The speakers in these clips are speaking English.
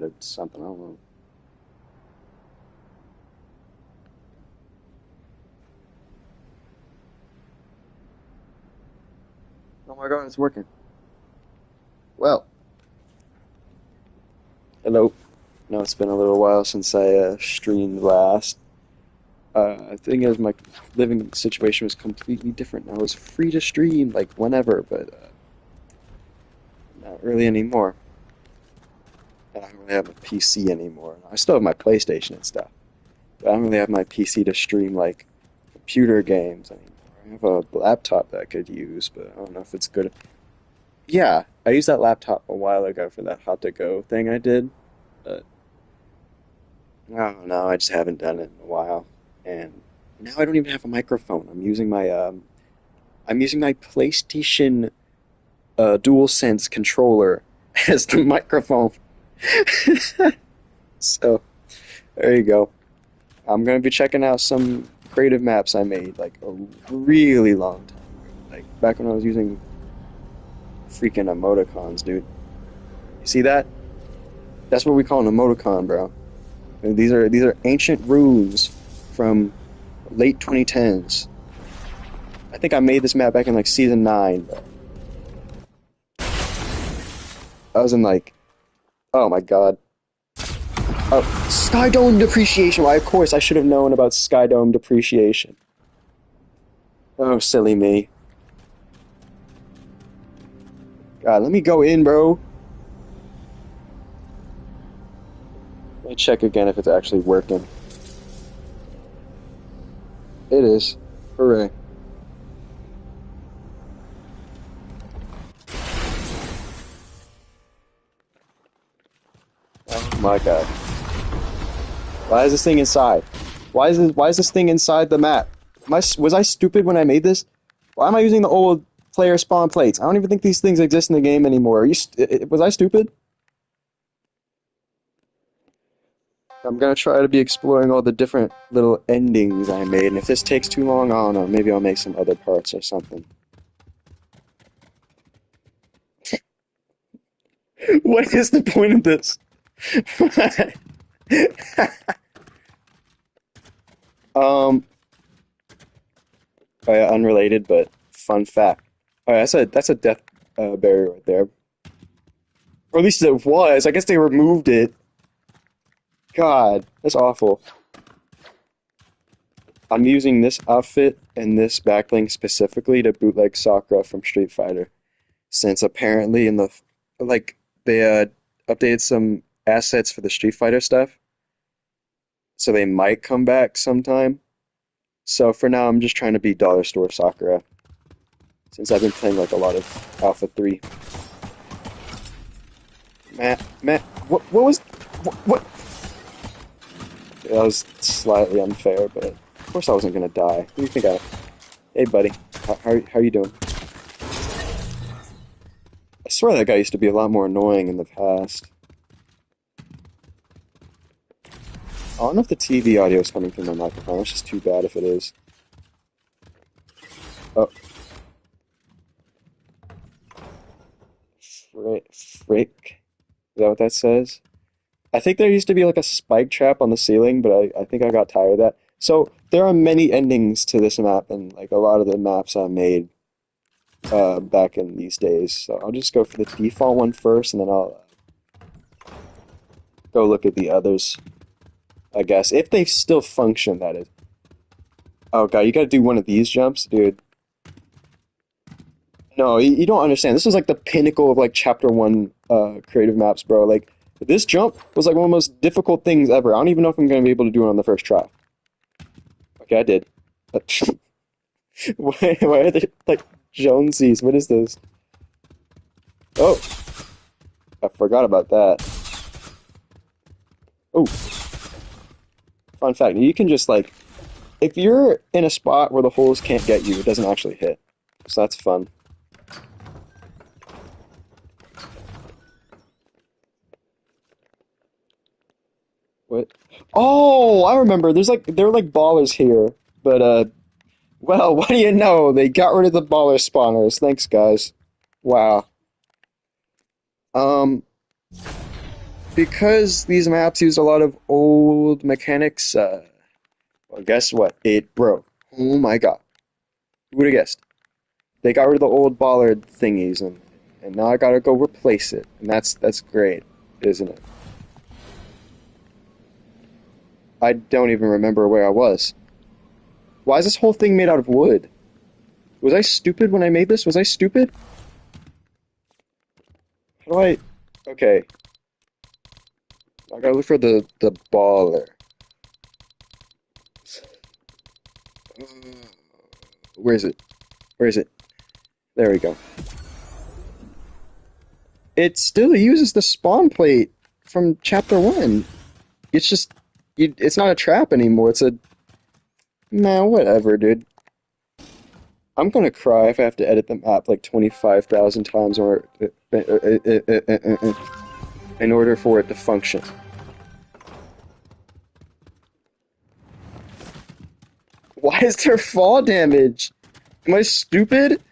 or something. I don't know. Oh my god, it's working. Well, hello. No, it's been a little while since I streamed last. The thing is, my living situation was completely different. I was free to stream like whenever, but not really anymore. And I don't really have a PC anymore. I still have my PlayStation and stuff, but I don't really have my PC to stream like computer games anymore. I have a laptop that I could use, but I don't know if it's good. Yeah, I used that laptop a while ago for that Hot to Go thing I did, but I don't know. I just haven't done it in a while, and now I don't even have a microphone. I'm using my PlayStation DualSense controller as the microphone. So there you go. I'm gonna be checking out some creative maps I made like a really long time ago. Like back when I was using freaking emoticons, dude. You see that? That's what we call an emoticon, bro. And these are ancient runes from late 2010s. I think I made this map back in like season 9. But I was in like, oh my god. Oh, Sky Dome depreciation. Why, of course, I should have known about Sky Dome depreciation. Oh, silly me. God, let me go in, bro. Let me check again if it's actually working. It is. Hooray. Oh my god. Why is this thing inside? Why is this thing inside the map? Was I stupid when I made this? Why am I using the old player spawn plates? I don't even think these things exist in the game anymore. Was I stupid? I'm gonna try to be exploring all the different little endings I made, and if this takes too long, I don't know. Maybe I'll make some other parts or something. What is the point of this? um, unrelated, but fun fact. Oh, that's a death barrier right there. Or at least it was. I guess they removed it. God, that's awful. I'm using this outfit and this backlink specifically to bootleg Sakura from Street Fighter, since apparently in the like they updated some assets for the Street Fighter stuff, so they might come back sometime. So for now, I'm just trying to beat Dollar Store Sakura, since I've been playing like a lot of Alpha 3. Matt, what was, what? That was slightly unfair, but of course I wasn't gonna die. Who do you think I? Hey, buddy, how you doing? I swear that guy used to be a lot more annoying in the past. I don't know if the TV audio is coming through my microphone. It's just too bad if it is. Oh, frick. Is that what that says? I think there used to be like a spike trap on the ceiling, but I think I got tired of that. So there are many endings to this map, and like a lot of the maps I made back in these days. So I'll just go for the default one first, and then I'll go look at the others, I guess. If they still function, that is. Oh god, you gotta do one of these jumps, dude. No, you don't understand. This was like the pinnacle of like chapter one creative maps, bro. Like this jump was like one of the most difficult things ever. I don't even know if I'm gonna be able to do it on the first try. Okay, I did. Why are they like Jonesies? What is this? Oh, I forgot about that. Oh, fun fact, you can just like if you're in a spot where the holes can't get you, it doesn't actually hit. So that's fun. What? Oh, I remember. There were like ballers here, but well, what do you know? They got rid of the baller spawners. Thanks, guys. Wow. Um, because these maps use a lot of old mechanics, well, guess what? It broke. Oh my god. Who would have guessed? They got rid of the old bollard thingies, and now I gotta go replace it. And that's great, isn't it? I don't even remember where I was. Why is this whole thing made out of wood? Was I stupid when I made this? Was I stupid? How do I... Okay, I gotta look for the baller. Where is it? Where is it? There we go. It still uses the spawn plate from chapter one. It's just, it's not a trap anymore. It's a, nah, whatever, dude. I'm gonna cry if I have to edit the map like 25,000 times or in order for it to function. Why is there fall damage? Am I stupid?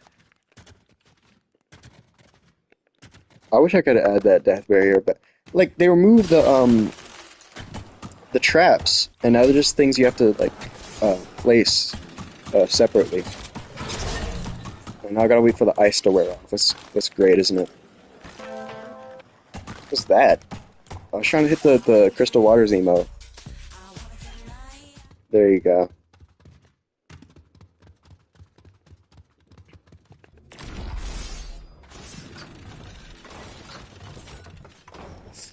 I wish I could add that death barrier, but like they removed the traps, and now they're just things you have to like place separately. And now I gotta wait for the ice to wear off. That's great, isn't it? What's that? I was trying to hit the Crystal Waters emote. There you go.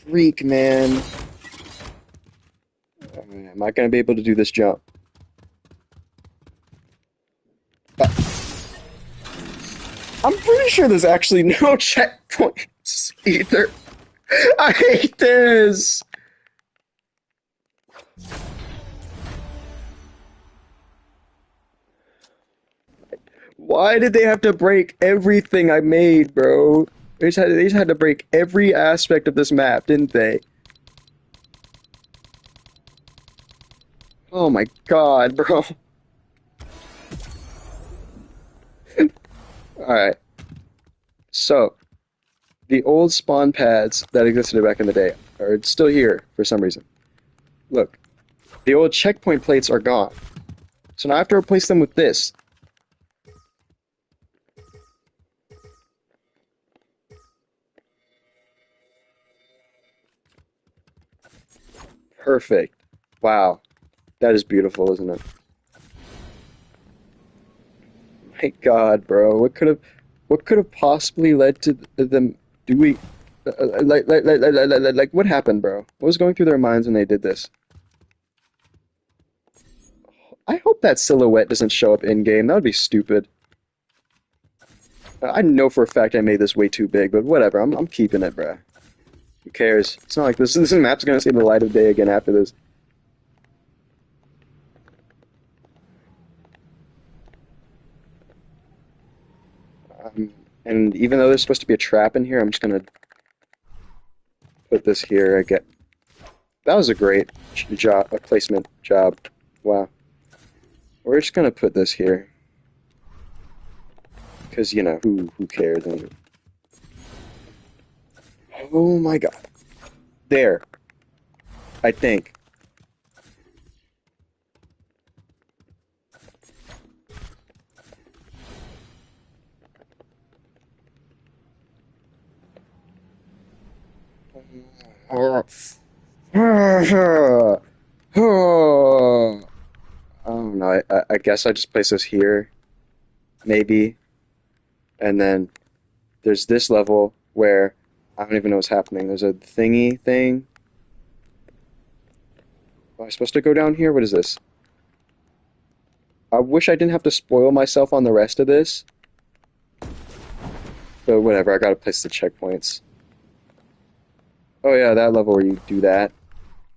Freak, man. Am I gonna be able to do this jump? Uh, I'm pretty sure there's actually no checkpoints either. I hate this. Why did they have to break everything I made, bro? They just had to break every aspect of this map, didn't they? Oh my god, bro. Alright, so the old spawn pads that existed back in the day are still here for some reason. Look, the old checkpoint plates are gone. So now I have to replace them with this. Perfect. Wow, that is beautiful, isn't it? My God, bro, what could have possibly led to them doing like what happened, bro? What was going through their minds when they did this? I hope that silhouette doesn't show up in game. That would be stupid. I know for a fact I made this way too big, but whatever. I'm keeping it, bro. Who cares? It's not like this map's gonna see the light of day again after this. And even though there's supposed to be a trap in here, I'm just gonna put this here. I get that was a great job, a placement job. Wow. We're just gonna put this here because you know who cares? And, oh my God. There. I think. Oh no, I guess I just place this here, maybe, and then there's this level where I don't even know what's happening. There's a thingy thing. Am I supposed to go down here? What is this? I wish I didn't have to spoil myself on the rest of this, but whatever, I gotta place the checkpoints. Oh yeah, that level where you do that.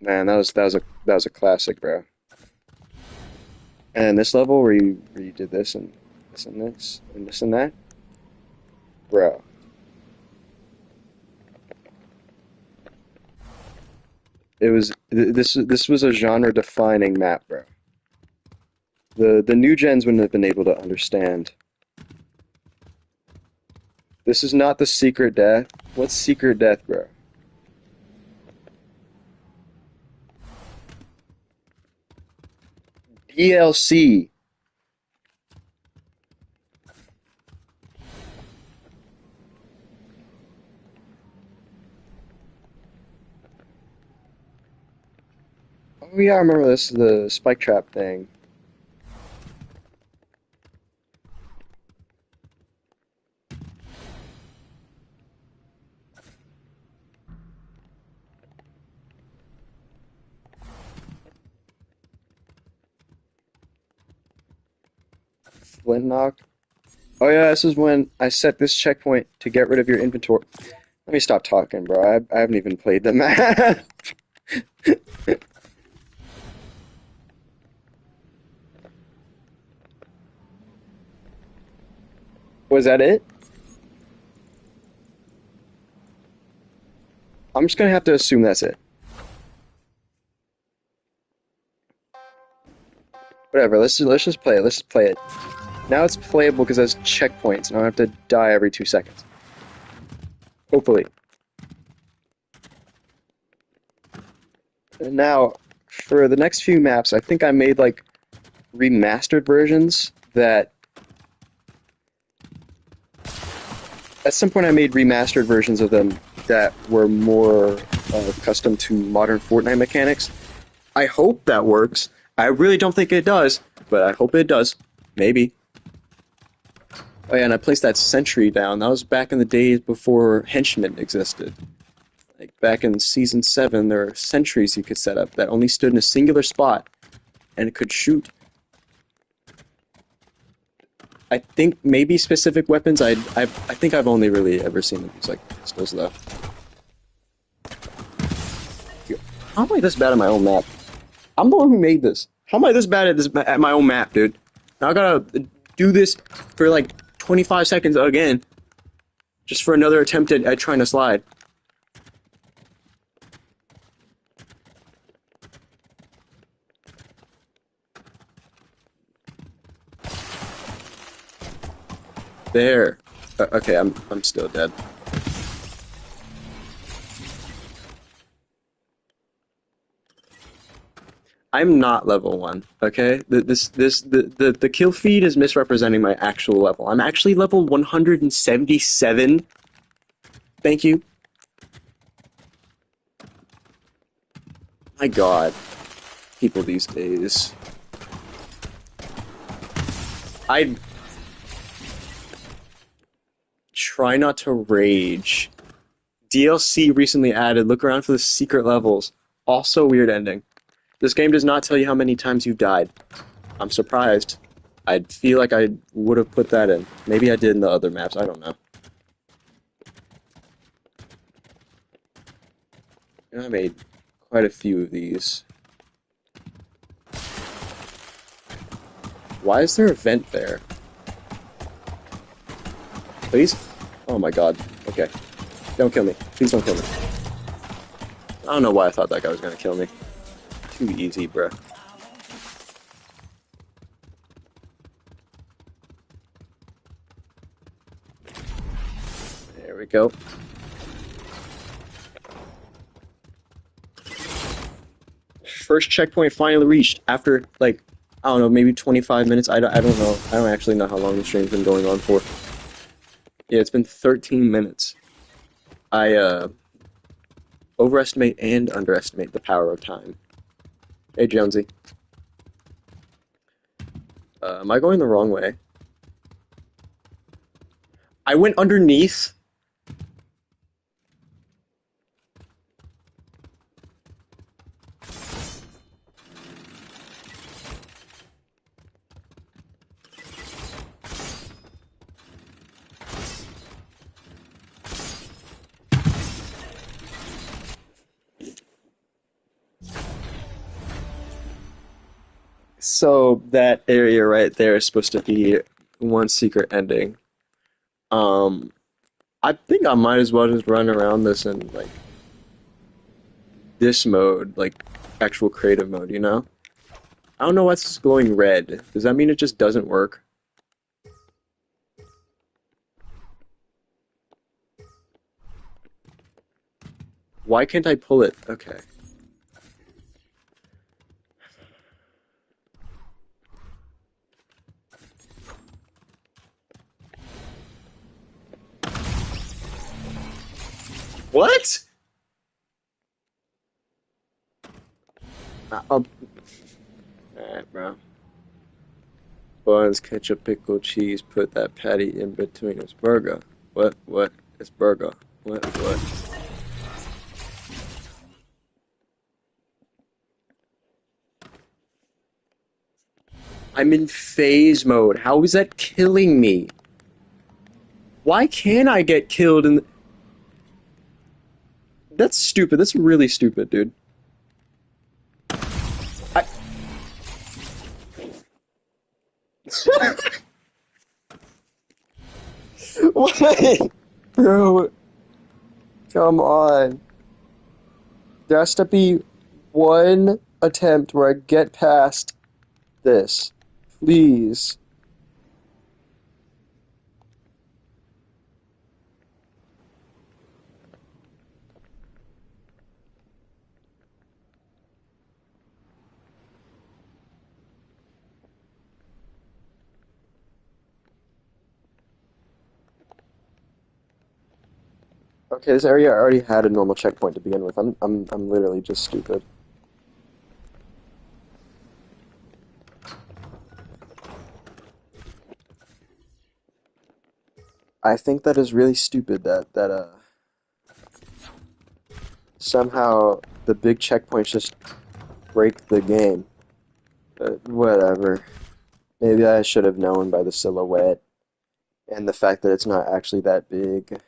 Man, that was a classic, bro. And this level where you did this and this and this and this and that, bro. This was a genre defining map, bro. The new gens wouldn't have been able to understand. This is not the secret death. What's secret death, bro? DLC. Oh yeah, I remember this, the spike trap thing. Flintlock. Oh yeah, this is when I set this checkpoint to get rid of your inventory. Let me stop talking, bro. I haven't even played the map. Was that it? I'm just gonna have to assume that's it. Whatever. Let's just play it. Let's just play it. Now it's playable because there's checkpoints, and I don't have to die every 2 seconds. Hopefully. And now, for the next few maps, I think I made like remastered versions that at some point I made remastered versions of them that were more custom to modern Fortnite mechanics. I hope that works. I really don't think it does, but I hope it does. Maybe. Oh yeah, and I placed that sentry down. That was back in the days before henchmen existed. Like back in season 7, there were sentries you could set up that only stood in a singular spot and could shoot. I think maybe specific weapons. I think I've only really ever seen them use like pistols though. How am I this bad at my own map? I'm the one who made this. How am I this bad at this at my own map, dude? Now I gotta do this for like 25 seconds again, just for another attempt at trying to slide. There. Okay, I'm still dead. I'm not level 1, okay? The kill feed is misrepresenting my actual level. I'm actually level 177. Thank you. My god. People these days. I try not to rage. DLC recently added, look around for the secret levels. Also weird ending. This game does not tell you how many times you died. I'm surprised. I feel like I would have put that in. Maybe I did in the other maps, I don't know. I made quite a few of these. Why is there a vent there? Please? Oh my god. Okay. Don't kill me. Please don't kill me. I don't know why I thought that guy was gonna kill me. Too easy, bruh. There we go. First checkpoint finally reached after, like, I don't know, maybe 25 minutes. I don't know. I don't actually know how long the stream's been going on for. Yeah, it's been 13 minutes. I, overestimate and underestimate the power of time. Hey, Jonesy. Am I going the wrong way? I went underneath. So that area right there is supposed to be one secret ending. Um, I think I might as well just run around this in like this mode, like actual creative mode, you know? I don't know what's glowing red. Does that mean it just doesn't work? Why can't I pull it? Okay. What? Alright, bro. Buns, ketchup, pickle, cheese. Put that patty in between his burger. What? What? It's burger. What? What? I'm in phase mode. How is that killing me? Why can't I get killed in? That's stupid. That's really stupid, dude. I... What? Bro, come on. There has to be one attempt where I get past this. Please. Okay, this area already had a normal checkpoint to begin with. I'm literally just stupid. I think that is really stupid that somehow the big checkpoints just break the game. But whatever. Maybe I should have known by the silhouette and the fact that it's not actually that big.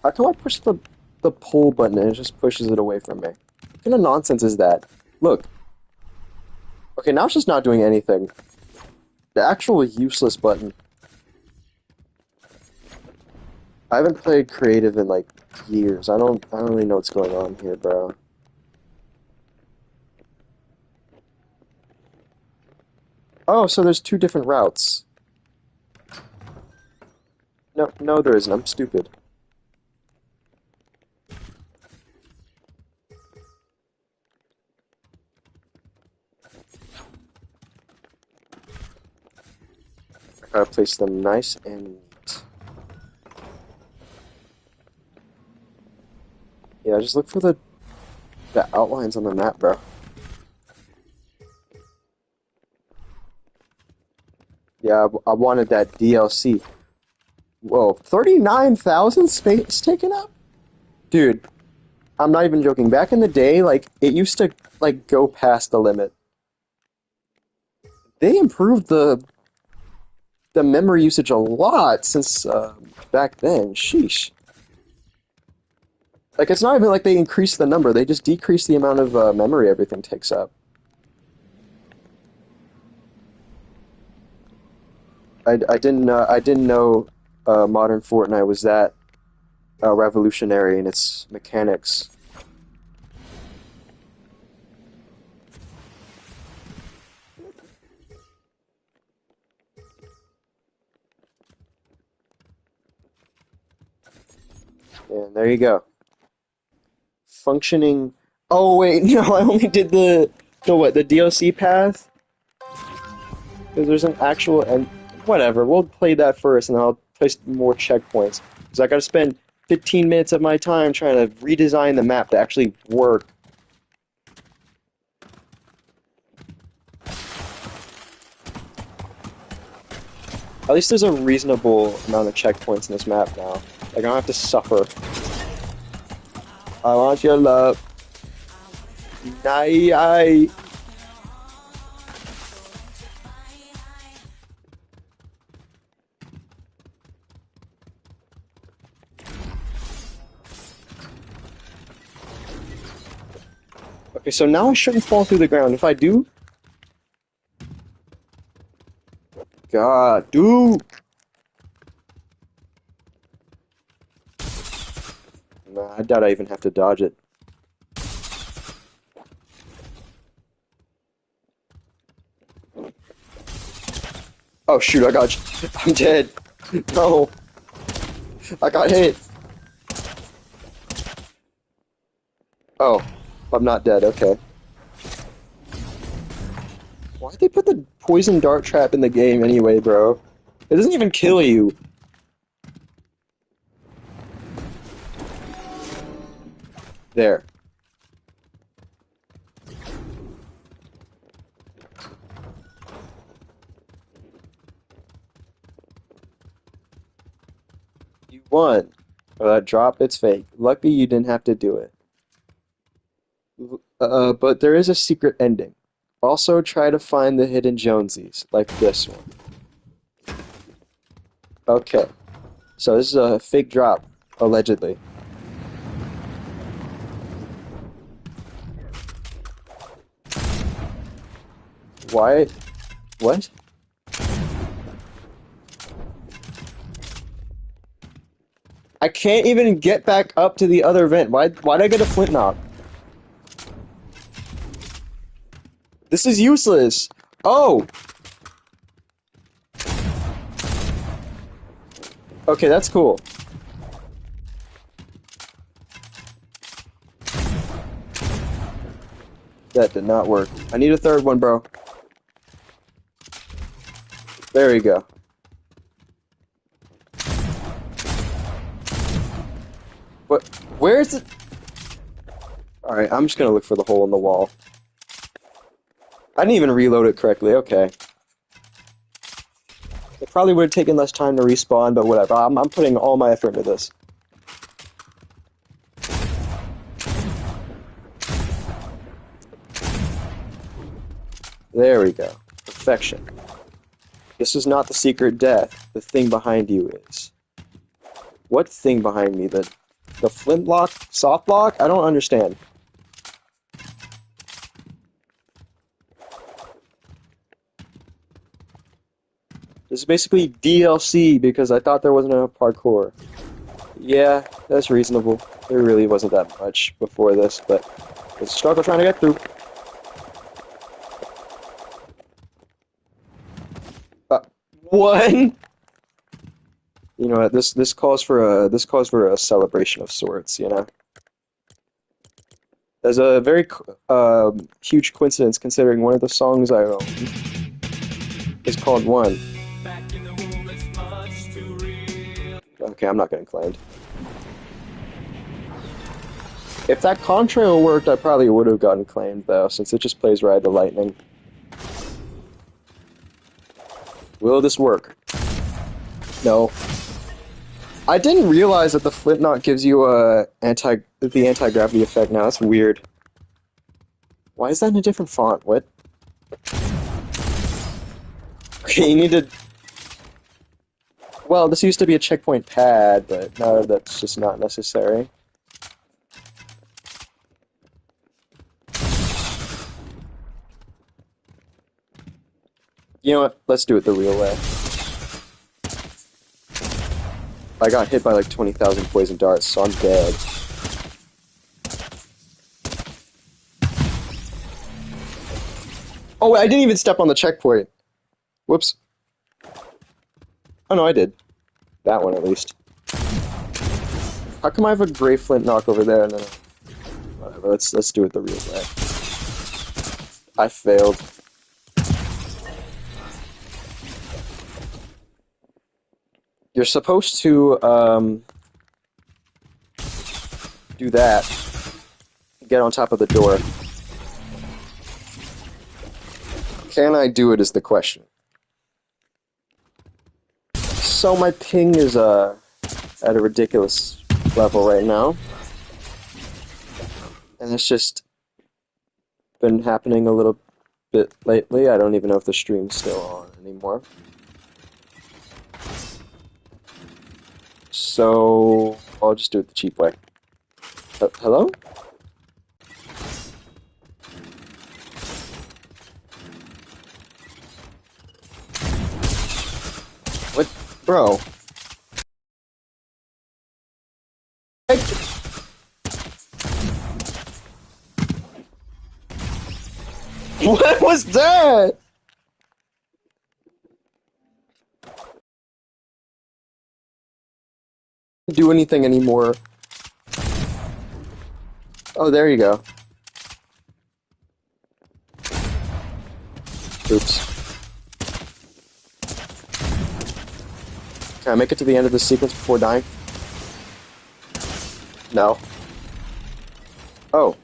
How come I push the pull button and it just pushes it away from me? What kind of nonsense is that? Look. Okay, now it's just not doing anything. The actual useless button. I haven't played creative in like years. I don't really know what's going on here, bro. Oh, so there's two different routes. No, no, there isn't. I'm stupid. I gotta place them nice and neat. Yeah, just look for the outlines on the map, bro. Yeah, I wanted that DLC. Whoa, 39,000 space taken up? Dude, I'm not even joking. Back in the day, like, it used to, like, go past the limit. They improved the memory usage a lot since back then. Sheesh. Like, it's not even like they increased the number, they just decreased the amount of memory everything takes up. I didn't know modern Fortnite was that revolutionary in its mechanics. And there you go. Functioning. Oh wait, no, I only did the what? The DLC path? Because there's an actual and whatever. We'll play that first, and I'll place more checkpoints. Because I got to spend 15 minutes of my time trying to redesign the map to actually work. At least there's a reasonable amount of checkpoints in this map now. Like I don't have to suffer. I want your love. Night. Okay, so now I shouldn't fall through the ground. If I do, God, dude. Nah, I doubt I even have to dodge it. Oh shoot, I got you. I'm dead. No, I got hit. Oh, I'm not dead, okay. Why'd they put the poison dart trap in the game anyway, bro? It doesn't even kill you. There. You won. That drop, it's fake. Lucky you didn't have to do it. But there is a secret ending. Also, try to find the hidden Jonesies, like this one. Okay, so this is a fake drop, allegedly. Why? What? I can't even get back up to the other vent. Why'd I get a flint knock? This is useless. Oh! Okay, that's cool. That did not work. I need a third one, bro. There we go. But where's it? Alright, I'm just gonna look for the hole in the wall. I didn't even reload it correctly. Okay. It probably would have taken less time to respawn, but whatever. I'm putting all my effort into this. There we go. Perfection. This is not the secret death. The thing behind you is. What thing behind me? The flintlock? Soft block? I don't understand. This is basically DLC because I thought there wasn't enough parkour. Yeah, that's reasonable. There really wasn't that much before this, but it's a struggle trying to get through. One. You know what? This calls for a celebration of sorts. You know, there's a very huge coincidence considering one of the songs I own is called One. Okay, I'm not getting claimed. If that contrail worked, I probably would have gotten claimed though, since it just plays Ride the Lightning. Will this work? No. I didn't realize that the flint knot gives you the anti-gravity effect now. That's weird. Why is that in a different font? What? Okay, you need to... Well, this used to be a checkpoint pad, but now that's just not necessary. You know what? Let's do it the real way. I got hit by like 20,000 poison darts, so I'm dead. Oh, I didn't even step on the checkpoint. Whoops. Oh no, I did. That one at least. How come I have a gray flint knock over there and then... Whatever, let's do it the real way. I failed. You're supposed to do that. Get on top of the door. Can I do it is the question. So my ping is at a ridiculous level right now. And it's just been happening a little bit lately. I don't even know if the stream's still on anymore. So I'll just do it the cheap way. Hello? What? Bro. What was that? Do anything anymore. Oh, there you go. Oops. Can I make it to the end of the sequence before dying? No. Oh,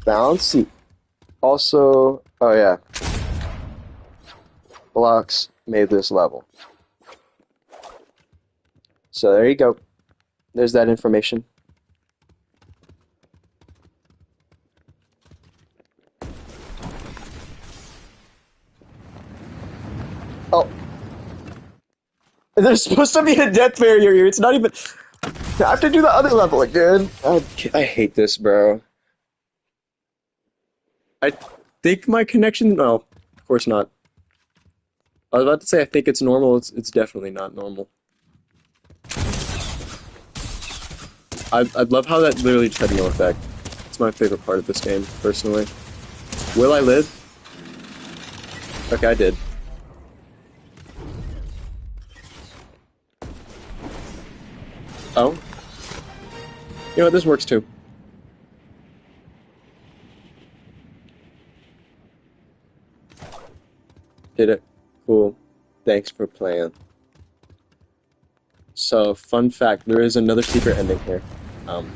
bouncy. Also, oh yeah, blocks made this level. So there you go. There's that information. Oh, there's supposed to be a death barrier here. It's not even. I have to do the other level again. I hate this, bro. I think my connection. No, of course not. I was about to say I think it's normal. It's definitely not normal. I love how that literally just had no effect. It's my favorite part of this game, personally. Will I live? Okay, I did. Oh, you know what? This works too. Did it? Cool. Thanks for playing. So, fun fact, there is another secret ending here. Um,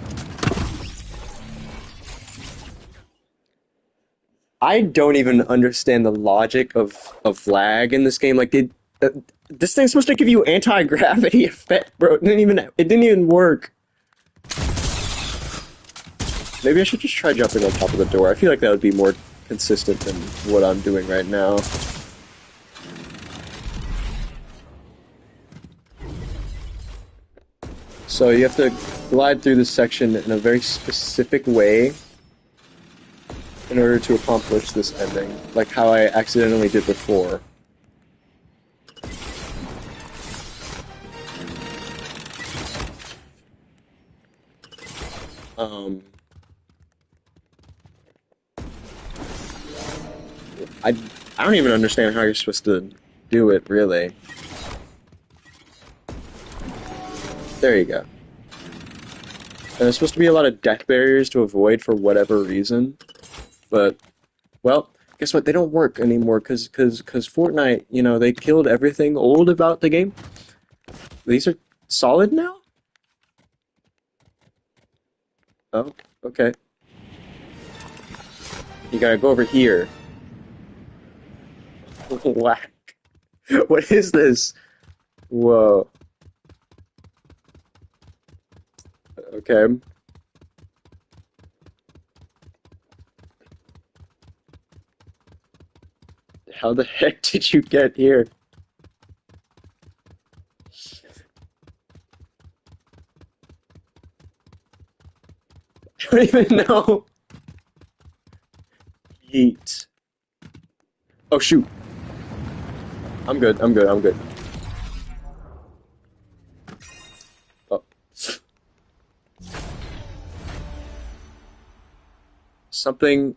I don't even understand the logic of lag in this game. Like, uh, this thing's supposed to give you anti-gravity effect, bro. It didn't even work. Maybe I should just try jumping on top of the door. I feel like that would be more consistent than what I'm doing right now. So you have to glide through this section in a very specific way in order to accomplish this ending, like how I accidentally did before. Um, I I don't even understand how you're supposed to do it, really. There you go. And there's supposed to be a lot of death barriers to avoid for whatever reason, but well, guess what? They don't work anymore because Fortnite, they killed everything old about the game. These are solid now? Oh, okay. You gotta go over here. Whack. What is this? Whoa. Okay. How the heck did you get here? I don't even know. Yeet. Oh shoot. I'm good. I'm good. I'm good. Oh. Something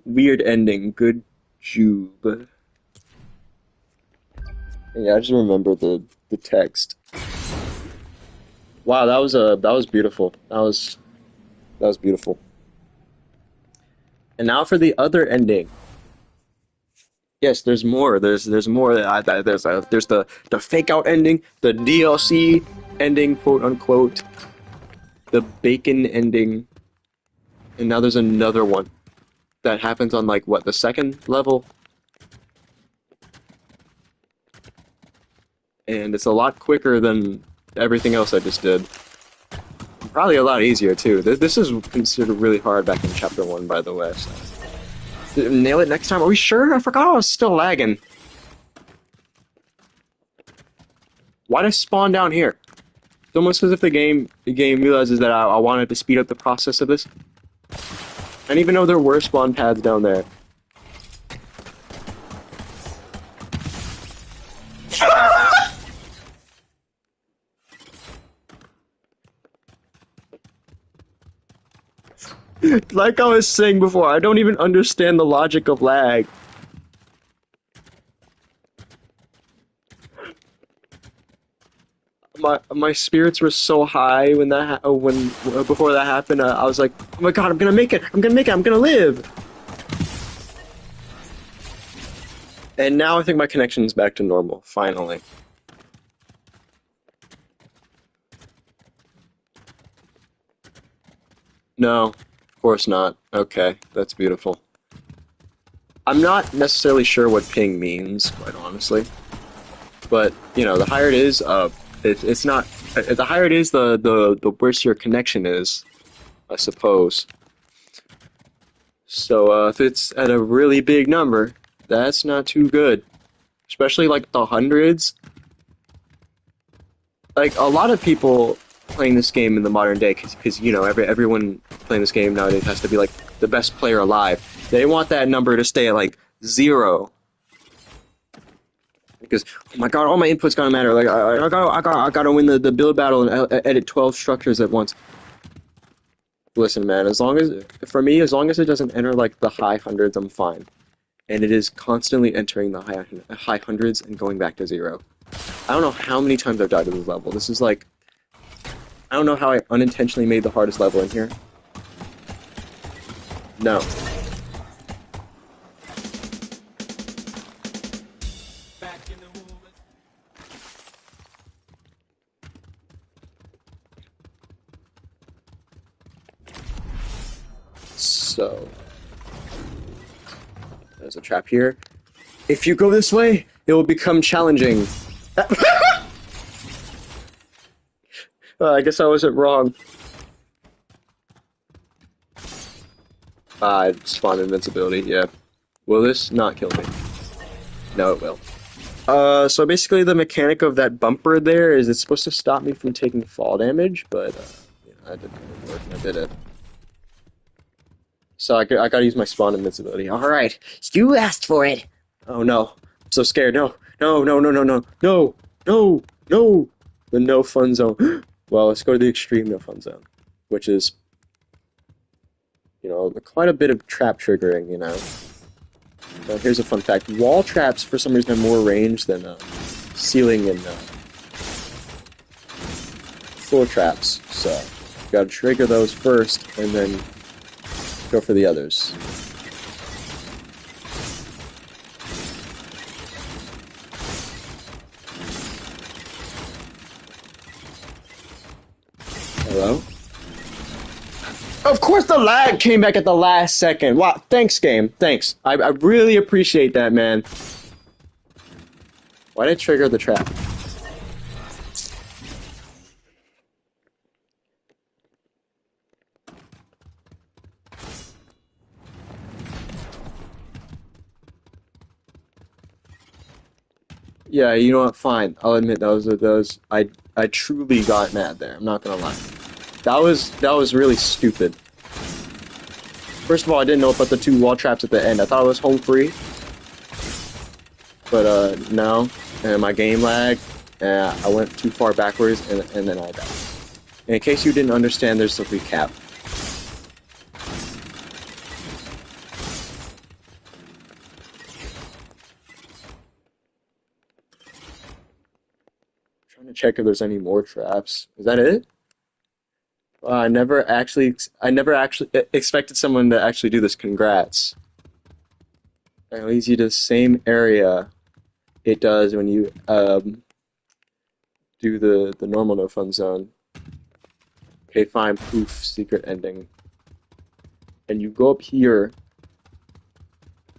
weird ending. Good Jube. Yeah, I just remember the text. Wow, that was beautiful. That was beautiful. And now for the other ending. Yes, there's more. There's more. There's the fake out ending, the DLC ending, quote unquote, the bacon ending, and now there's another one that happens on like what the second level, and it's a lot quicker than everything else I just did. Probably a lot easier too. This is considered really hard back in chapter one, by the way. So. Nail it next time. Are we sure? I forgot I was still lagging. Why did I spawn down here? It's almost as if the game realizes that I wanted to speed up the process of this. And even though there were spawn pads down there. Like I was saying before, I don't even understand the logic of lag. My spirits were so high when when before that happened. I was like, oh my god, I'm gonna make it! I'm gonna make it! I'm gonna live! And now I think my connection's back to normal, finally. No. Of course not. Okay, that's beautiful. I'm not necessarily sure what ping means, quite honestly. But you know, the higher it is, it's not. The higher it is, the worse your connection is, I suppose. So if it's at a really big number, that's not too good. Especially like the hundreds. Like a lot of people playing this game in the modern day, because you know everyone playing this game nowadays has to be like the best player alive. They want that number to stay at like 0 because oh my god, all my inputs gonna matter. Like I gotta win the build battle and edit 12 structures at once. Listen, man, as long as for me, as long as it doesn't enter like the high hundreds, I'm fine. And it is constantly entering the high hundreds and going back to 0. I don't know how many times I've died to this level. This is like I don't know how I unintentionally made the hardest level in here. No. So there's a trap here. If you go this way, it will become challenging. I guess I wasn't wrong. I spawned invincibility, yeah. Will this not kill me? No, it will. So basically the mechanic of that bumper there is it's supposed to stop me from taking fall damage, but, yeah, that didn't really work, and I did it. So I gotta use my spawn invincibility. Alright, you asked for it! Oh no, I'm so scared, no, no, no, no, no, no, no, no, no! The no fun zone. Well, let's go to the extreme no fun zone, which is, you know, quite a bit of trap triggering, you know. Here's a fun fact. Wall traps, for some reason, have more range than ceiling and floor traps. So, you gotta trigger those first, and then go for the others. Hello? Of course the lag came back at the last second. Wow, thanks, game. Thanks. I really appreciate that, man. Why did I trigger the trap? Yeah, you know what? Fine. I'll admit those. I truly got mad there. I'm not gonna lie. That was really stupid. First of all, I didn't know about the 2 wall traps at the end. I thought it was home free. But no. And my game lagged. I went too far backwards, and then I died. And in case you didn't understand, there's a recap. Trying to check if there's any more traps. Is that it? I never actually expected someone to actually do this. Congrats. It leads you to the same area it does when you do the normal no fun zone. Okay, fine. Poof. Secret ending. And you go up here.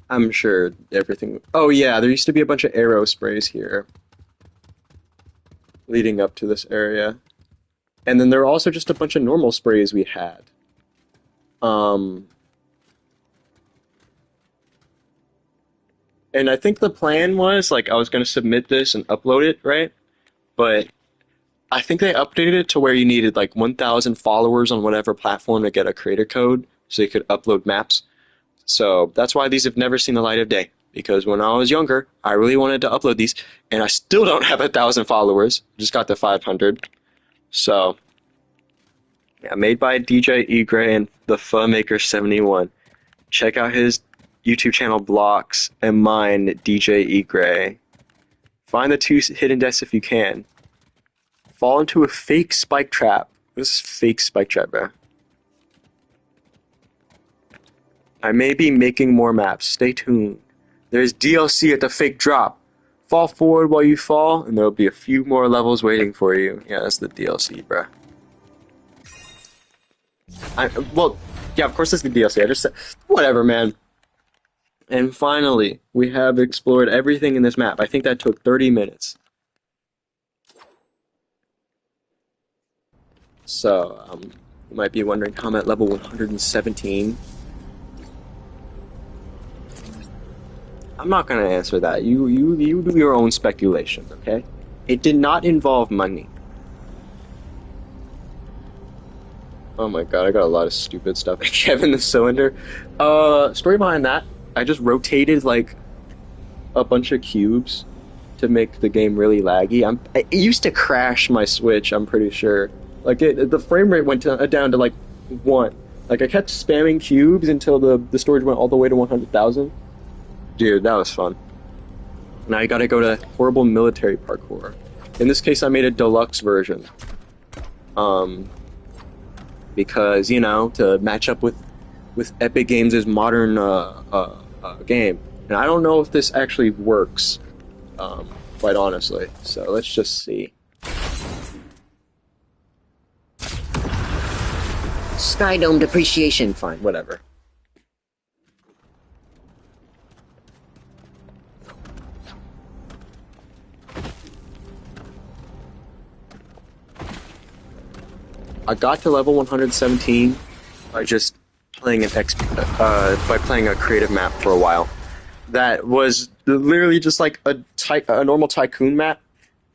I'm sure everything. Oh yeah, there used to be a bunch of arrow sprays here, leading up to this area. And then there were also just a bunch of normal sprays we had. And I think the plan was, like, I was going to submit this and upload it, right? But I think they updated it to where you needed, like, 1,000 followers on whatever platform to get a creator code so you could upload maps. So that's why these have never seen the light of day. Because when I was younger, I really wanted to upload these, and I still don't have 1,000 followers. Just got to 500. So, yeah, made by DJ E. Gray and the Funmaker71. Check out his YouTube channel Blocks and mine, DJ E. Gray. Find the 2 hidden deaths if you can. Fall into a fake spike trap. This is fake spike trap, bro. I may be making more maps. Stay tuned. There's DLC at the fake drop. Fall forward while you fall, and there'll be a few more levels waiting for you. Yeah, that's the DLC, bruh. Well, Yeah, of course it's the DLC. I just said, whatever, man. And finally, we have explored everything in this map. I think that took 30 minutes. So, you might be wondering how I'm at level 117. I'm not gonna answer that. You do your own speculations, okay? It did not involve money. Oh my god, I got a lot of stupid stuff. Kevin the Cylinder. Story behind that, I just rotated like a bunch of cubes to make the game really laggy. It used to crash my Switch, I'm pretty sure. Like the frame rate went down to like 1. Like I kept spamming cubes until the storage went all the way to 100,000. Dude, that was fun. Now you gotta go to horrible military parkour. In this case, I made a deluxe version. Um, because, you know, to match up with Epic Games' modern game. And I don't know if this actually works, quite honestly. So let's just see. Sky Dome depreciation, fine, whatever. I got to level 117 by just playing by playing a creative map for a while. That was literally just like a normal tycoon map,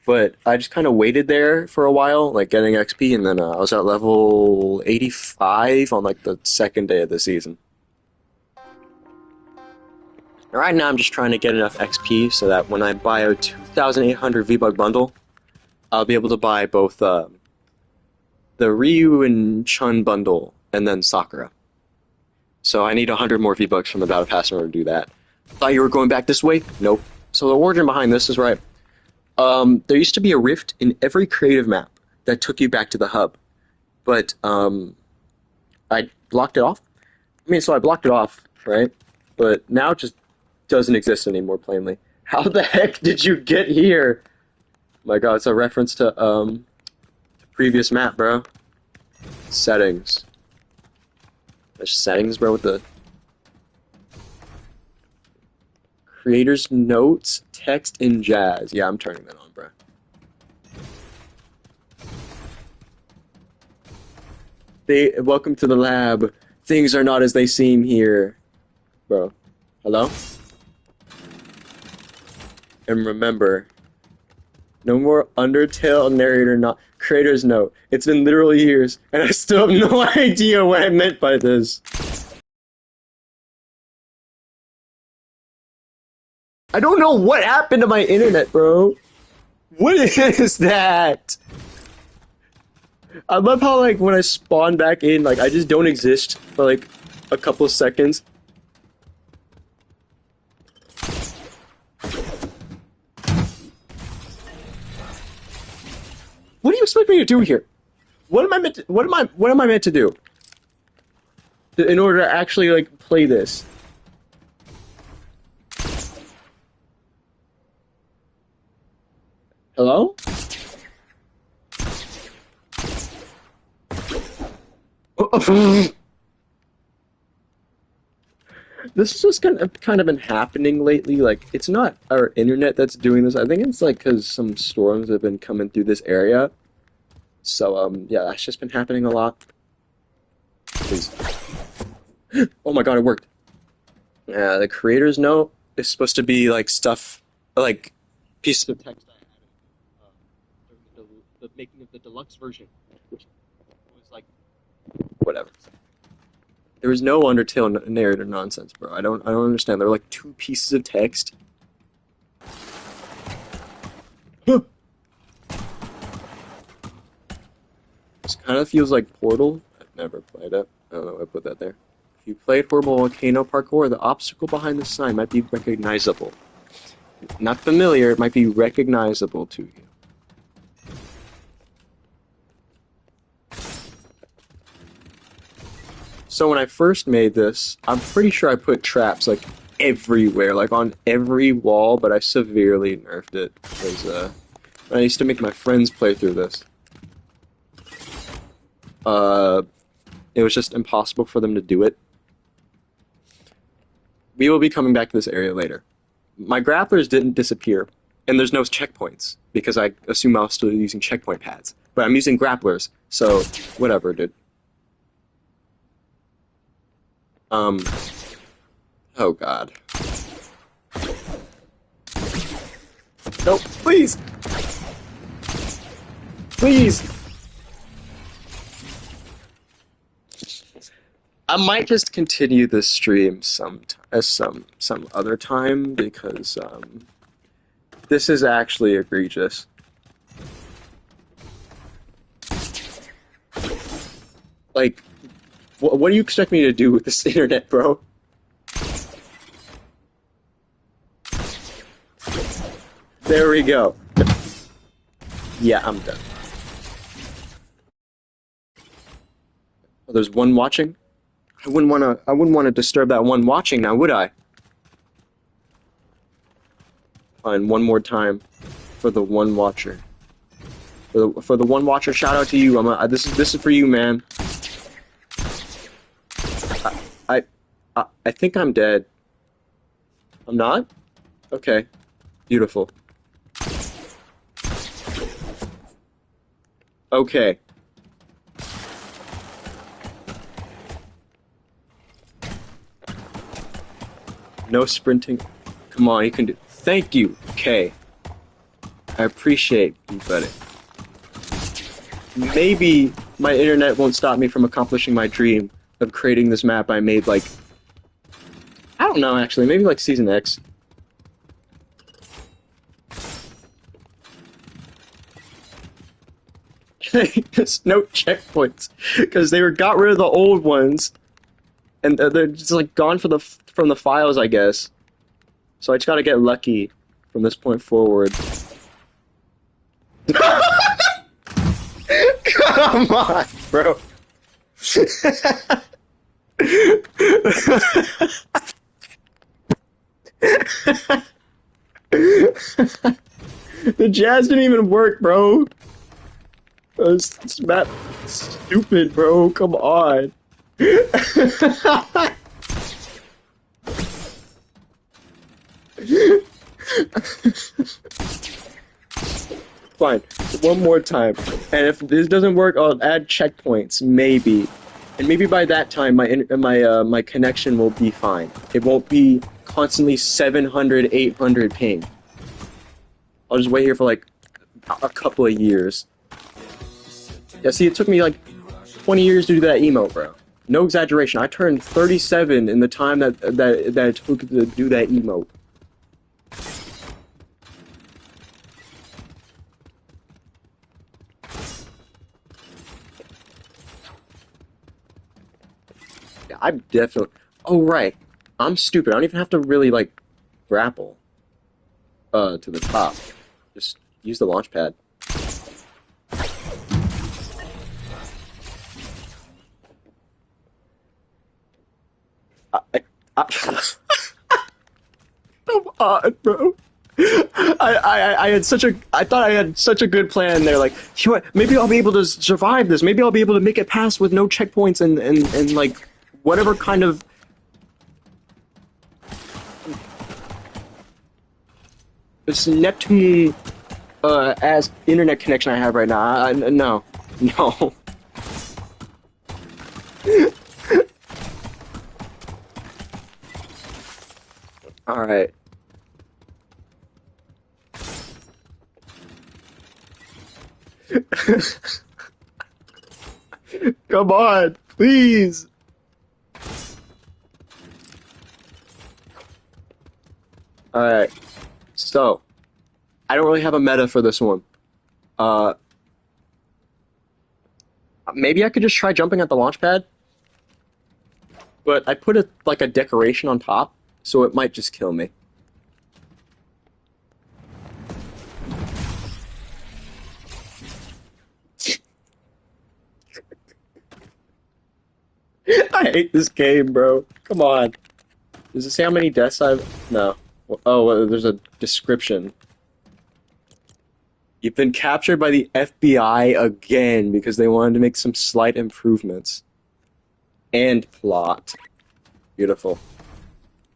but I just kind of waited there for a while, like getting XP, and then I was at level 85 on like the second day of the season. Right now, I'm just trying to get enough XP so that when I buy a 2,800 V-Buck bundle, I'll be able to buy both the Ryu and Chun bundle and then Sakura. So I need 100 more V-Bucks from the Battle Pass in order to do that. Thought you were going back this way? Nope. So the origin behind this is right. There used to be a rift in every creative map that took you back to the hub, but I blocked it off. I mean, so I blocked it off, right? But now it just doesn't exist anymore, plainly. How the heck did you get here? My god, it's a reference to the previous map, bro. Settings. There's settings, bro, with the creator's notes, text, and jazz. Yeah, I'm turning that on, bro. Welcome to the lab. Things are not as they seem here. Bro. Hello? And remember, no more Undertale narrator not creator's note. It's been literally years, and I still have no idea what I meant by this. I don't know what happened to my internet, bro. What is that? I love how, like, when I spawn back in, like, I just don't exist for, like, a couple seconds. What do you expect me to do here? What am I meant to, what am I meant to do? In order to actually, like, play this? Hello? This is just kind of been happening lately. Like, it's not our internet that's doing this. I think it's like because some storms have been coming through this area. So, yeah, that's just been happening a lot. Please. Oh my god, it worked. Yeah, the creator's note is supposed to be like stuff, like pieces of text I added during the making of the deluxe version, which was like whatever. There was no Undertale narrator nonsense, bro. I don't understand. There were like 2 pieces of text. This kind of feels like Portal. I've never played it. I don't know why I put that there. If you played Horrible Volcano Parkour, the obstacle behind the sign might be recognizable. Not familiar, it might be recognizable to you. So when I first made this, I'm pretty sure I put traps like everywhere, like on every wall, but I severely nerfed it because I used to make my friends play through this. It was just impossible for them to do it. We will be coming back to this area later. My grapplers didn't disappear, and there's no checkpoints because I assume I was still using checkpoint pads. But I'm using grapplers, so whatever, dude. Um, oh god. No, please! Please! I might just continue this stream some other time because this is actually egregious. Like, what do you expect me to do with this internet, bro? There we go. Yeah, I'm done. Oh, there's one watching? I wouldn't wanna disturb that one watching now, would I? Fine, one more time for the one watcher. For the one watcher, shout out to you. This is for you, man. I, I think I'm dead. I'm not? Okay. Beautiful. Okay. No sprinting. Come on, you can do. Thank you. Okay. I appreciate you, buddy. Maybe my internet won't stop me from accomplishing my dream of creating this map I made, like, I don't know, actually. Maybe like Season X. There's no checkpoints because got rid of the old ones, and they're just like gone from the files, I guess. So I just gotta get lucky from this point forward. Come on, bro. The jazz didn't even work, bro. This map stupid, bro. Come on. Fine, one more time. And if this doesn't work, I'll add checkpoints, maybe. And maybe by that time, my connection will be fine. It won't be constantly 700, 800 ping. I'll just wait here for like a couple of years. Yeah, see, it took me like 20 years to do that emote, bro. No exaggeration. I turned 37 in the time that it took to do that emote. Yeah, I'm definitely. Oh right, I'm stupid. I don't even have to really like grapple to the top. Just use the launch pad. I Come on, bro. I had such a I thought I had such a good plan there. Like, you know what? Maybe I'll be able to survive this. Maybe I'll be able to make it past with no checkpoints and like whatever kind of this Neptune as internet connection I have right now. No, no. All right. Come on, please. All right. So, I don't really have a meta for this one. Uh, Maybe I could just try jumping at the launch pad, but I put like a decoration on top, so it might just kill me. I hate this game, bro. Come on. Does it say how many deaths I've... No. Oh, well, there's a description. You've been captured by the FBI again because they wanted to make some slight improvements. And plot. Beautiful.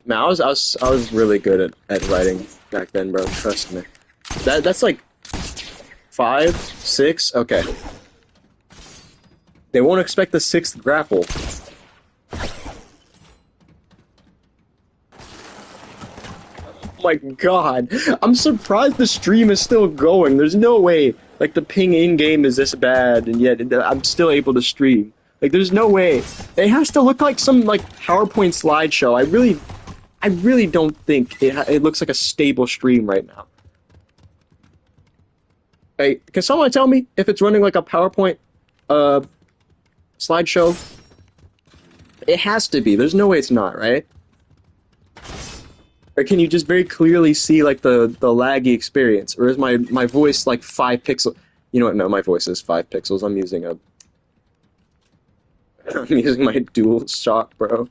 Man, I was really good at writing back then, bro. Trust me. That's like 5, 6. Okay. They won't expect the 6th grapple. Oh my god. I'm surprised the stream is still going. There's no way. Like, the ping in-game is this bad, and yet I'm still able to stream. Like, there's no way. It has to look like some, like, PowerPoint slideshow. I really don't think it looks like a stable stream right now. Hey, can someone tell me if it's running like a PowerPoint, slideshow? It has to be. There's no way it's not, right? Or can you just very clearly see like the laggy experience? Or is my voice like 5 pixels? You know what? No, my voice is 5 pixels. I'm using my dual shock, bro.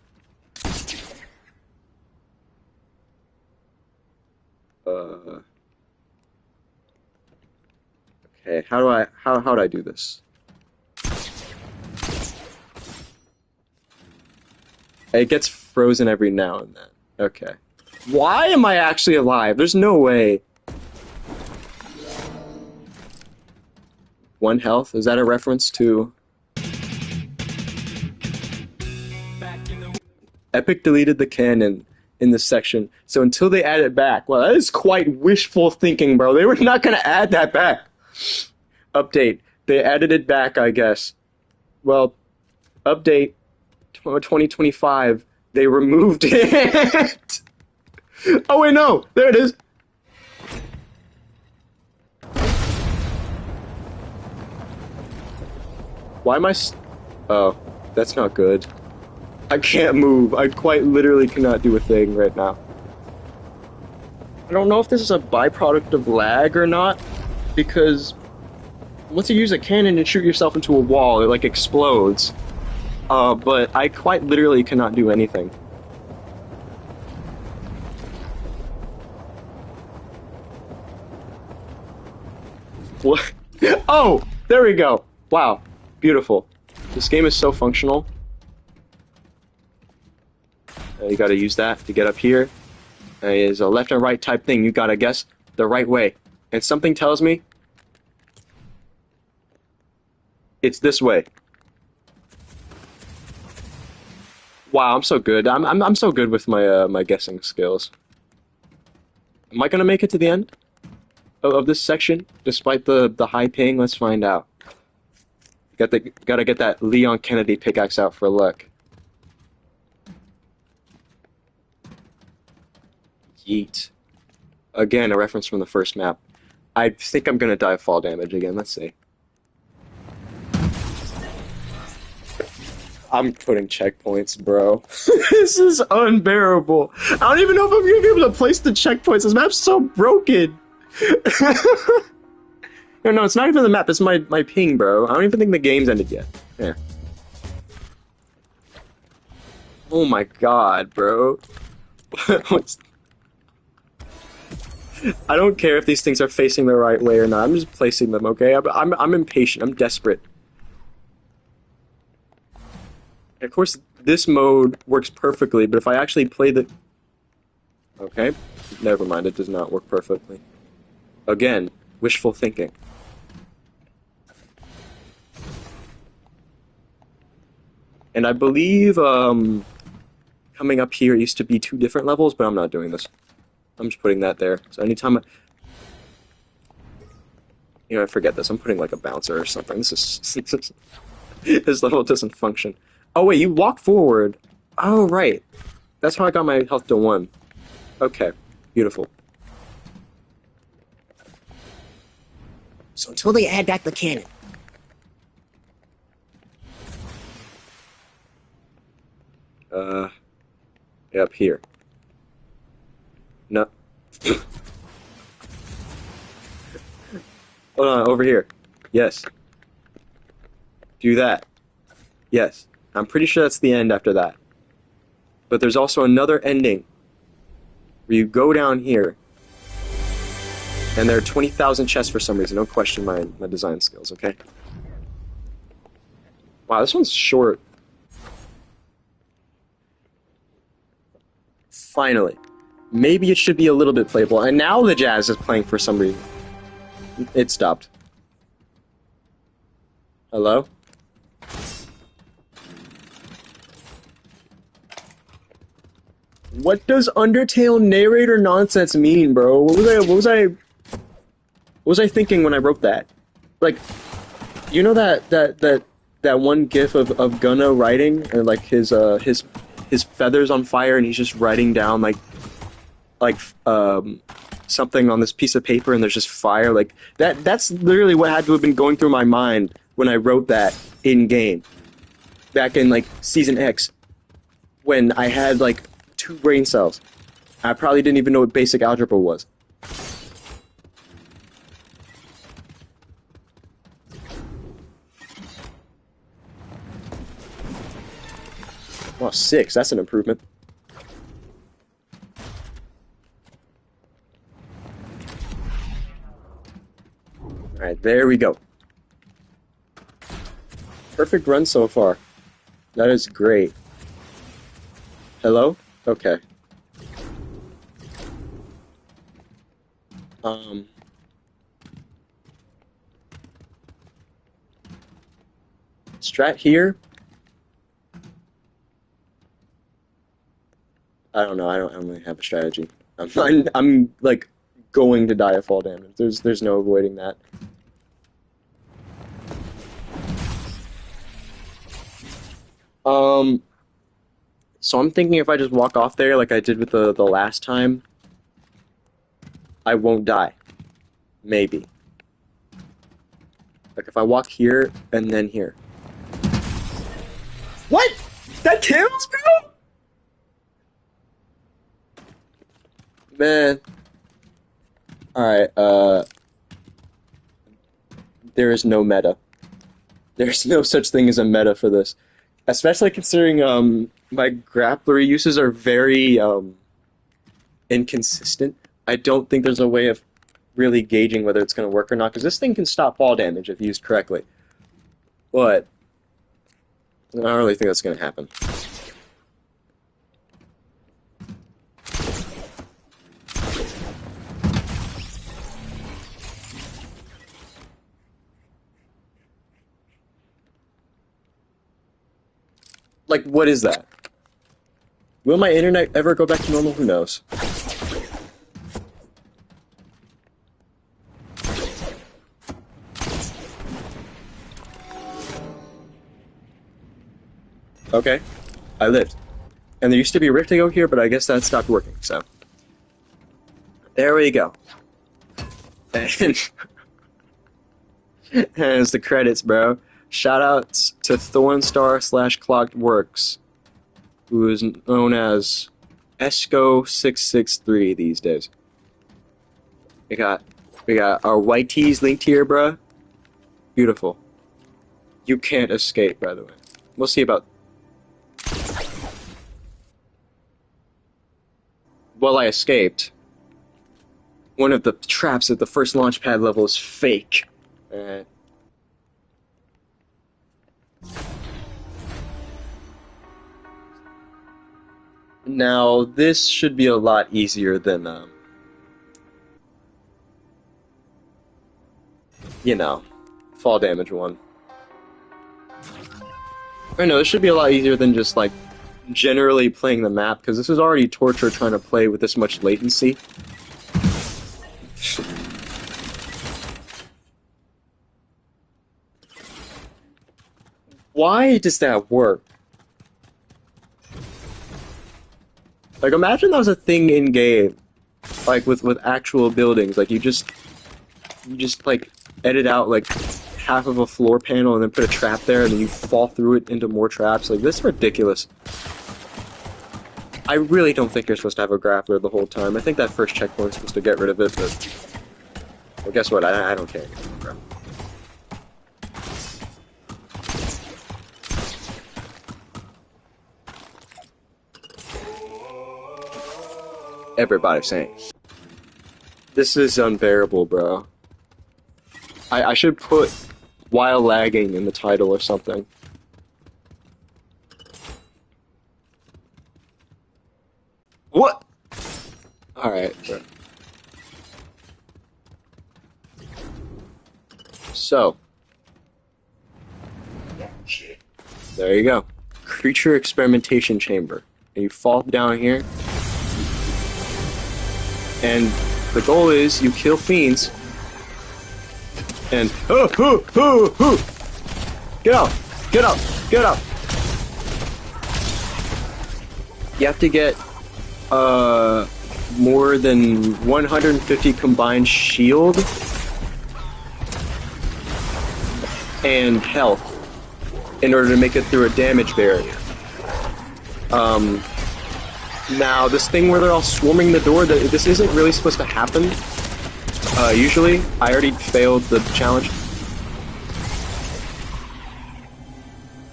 Okay, how do I do this? It gets frozen every now and then. Okay. Why am I actually alive? There's no way. 1 health? Is that a reference to... Epic deleted the canon in this section, so until they add it back... Well, that is quite wishful thinking, bro. They were not gonna add that back. Update. They added it back, I guess. Well, update 2025. They removed it. Oh wait, no. There it is. Why am I... Oh, that's not good. I can't move. I quite literally cannot do a thing right now. I don't know if this is a byproduct of lag or not, because once you use a cannon and shoot yourself into a wall, it like explodes. But I quite literally cannot do anything. What? Oh, there we go. Wow, beautiful. This game is so functional. You gotta use that to get up here. It's a left and right type thing. You gotta guess the right way. And something tells me it's this way. Wow, I'm so good. I'm so good with my my guessing skills. Am I gonna make it to the end of this section despite the high ping? Let's find out. Gotta get that Leon Kennedy pickaxe out for luck. Yeet. Again, a reference from the first map. I think I'm gonna die of fall damage again. Let's see. I'm putting checkpoints, bro. This is unbearable. I don't even know if I'm gonna be able to place the checkpoints. This map's so broken. No, it's not even the map. It's my ping, bro. I don't even think the game's ended yet. Yeah. Oh my god, bro. I don't care if these things are facing the right way or not. I'm just placing them, okay? I'm impatient. I'm desperate. And of course, this mode works perfectly, but if I actually play the... Okay, never mind. It does not work perfectly. Again, wishful thinking. And I believe coming up here used to be 2 different levels, but I'm not doing this. I'm just putting that there. So anytime I forget this. I'm putting like a bouncer or something. This level doesn't function. Oh wait, you walk forward. Oh right. That's how I got my health to 1. Okay. Beautiful. So until they add back the cannon. Yeah, up here. No. Hold on, over here. Yes. Do that. Yes. I'm pretty sure that's the end after that. But there's also another ending where you go down here and there are 20,000 chests for some reason. Don't question my design skills, okay? Wow, this one's short. Finally. Maybe it should be a little bit playable. And now the jazz is playing for some reason. It stopped. Hello? What does Undertale narrator nonsense mean, bro? What was I thinking when I wrote that? Like, you know that one gif of Gunna writing and like his feathers on fire and he's just writing down like something on this piece of paper and there's just fire like that's literally what had to have been going through my mind when I wrote that in game back in like season X when I had like 2 brain cells. I probably didn't even know what basic algebra was. Oh, 6, that's an improvement. Alright, there we go. Perfect run so far. That is great. Hello? Okay. Strat here? I don't know. I don't really have a strategy. I'm like going to die of fall damage. There's no avoiding that. So I'm thinking if I just walk off there like I did with the last time, I won't die. Maybe. Like if I walk here and then here. What? That kills, bro? Man. Alright, there is no meta. There's no such thing as a meta for this. Especially considering, my grappler uses are very, inconsistent. I don't think there's a way of really gauging whether it's going to work or not, because this thing can stop fall damage if used correctly. But, I don't really think that's going to happen. Like, what is that? Will my internet ever go back to normal? Who knows? Okay, I lived. And there used to be a rift to go here, but I guess that stopped working, so. There we go. And as the credits, bro. Shoutouts to Thornstar / Clocked who is known as Esco663 these days. We got our white tees linked here, bruh. Beautiful. You can't escape, by the way. We'll see about. Well, I escaped. One of the traps at the first launch pad level is fake. Now, this should be a lot easier than, you know, fall damage one. I know, this should be a lot easier than just, like, generally playing the map, because this is already torture trying to play with this much latency. Why does that work? Like, imagine that was a thing in game, like with actual buildings. Like, you just like edit out like half of a floor panel and then put a trap there, and then you fall through it into more traps. Like, this is ridiculous. I really don't think you're supposed to have a grappler the whole time. I think that first checkpoint's supposed to get rid of it, but well, guess what? I don't care. Everybody's saying. This is unbearable, bro. I should put while lagging in the title or something. What? Alright, so, there you go. Creature experimentation chamber. And you fall down here. And the goal is you kill fiends. And get out! Get out! Get out! You have to get more than 150 combined shield and health in order to make it through a damage barrier. Now, this thing where they're all swarming the door, this isn't really supposed to happen. Usually, I already failed the challenge.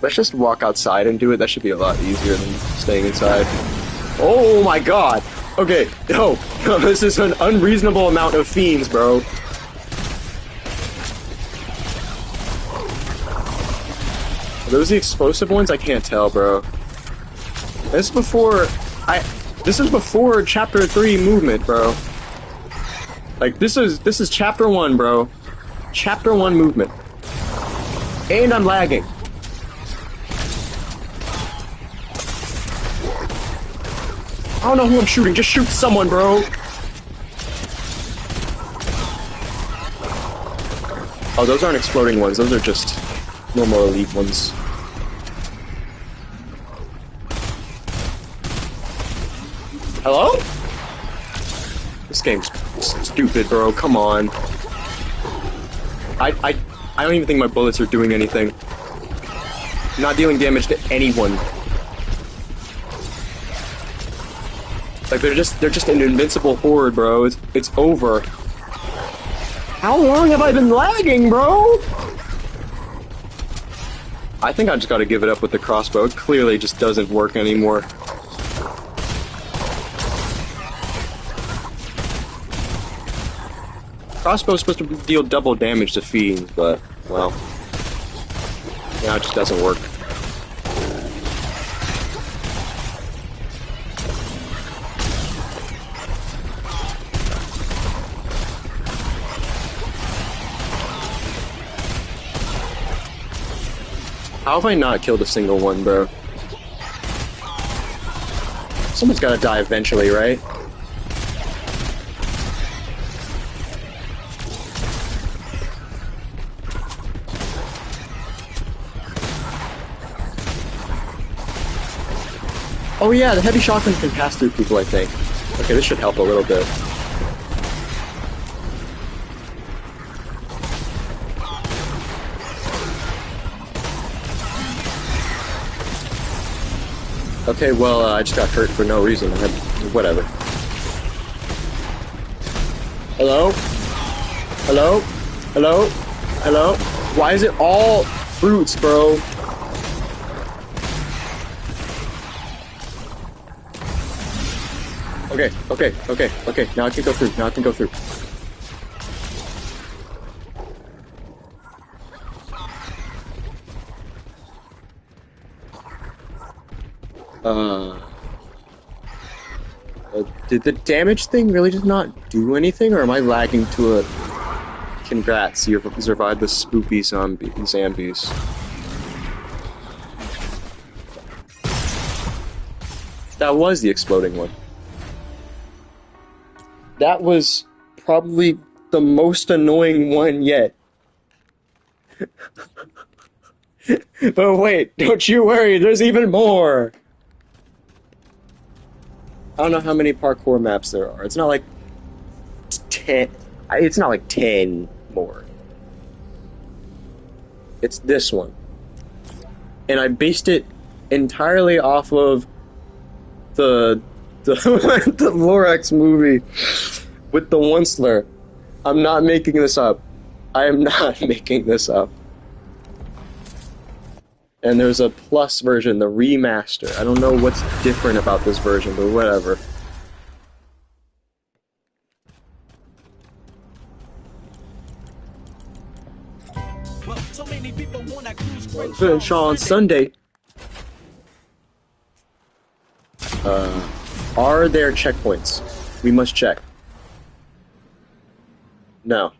Let's just walk outside and do it. That should be a lot easier than staying inside. Oh my god! Okay, no, this is an unreasonable amount of fiends, bro. Are those the explosive ones? I can't tell, bro. This is before chapter 3 movement, bro. Like this is chapter 1, bro. Chapter 1 movement. And I'm lagging. I don't know who I'm shooting. Just shoot someone, bro. Oh, those aren't exploding ones. Those are just normal elite ones. Hello? This game's stupid, bro. Come on. I don't even think my bullets are doing anything. I'm not dealing damage to anyone. Like they're just an invincible horde, bro. It's over. How long have I been lagging, bro? I think I just gotta give it up with the crossbow. It clearly just doesn't work anymore. Crossbow's supposed to deal double damage to fiends, but, well, now it just doesn't work. How have I not killed a single one, bro? Someone's gotta die eventually, right? Oh yeah, the heavy shotgun can pass through people, I think. Okay, this should help a little bit. Okay, well, I just got hurt for no reason. Whatever. Hello? Hello? Hello? Hello? Why is it all fruits, bro? Okay. Now I can go through. Did the damage thing really just not do anything, or am I lagging to a... Congrats, you survived the spoopy zombies. That was the exploding one. That was probably the most annoying one yet. But wait, don't you worry, there's even more! I don't know how many parkour maps there are. It's not like 10. It's not like 10 more. It's this one. And I based it entirely off of the the Lorax movie with the Onceler. I'm not making this up. I am not making this up. And there's a plus version, the remaster. I don't know what's different about this version, but whatever. Finish on Sunday. Are there checkpoints? We must check. No.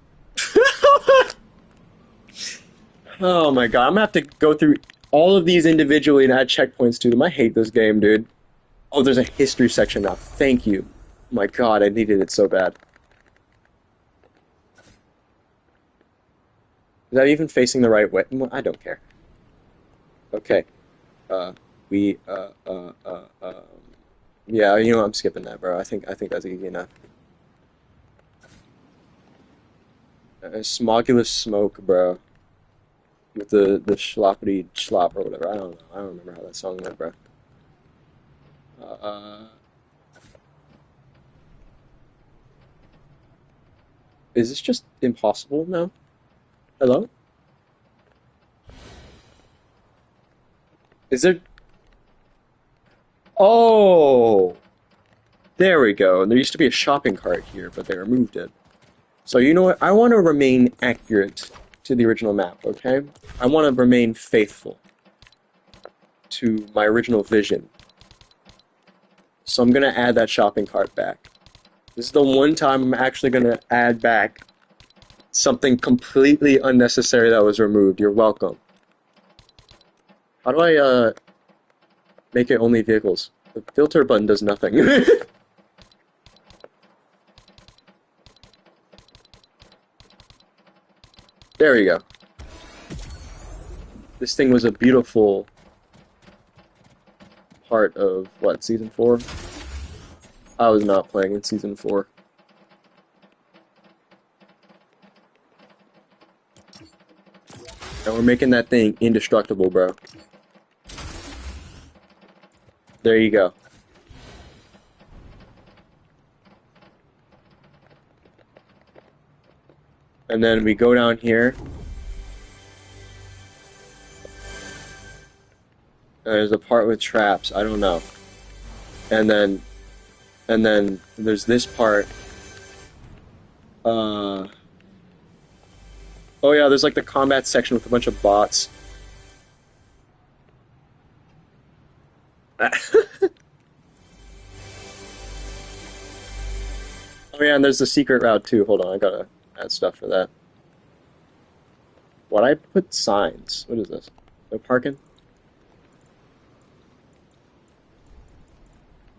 Oh my god, I'm gonna have to go through all of these individually and add checkpoints to them. I hate this game, dude. Oh, there's a history section now. Thank you. My god, I needed it so bad. Is that even facing the right way? I don't care. Okay. We, yeah, you know what, I'm skipping that, bro. I think that's easy enough. Smogulous smoke, bro. With the schloppity schlop or whatever. I don't know. I don't remember how that song went, bro. Uh, is this just impossible now? Hello? Is there? Oh, there we go. And there used to be a shopping cart here, but they removed it. So you know what? I want to remain accurate to the original map, okay? I want to remain faithful to my original vision. So I'm gonna add that shopping cart back. This is the one time I'm actually gonna add back something completely unnecessary that was removed. You're welcome. How do I make it only vehicles? The filter button does nothing. There we go. This thing was a beautiful part of what, season 4? I was not playing in season 4. And we're making that thing indestructible, bro. There you go. And then we go down here. And there's a part with traps. I don't know. And then there's this part. Oh yeah, there's like the combat section with a bunch of bots. Oh yeah, and there's the secret route too. Hold on, I gotta add stuff for that. Why'd I put signs? What is this? No parking?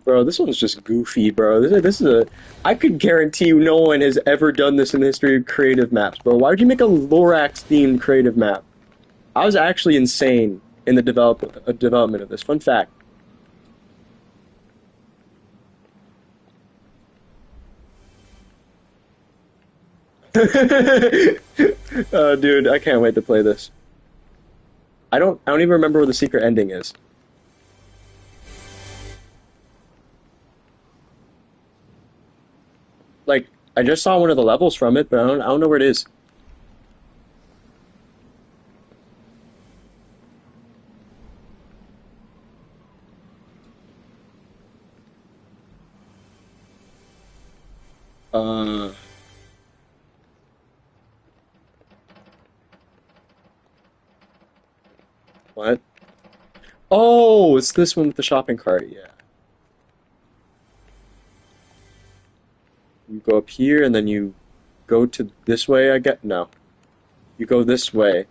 Bro, this one's just goofy, bro. This is a... I could guarantee you no one has ever done this in the history of creative maps, bro. Why would you make a Lorax-themed creative map? I was actually insane in the development of this. Fun fact. Dude, I can't wait to play this. I don't even remember where the secret ending is. Like, I just saw one of the levels from it, but I don't know where it is. Uh, what? Oh, it's this one with the shopping cart, yeah. You go up here and then you go to this way, I get no. You go this way,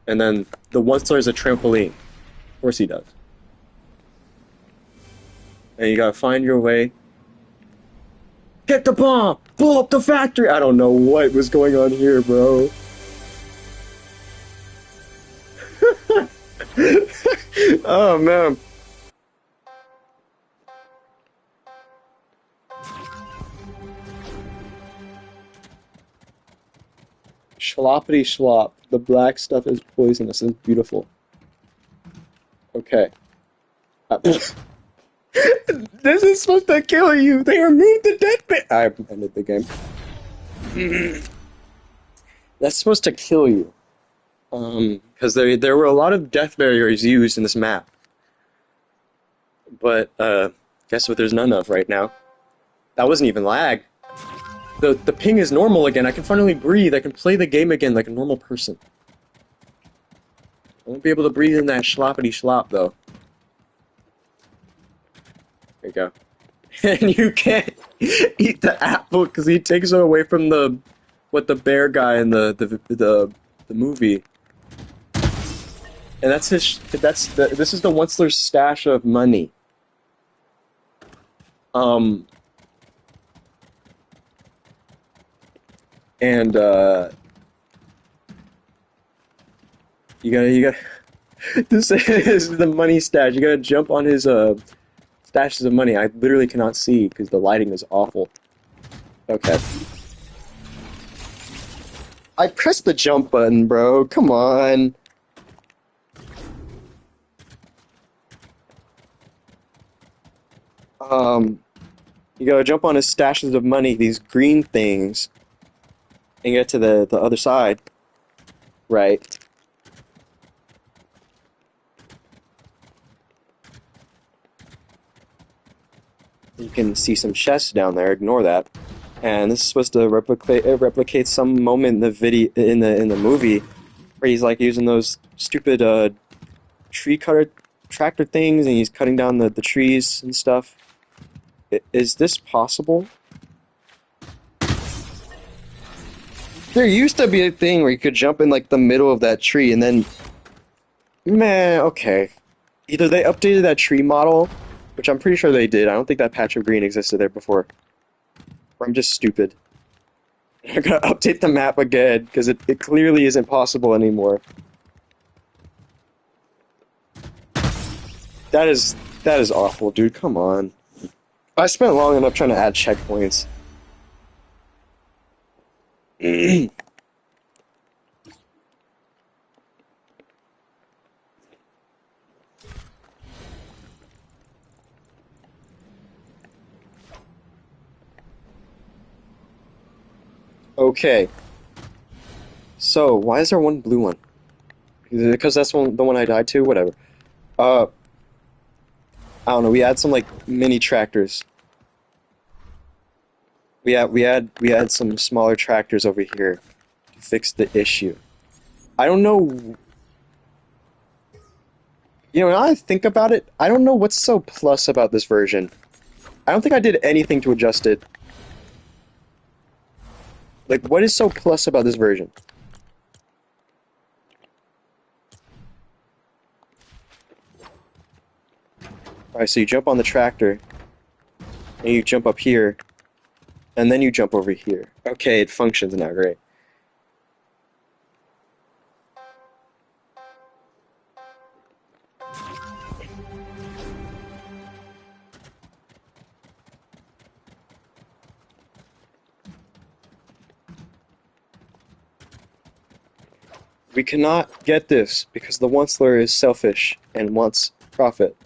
and then the one store is a trampoline. Of course he does. And you gotta find your way. Get the bomb! Blow up the factory! I don't know what was going on here, bro. Oh man. Schloppity schlop. The black stuff is poisonous. It's beautiful. Okay. This is supposed to kill you. They removed the death bit. I ended the game. That's supposed to kill you. Because there were a lot of death barriers used in this map. But guess what? There's none of right now. That wasn't even lag. The ping is normal again. I can finally breathe. I can play the game again like a normal person. I won't be able to breathe in that schloppity schlop though. There you go. and you can't eat the apple because he takes it away from the bear guy in the movie, and this is the Onceler's stash of money. Um, and you got this is the money stash. You gotta jump on his stashes of money. I literally cannot see because the lighting is awful. Okay. I pressed the jump button, bro. Come on. Um, you gotta jump on his stashes of money, these green things, and get to the other side. Right. You can see some chests down there. Ignore that. And this is supposed to replicate some moment in the video in the movie where he's like using those stupid tree cutter tractor things and he's cutting down the trees and stuff. Is this possible? There used to be a thing where you could jump in like the middle of that tree and then man, okay. Either they updated that tree model, which I'm pretty sure they did. I don't think that patch of green existed there before. Or I'm just stupid. They're gonna update the map again, because it clearly isn't possible anymore. That is awful, dude. Come on. I spent long enough trying to add checkpoints. Okay. So, why is there one blue one? Is it because that's the one I died to? Whatever. Uh, I don't know. We had some like mini tractors. We had some smaller tractors over here to fix the issue. I don't know. You know, now I think about it, I don't know what's so plus about this version. I don't think I did anything to adjust it. Like, what is so plus about this version? Alright, so you jump on the tractor, and you jump up here, and then you jump over here. Okay, it functions now, great. We cannot get this because the Onceler is selfish and wants profit.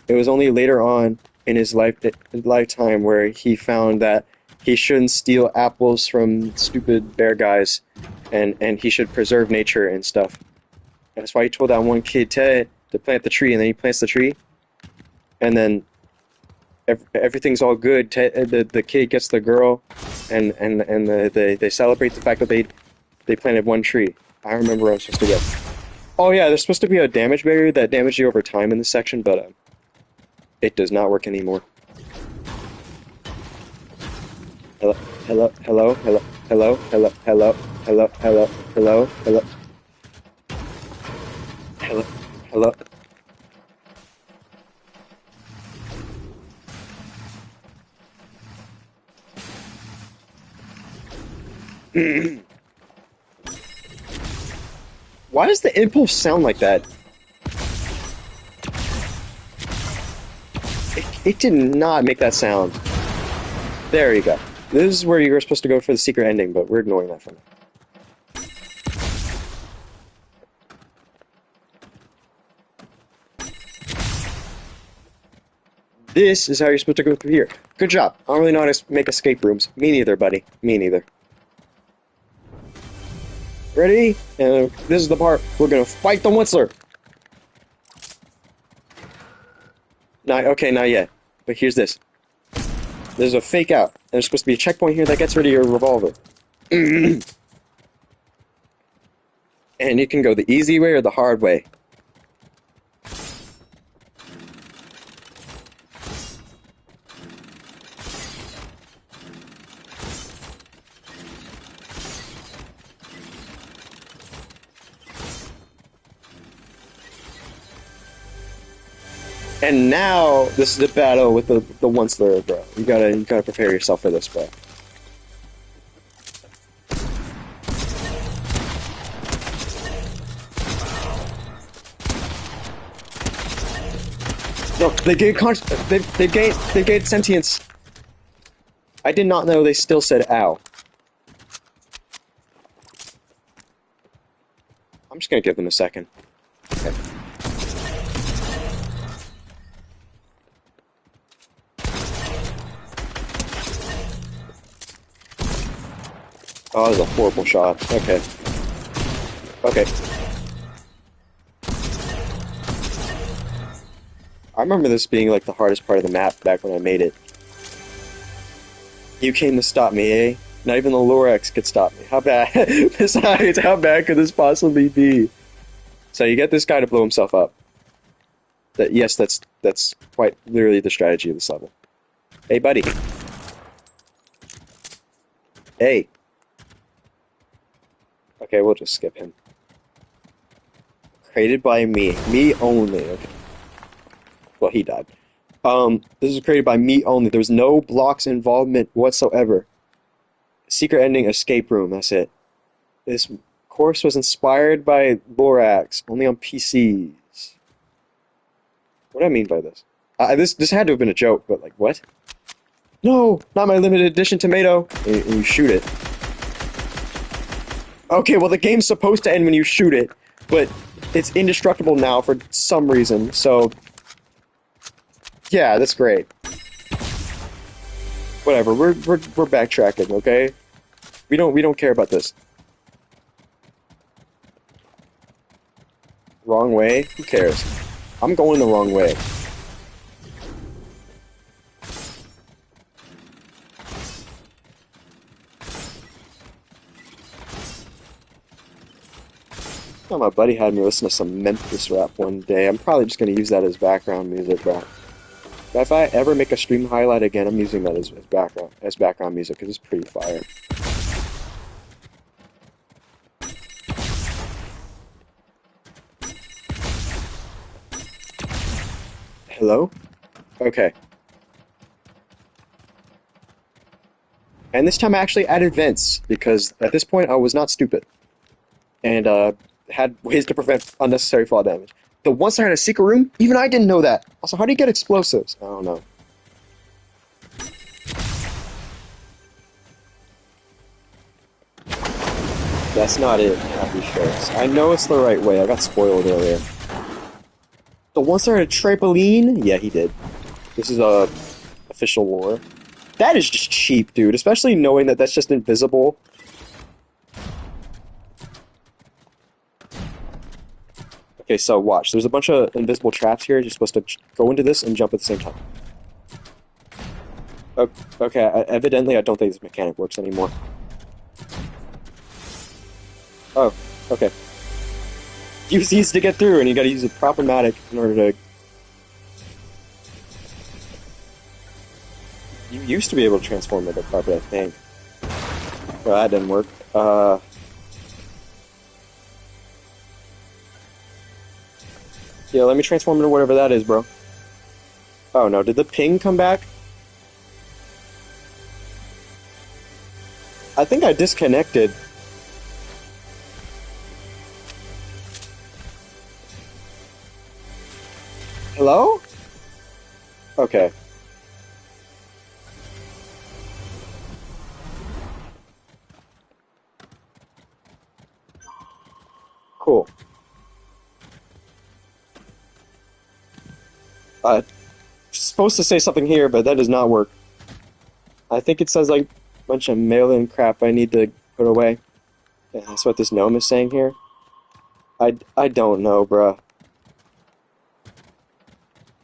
It was only later on in his lifetime where he found that he shouldn't steal apples from stupid bear guys, and he should preserve nature and stuff. And that's why he told that one kid Ted to plant the tree, and then he plants the tree, and then everything's all good. The kid gets the girl, and they celebrate the fact that they planted one tree. I remember what I was supposed to get. Oh yeah, there's supposed to be a damage barrier that damaged you over time in this section, but it does not work anymore. Hello, hello, hello, hello, hello, hello, hello, hello, hello, hello, hello, hello, hello. Why does the impulse sound like that? It did not make that sound. There you go. This is where you were supposed to go for the secret ending, but we're ignoring that for now. This is how you're supposed to go through here. Good job. I don't really know how to make escape rooms. Me neither, buddy. Me neither. Ready? And this is the part we're gonna fight the Onceler. Okay, not yet. But here's this. There's a fake out. And there's supposed to be a checkpoint here that gets rid of your revolver. And you can go the easy way or the hard way. And now this is a battle with the one slur, bro. You gotta prepare yourself for this, bro. No, they gained sentience. I did not know they still said ow. I'm just gonna give them a second. Okay. Oh, that was a horrible shot. Okay. Okay. I remember this being like the hardest part of the map back when I made it. You came to stop me, eh? Not even the Lorax could stop me. How bad? Besides, how bad could this possibly be? So you get this guy to blow himself up. Yes, that's quite literally the strategy of this level. Hey, buddy. Hey. Okay, we'll just skip him. Created by me. Me only. Okay. Well, he died. This was created by me only. There was no blocks involvement whatsoever. Secret ending, escape room. That's it. This course was inspired by Lorax, only on PCs. What do I mean by this? This had to have been a joke, but like, what? No, not my limited edition tomato. And you shoot it. Okay, well the game's supposed to end when you shoot it, but it's indestructible now for some reason. So, yeah, that's great. Whatever. We're backtracking, okay? We don't care about this. Wrong way? Who cares? I'm going the wrong way. Oh, my buddy had me listen to some Memphis rap one day. I'm probably just gonna use that as background music, bro. But if I ever make a stream highlight again, I'm using that as background music because it's pretty fire. Hello? Okay. And this time I actually added vents because at this point I was not stupid and had ways to prevent unnecessary fall damage. The once I had a secret room, even I didn't know that. Also, how do you get explosives? I don't know. That's not it, happy shirts. I know it's the right way. I got spoiled earlier. The once I had a trampoline? Yeah, he did. This is official lore. That is just cheap, dude. Especially knowing that that's just invisible. Okay, so watch. There's a bunch of invisible traps here. You're supposed to go into this and jump at the same time. Okay, evidently I don't think this mechanic works anymore. Oh, okay. Use these to get through, and you gotta use a proper-matic in order to... You used to be able to transform into carpet, I think. Well, that didn't work. Yeah, let me transform into whatever that is, bro. Oh no, did the ping come back? I think I disconnected. Hello? Okay. Cool. Supposed to say something here, but that does not work. I think it says like a bunch of mail-in crap I need to put away. Yeah, that's what this gnome is saying here. I don't know, bruh.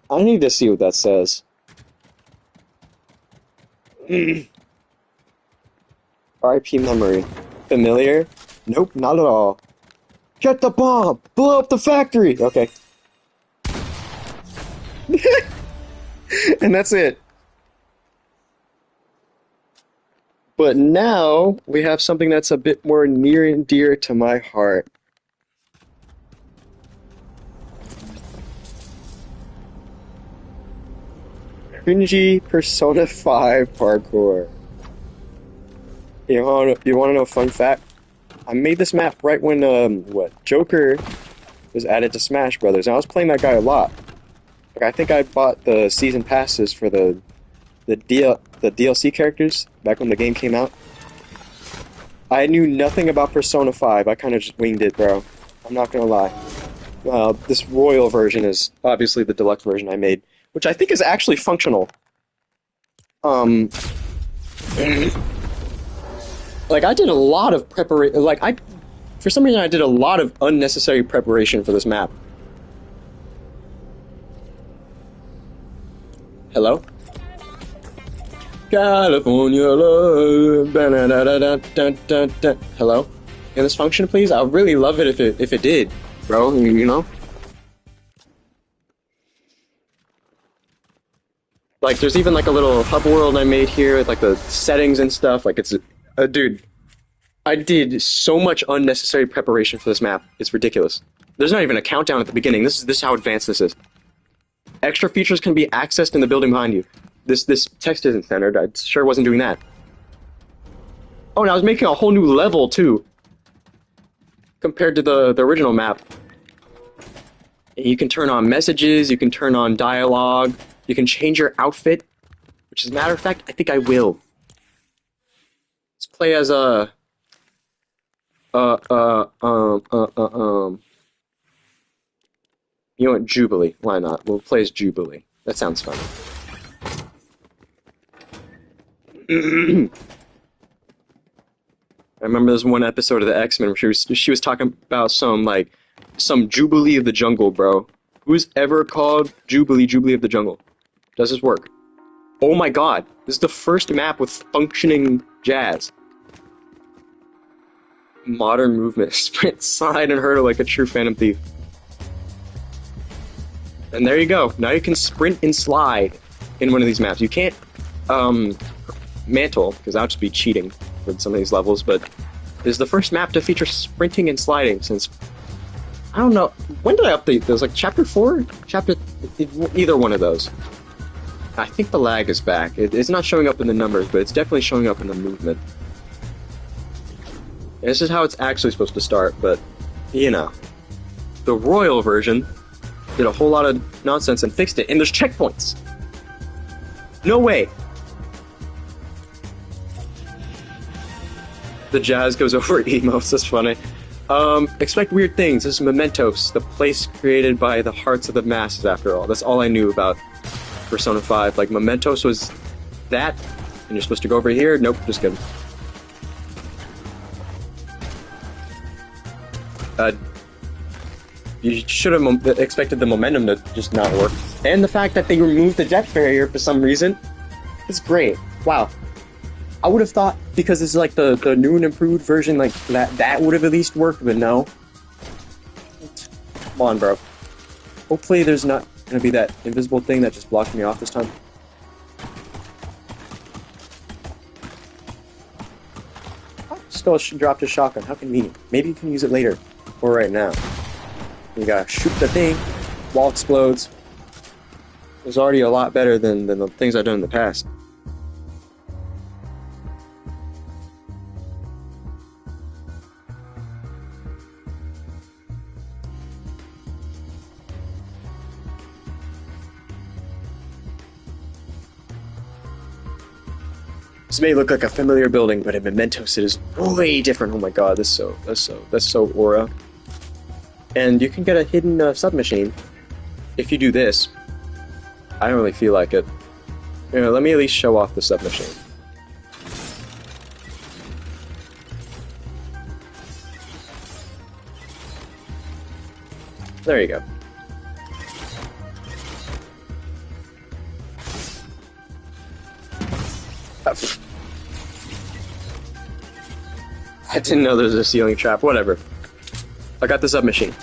I need to see what that says. RIP memory. Familiar? Nope, not at all. Get the bomb! Blow up the factory! Okay. And that's it. But now we have something that's a bit more near and dear to my heart. – Cringy Persona 5 parkour. You wanna know a fun fact? I made this map right when Joker was added to Smash Brothers, and I was playing that guy a lot. Like I think I bought the season passes for the DLC characters back when the game came out. I knew nothing about Persona 5. I kind of just winged it, bro. I'm not gonna lie. This royal version is obviously the deluxe version I made, which I think is actually functional. Like I did a lot of preparation. For some reason, I did a lot of unnecessary preparation for this map. Hello? California love. Hello? Can this function, please? I'd really love it if it did, bro. You know? Like, there's even like a little hub world I made here with like the settings and stuff. Like, it's dude. I did so much unnecessary preparation for this map. It's ridiculous. There's not even a countdown at the beginning. This is how advanced this is. Extra features can be accessed in the building behind you. This text isn't centered. I sure wasn't doing that. Oh, and I was making a whole new level too, compared to the original map. You can turn on messages. You can turn on dialogue. You can change your outfit. Which, as a matter of fact, I think I will. Let's play as a. You know what? Jubilee. Why not? We'll play as Jubilee. That sounds fun. I remember this one episode of the X-Men where she was talking about some Jubilee of the Jungle, bro. Who's ever called Jubilee of the Jungle? Does this work? Oh my god. This is the first map with functioning jazz. Modern movement. Sprint, slide, and hurdle like a true Phantom Thief. And there you go. Now you can sprint and slide in one of these maps. You can't, mantle, because that would just be cheating with some of these levels, but this is the first map to feature sprinting and sliding since, I don't know, when did I update those? Like, Chapter 4? Either one of those. I think the lag is back. It's not showing up in the numbers, but it's definitely showing up in the movement. And this is how it's actually supposed to start, but, you know. The Royal version did a whole lot of nonsense and fixed it, and there's checkpoints! No way! The jazz goes over emotes, that's funny. Expect weird things. This is Mementos, the place created by the hearts of the masses, after all. That's all I knew about Persona 5. Like, Mementos was that, and you're supposed to go over here? Nope, just kidding. You should have expected the momentum to just not work. And the fact that they removed the depth barrier for some reason is great. Wow. I would have thought, because it's like the new and improved version, like that would have at least worked, but no. Come on, bro. Hopefully there's not gonna be that invisible thing that just blocked me off this time. Skull dropped his shotgun. How convenient. Maybe you can use it later. Or right now. You gotta shoot the thing. Wall explodes. It was already a lot better than the things I've done in the past. This may look like a familiar building, but in Mementos it is way different. Oh my god, that's so aura. And you can get a hidden submachine if you do this. I don't really feel like it. You know, let me at least show off the submachine. There you go. I didn't know there was a ceiling trap. Whatever. I got the submachine.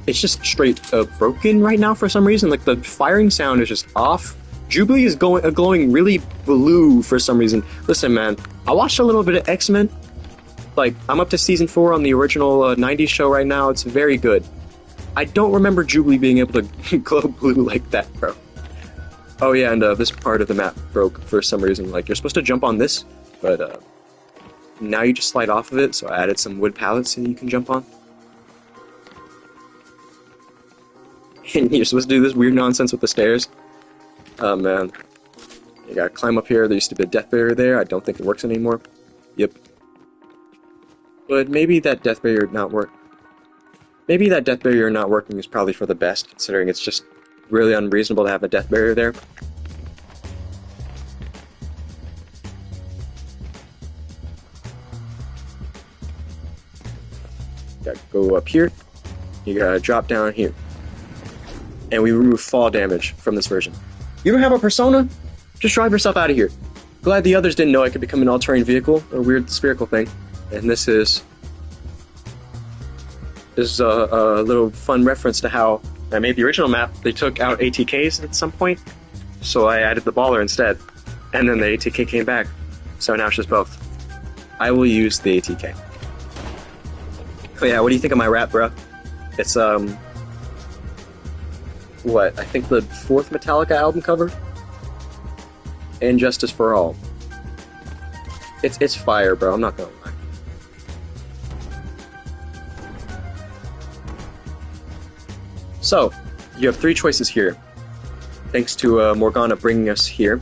It's just straight broken right now for some reason. Like, the firing sound is just off. Jubilee is glowing really blue for some reason. Listen, man, I watched a little bit of X-Men. Like, I'm up to season 4 on the original 90s show right now. It's very good. I don't remember Jubilee being able to glow blue like that, bro. Oh yeah, and this part of the map broke for some reason. Like, you're supposed to jump on this, but now you just slide off of it, so I added some wood pallets that you can jump on. And you're supposed to do this weird nonsense with the stairs. Oh man. You gotta climb up here. There used to be a death barrier there. I don't think it works anymore. Yep. But maybe that death barrier not work. Maybe that death barrier not working is probably for the best, considering it's just really unreasonable to have a death barrier there. Gotta go up here. You gotta drop down here. And we remove fall damage from this version. You don't have a persona? Just drive yourself out of here. Glad the others didn't know I could become an all-terrain vehicle, a weird spherical thing. And this is a little fun reference to how I made the original map. They took out ATKs at some point, so I added the baller instead. And then the ATK came back, so now it's just both. I will use the ATK. Oh yeah, what do you think of my rap, bro? It's, what, I think the 4th Metallica album cover? And Justice for All. It's fire, bro, I'm not gonna lie. So, you have 3 choices here. Thanks to Morgana bringing us here.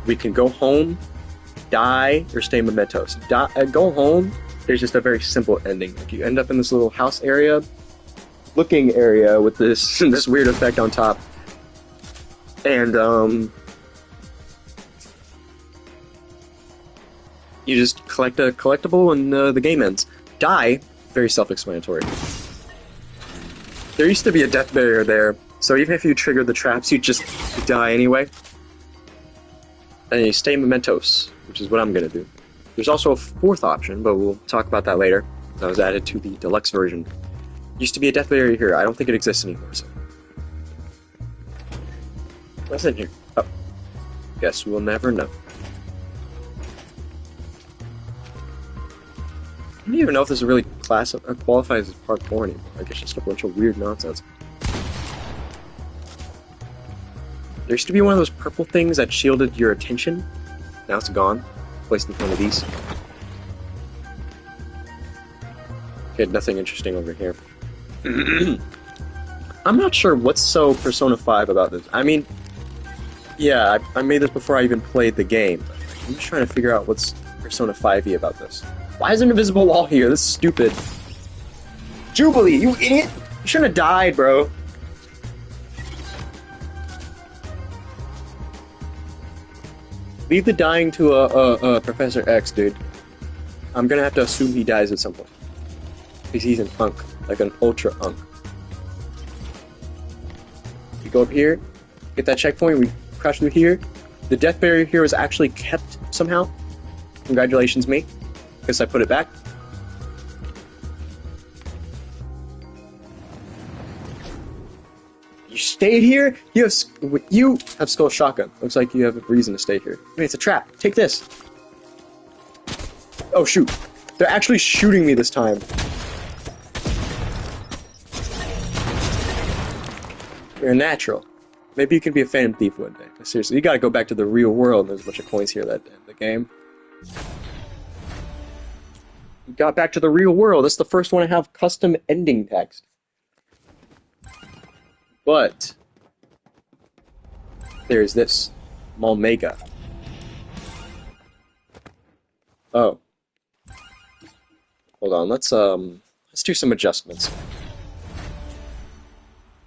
We can go home, die, or stay mementos. Go home, there's just a very simple ending. Like, you end up in this little house area, looking area with this this weird effect on top. And you just collect a collectible and the game ends. Die, very self-explanatory. There used to be a death barrier there, so even if you triggered the traps, you'd just die anyway. And you stay mementos, which is what I'm gonna do. There's also a 4th option, but we'll talk about that later. That was added to the deluxe version. Used to be a death barrier here. I don't think it exists anymore, so. What's in here? Oh. Guess we'll never know. I don't even know if this is really qualifies as parkour anymore. I guess just a bunch of weird nonsense. There used to be one of those purple things that shielded your attention. Now it's gone. Placed in front of these. Okay, nothing interesting over here. I'm not sure what's so Persona 5 about this. I mean, yeah, I made this before I even played the game. I'm just trying to figure out what's Persona 5-y about this. Why is there an invisible wall here? This is stupid. Jubilee, you idiot! You shouldn't have died, bro. Leave the dying to Professor X, dude. I'm gonna have to assume he dies at some point. Because he's an unk. Like an ultra unk. You go up here, get that checkpoint, we crash through here. The death barrier here was actually kept somehow. Congratulations, me. Guess I put it back. You stayed here? You have Skull Shotgun. Looks like you have a reason to stay here. Wait, it's a trap. Take this. Oh, shoot. They're actually shooting me this time. You're a natural. Maybe you can be a Phantom Thief one day. Seriously, you gotta go back to the real world. There's a bunch of coins here that end the game. You got back to the real world. That's the first one to have custom ending text. But there's this Malmega. Oh. Hold on, let's do some adjustments.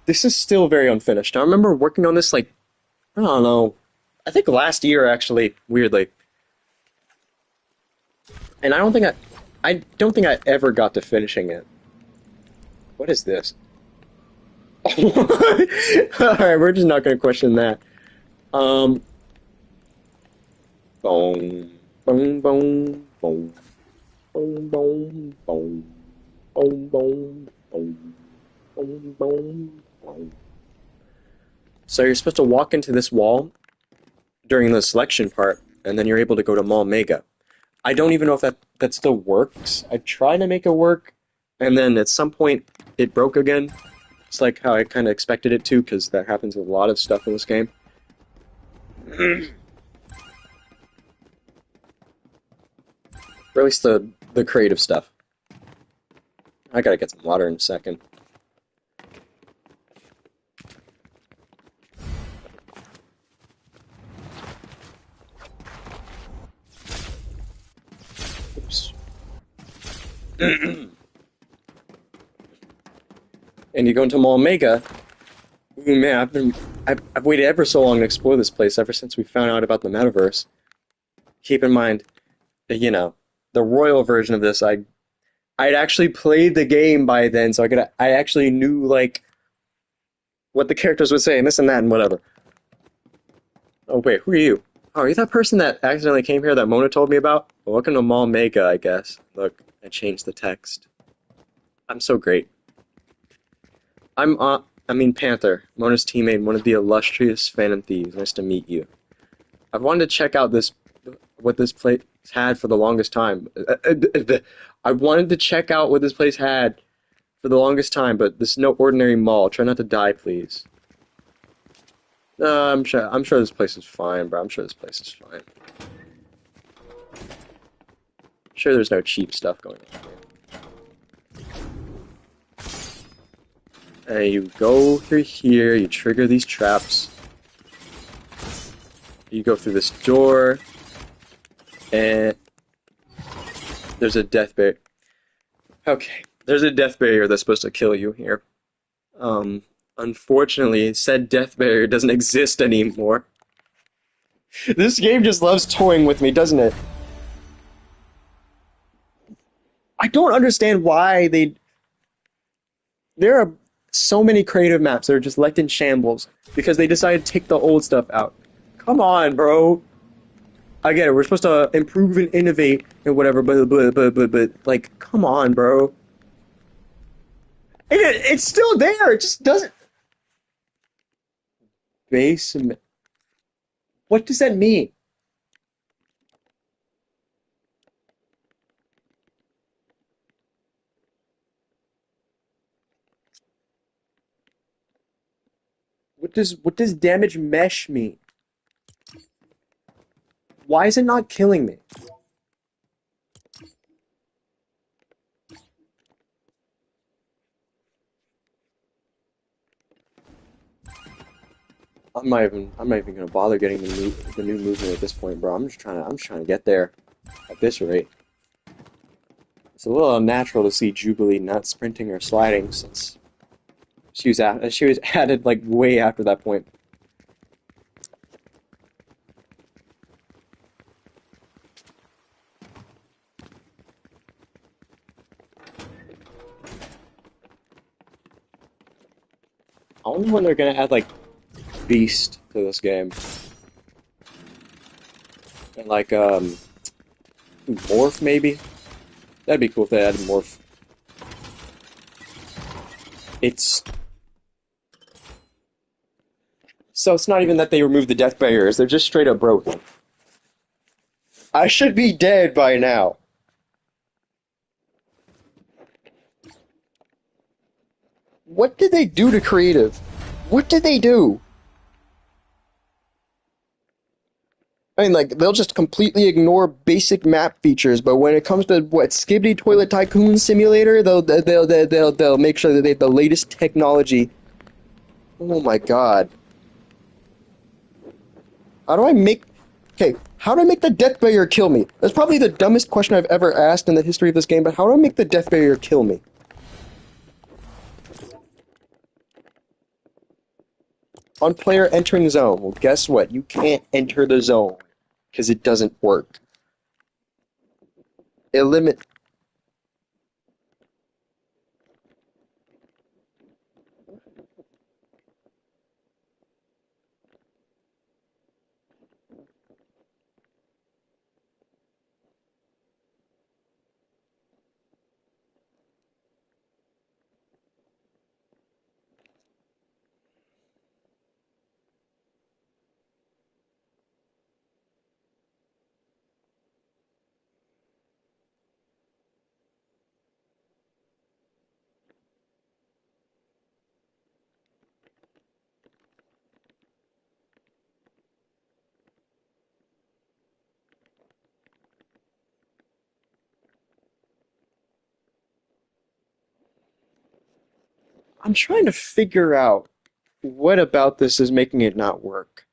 This is still very unfinished. I remember working on this like, I don't know, I think last year actually, weirdly. And I don't think I ever got to finishing it. What is this? Alright, we're just not gonna question that. Boom, boom, boom, boom, boom, boom, boom, boom, boom, boom, boom, boom, boom. So you're supposed to walk into this wall during the selection part, and then you're able to go to Mall Mega. I don't even know if that still works. I tried to make it work, and then at some point it broke again. It's like how I kind of expected it to, because that happens with a lot of stuff in this game. Or at least the creative stuff. I gotta get some water in a second. Oops. And you go into Mall Omega. Ooh, man, I've waited ever so long to explore this place ever since we found out about the metaverse. Keep in mind, you know, the royal version of this, I'd actually played the game by then, so I actually knew like what the characters would say and this and that and whatever. Oh wait, who are you? Oh, are you that person that accidentally came here that Mona told me about? Well, welcome to Mall Mega, I guess. Look, I changed the text. I'm so great. I mean Panther, Mona's teammate, one of the illustrious Phantom Thieves. Nice to meet you. I've wanted to check out what this place had for the longest time. I wanted to check out what this place had for the longest time, but this is no ordinary mall. Try not to die, please. No, I'm sure this place is fine, bro. I'm sure this place is fine. I'm sure there's no cheap stuff going on here. And you go through here, you trigger these traps. You go through this door, and there's a death barrier. Okay, there's a death barrier that's supposed to kill you here. Unfortunately, said death barrier doesn't exist anymore. This game just loves toying with me, doesn't it? I don't understand why they. There are so many creative maps that are just left in shambles because they decided to take the old stuff out. Come on, bro. I get it. We're supposed to improve and innovate and whatever, but like, come on, bro. It's still there. It just doesn't. Basement. What does that mean? What does damage mesh mean? Why is it not killing me? I'm not even gonna bother getting the new movement at this point, bro. I'm just trying to get there at this rate. It's a little unnatural to see Jubilee not sprinting or sliding since she was added like way after that point. I wonder when they're gonna add like Beast to this game and like Morph maybe. That'd be cool if they added Morph. It's so it's not even that they removed the death barriers; they're just straight up broken. I should be dead by now. What did they do to creative? What did they do? I mean, like, they'll just completely ignore basic map features, but when it comes to what Skibidi Toilet Tycoon Simulator, they'll make sure that they have the latest technology. Oh my god! How do I make? Okay, how do I make the death barrier kill me? That's probably the dumbest question I've ever asked in the history of this game. But how do I make the death barrier kill me? On player entering zone. Well, guess what? You can't enter the zone because it doesn't work. Eliminate. I'm trying to figure out what about this is making it not work.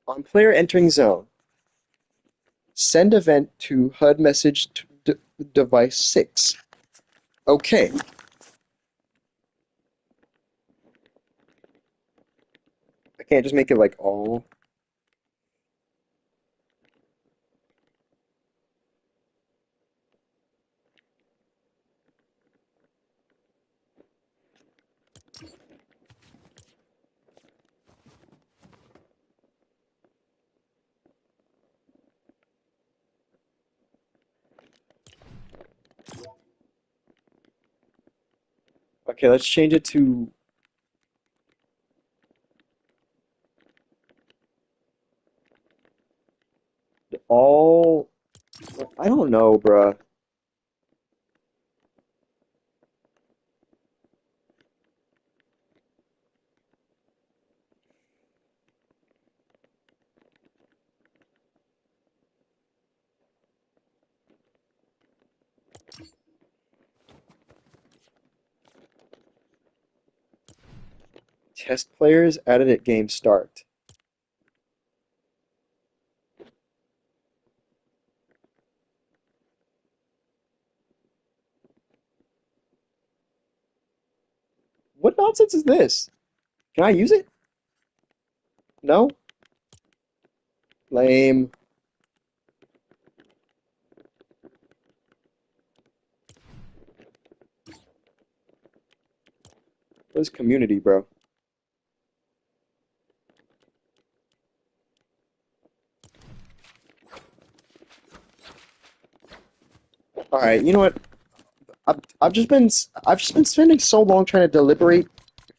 On player entering zone, send event to HUD message to device 6. Okay. I can't just make it like all. Okay, let's change it to all. I don't know, bruh. Test players added at game start. What nonsense is this? Can I use it? No? Lame. What is community, bro? Alright, you know what? I've just been spending so long trying to deliberate,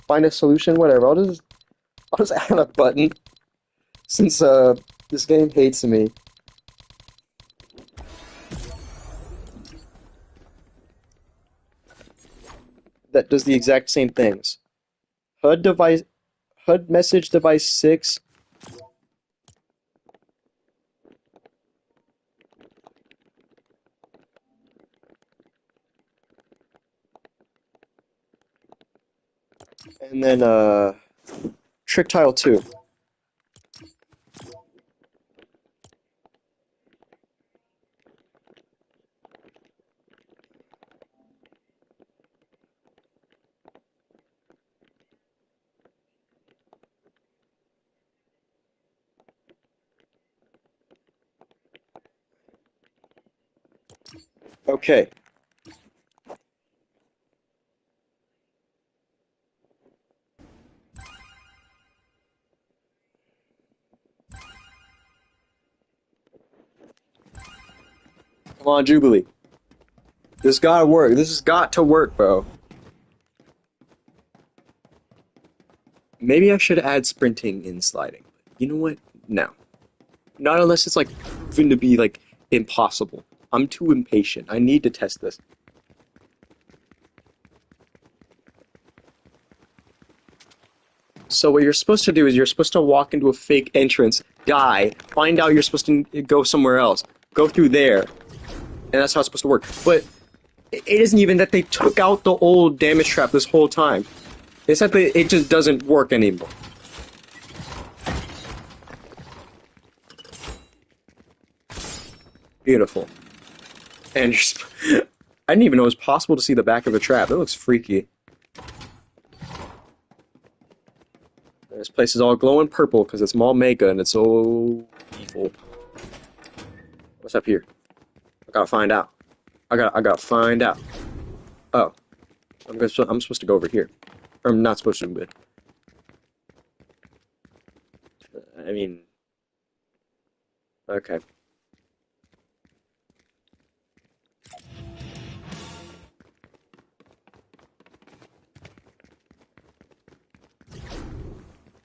find a solution, whatever. I'll just add a button since this game hates me that does the exact same things. HUD device HUD message device 6. And then trick tile 2. Okay. Come on, Jubilee. This gotta work. This has got to work, bro. Maybe I should add sprinting in sliding. You know what? No. Not unless it's like going to be like impossible. I'm too impatient. I need to test this. So what you're supposed to do is you're supposed to walk into a fake entrance, die, find out you're supposed to go somewhere else, go through there, and that's how it's supposed to work. But it isn't even that they took out the old damage trap this whole time. It's that it just doesn't work anymore. Beautiful. And I didn't even know it was possible to see the back of a trap. It looks freaky. This place is all glowing purple because it's Mall Mega and it's so evil. What's up here? I gotta find out. I gotta find out. Oh, I'm supposed to go over here. Or I'm not supposed to, but I mean, okay.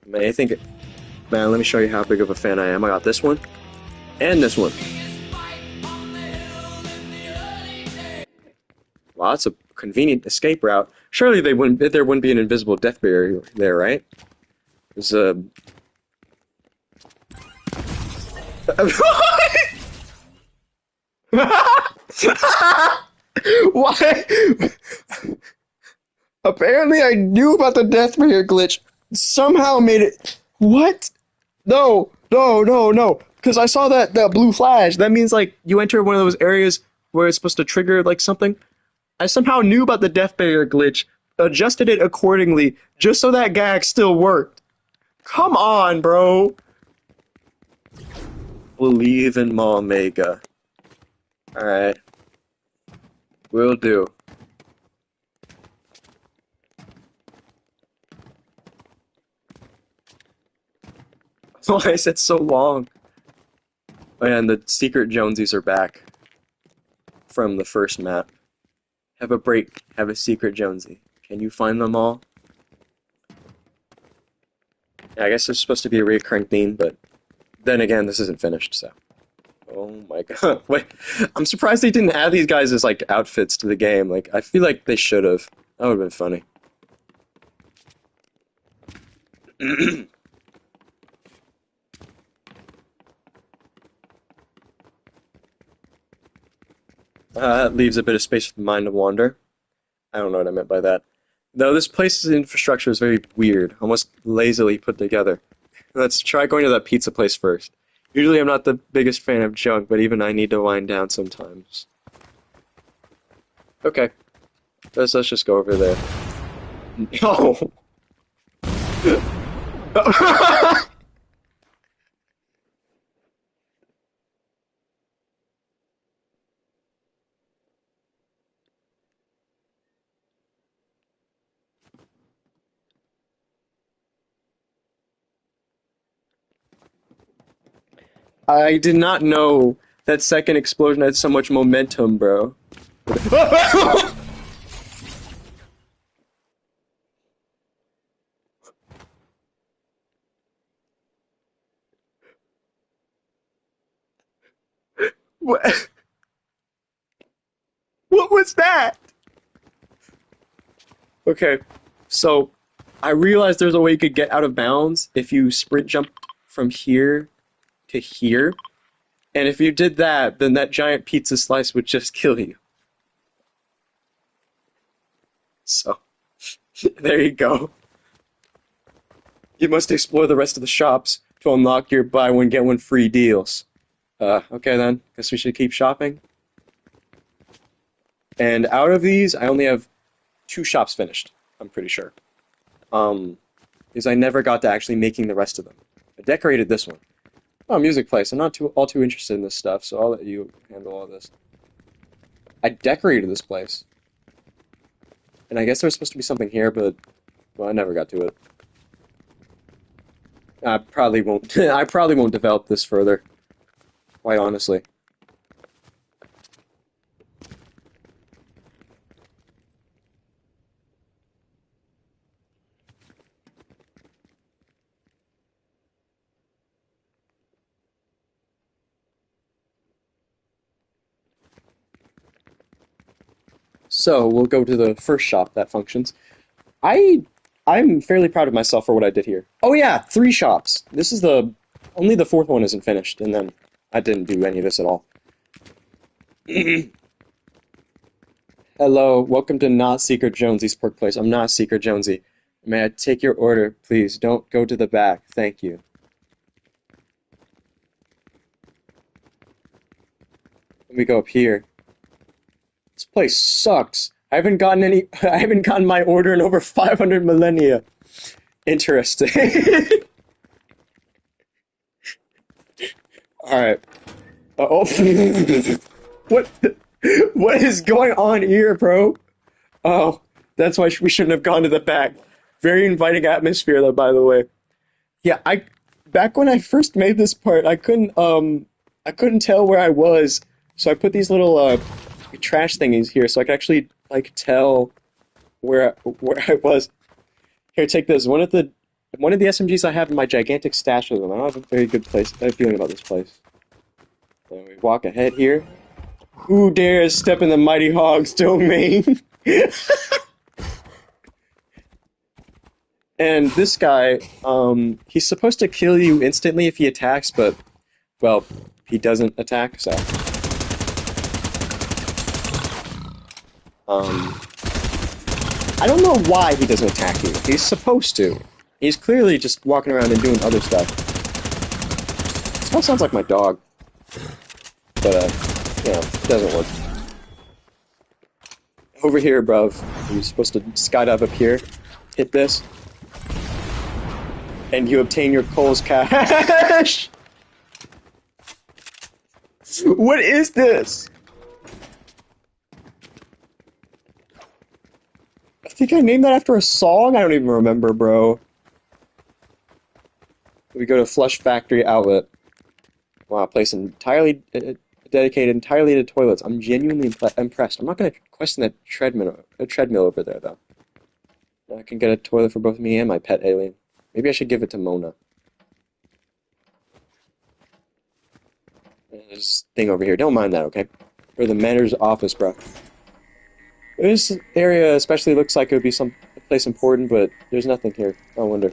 Man, man, let me show you how big of a fan I am. I got this one and this one. Wow, that's a convenient escape route. Surely there wouldn't be an invisible death barrier there, right? There's a Why? Apparently, I knew about the death barrier glitch. Somehow made it. What? No, no, no, no. Because I saw that blue flash. That means like you enter one of those areas where it's supposed to trigger like something. I somehow knew about the death barrier glitch, adjusted it accordingly, just so that gag still worked. Come on, bro. Believe in Ma Omega. Alright. Will do. Why is it so long? Oh, yeah, and the secret Jonesies are back from the first map. Have a break. Have a secret Jonesy. Can you find them all? Yeah, I guess there's supposed to be a recurring theme, but then again, this isn't finished, so. Oh my god. Wait, I'm surprised they didn't add these guys as, like, outfits to the game. Like, I feel like they should have. That would have been funny. That leaves a bit of space for the mind to wander. I don't know what I meant by that. Though this place's infrastructure is very weird, almost lazily put together. Let's try going to that pizza place first. Usually I'm not the biggest fan of junk, but even I need to wind down sometimes. Okay, let's just go over there. No! I did not know that second explosion had so much momentum, bro. What? What was that? Okay, so I realized there's a way you could get out of bounds if you sprint jump from here to here. And if you did that, then that giant pizza slice would just kill you. So, there you go. You must explore the rest of the shops to unlock your buy one get one free deals. Okay then. Guess we should keep shopping. And out of these, I only have 2 shops finished. I'm pretty sure. Because I never got to actually making the rest of them. I decorated this one. Oh, music place. I'm not all too interested in this stuff, so I'll let you handle all this. I decorated this place. And I guess there was supposed to be something here, but well, I never got to it. I probably won't. I probably won't develop this further. Quite honestly. So we'll go to the first shop that functions. I I'm fairly proud of myself for what I did here. Oh yeah, 3 shops. This is the only the 4th one isn't finished, and then I didn't do any of this at all. Hello, welcome to Not Secret Jonesy's Pork Place. I'm not Secret Jonesy. May I take your order, please? Don't go to the back. Thank you. Let me go up here. This place sucks. I haven't gotten any. I haven't gotten my order in over 500 millennia. Interesting. All right. Oh, what? What is going on here, bro? Oh, that's why we shouldn't have gone to the back. Very inviting atmosphere, though. By the way, yeah. I back when I first made this part, I couldn't tell where I was, so I put these little trash thingies here, so I could actually like tell where I was. Here, take this. One of the SMGs I have in my gigantic stash of them. I don't have a very good feeling about this place. So we walk ahead here. Who dares step in the mighty hog's domain? And this guy, he's supposed to kill you instantly if he attacks, but, well, he doesn't attack, so. Um, I don't know why he doesn't attack you. He's supposed to. He's clearly just walking around and doing other stuff. Smell sounds like my dog, but it doesn't work. Over here, bruv. You're supposed to skydive up here, hit this, and you obtain your Cole's cash. What is this? I think I named that after a song? I don't even remember, bro. We go to Flush Factory Outlet. Wow, place dedicated entirely to toilets. I'm genuinely impressed. I'm not going to question that treadmill over there, though. I can get a toilet for both me and my pet alien. Maybe I should give it to Mona. There's this thing over here. Don't mind that, okay? Or the manager's office, bro. This area especially looks like it would be some place important, but there's nothing here. I wonder.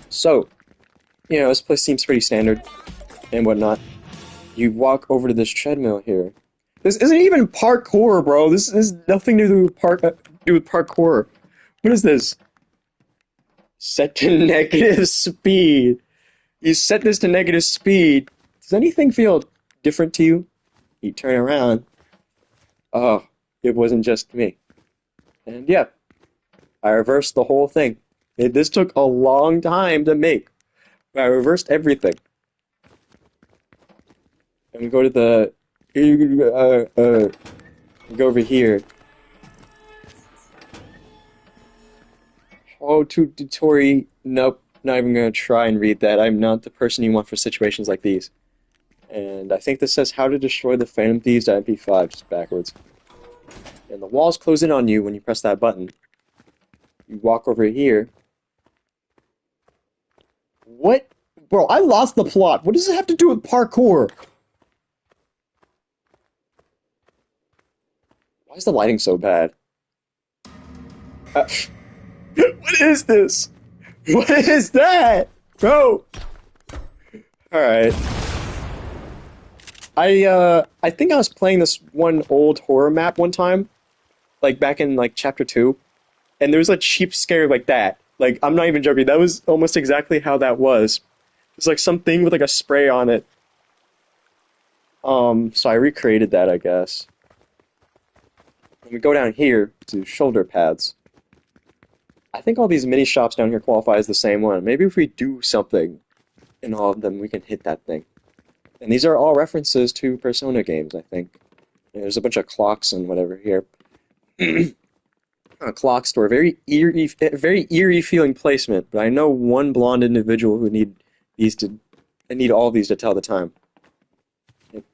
So, this place seems pretty standard and whatnot. You walk over to this treadmill here. This isn't even parkour, bro. This is nothing to do with parkour. What is this? Set to negative speed. You set this to negative speed. Does anything feel different to you? You turn around. Oh, it wasn't just me. And yeah, I reversed the whole thing. This took a long time to make. I reversed everything. And go to the go over here. Oh, tutorial. Nope, not even gonna try and read that. I'm not the person you want for situations like these. And I think this says how to destroy the Phantom Thieves MP5, just backwards. And the walls close in on you when you press that button. You walk over here. What? Bro, I lost the plot. What does it have to do with parkour? Why is the lighting so bad? What is this? What is that? Bro! Alright. I think I was playing this one old horror map one time. Like, back in, like, Chapter 2. And there was a cheap scare like that. Like, I'm not even joking. That was almost exactly how that was. It's like something with, like, a spray on it. So I recreated that, I guess. When we go down here to shoulder pads. I think all these mini shops down here qualify as the same one. Maybe if we do something in all of them, we can hit that thing. And these are all references to Persona games, I think. And there's a bunch of clocks and whatever here. A clock store, very eerie feeling placement. But I know one blonde individual who need all these to tell the time.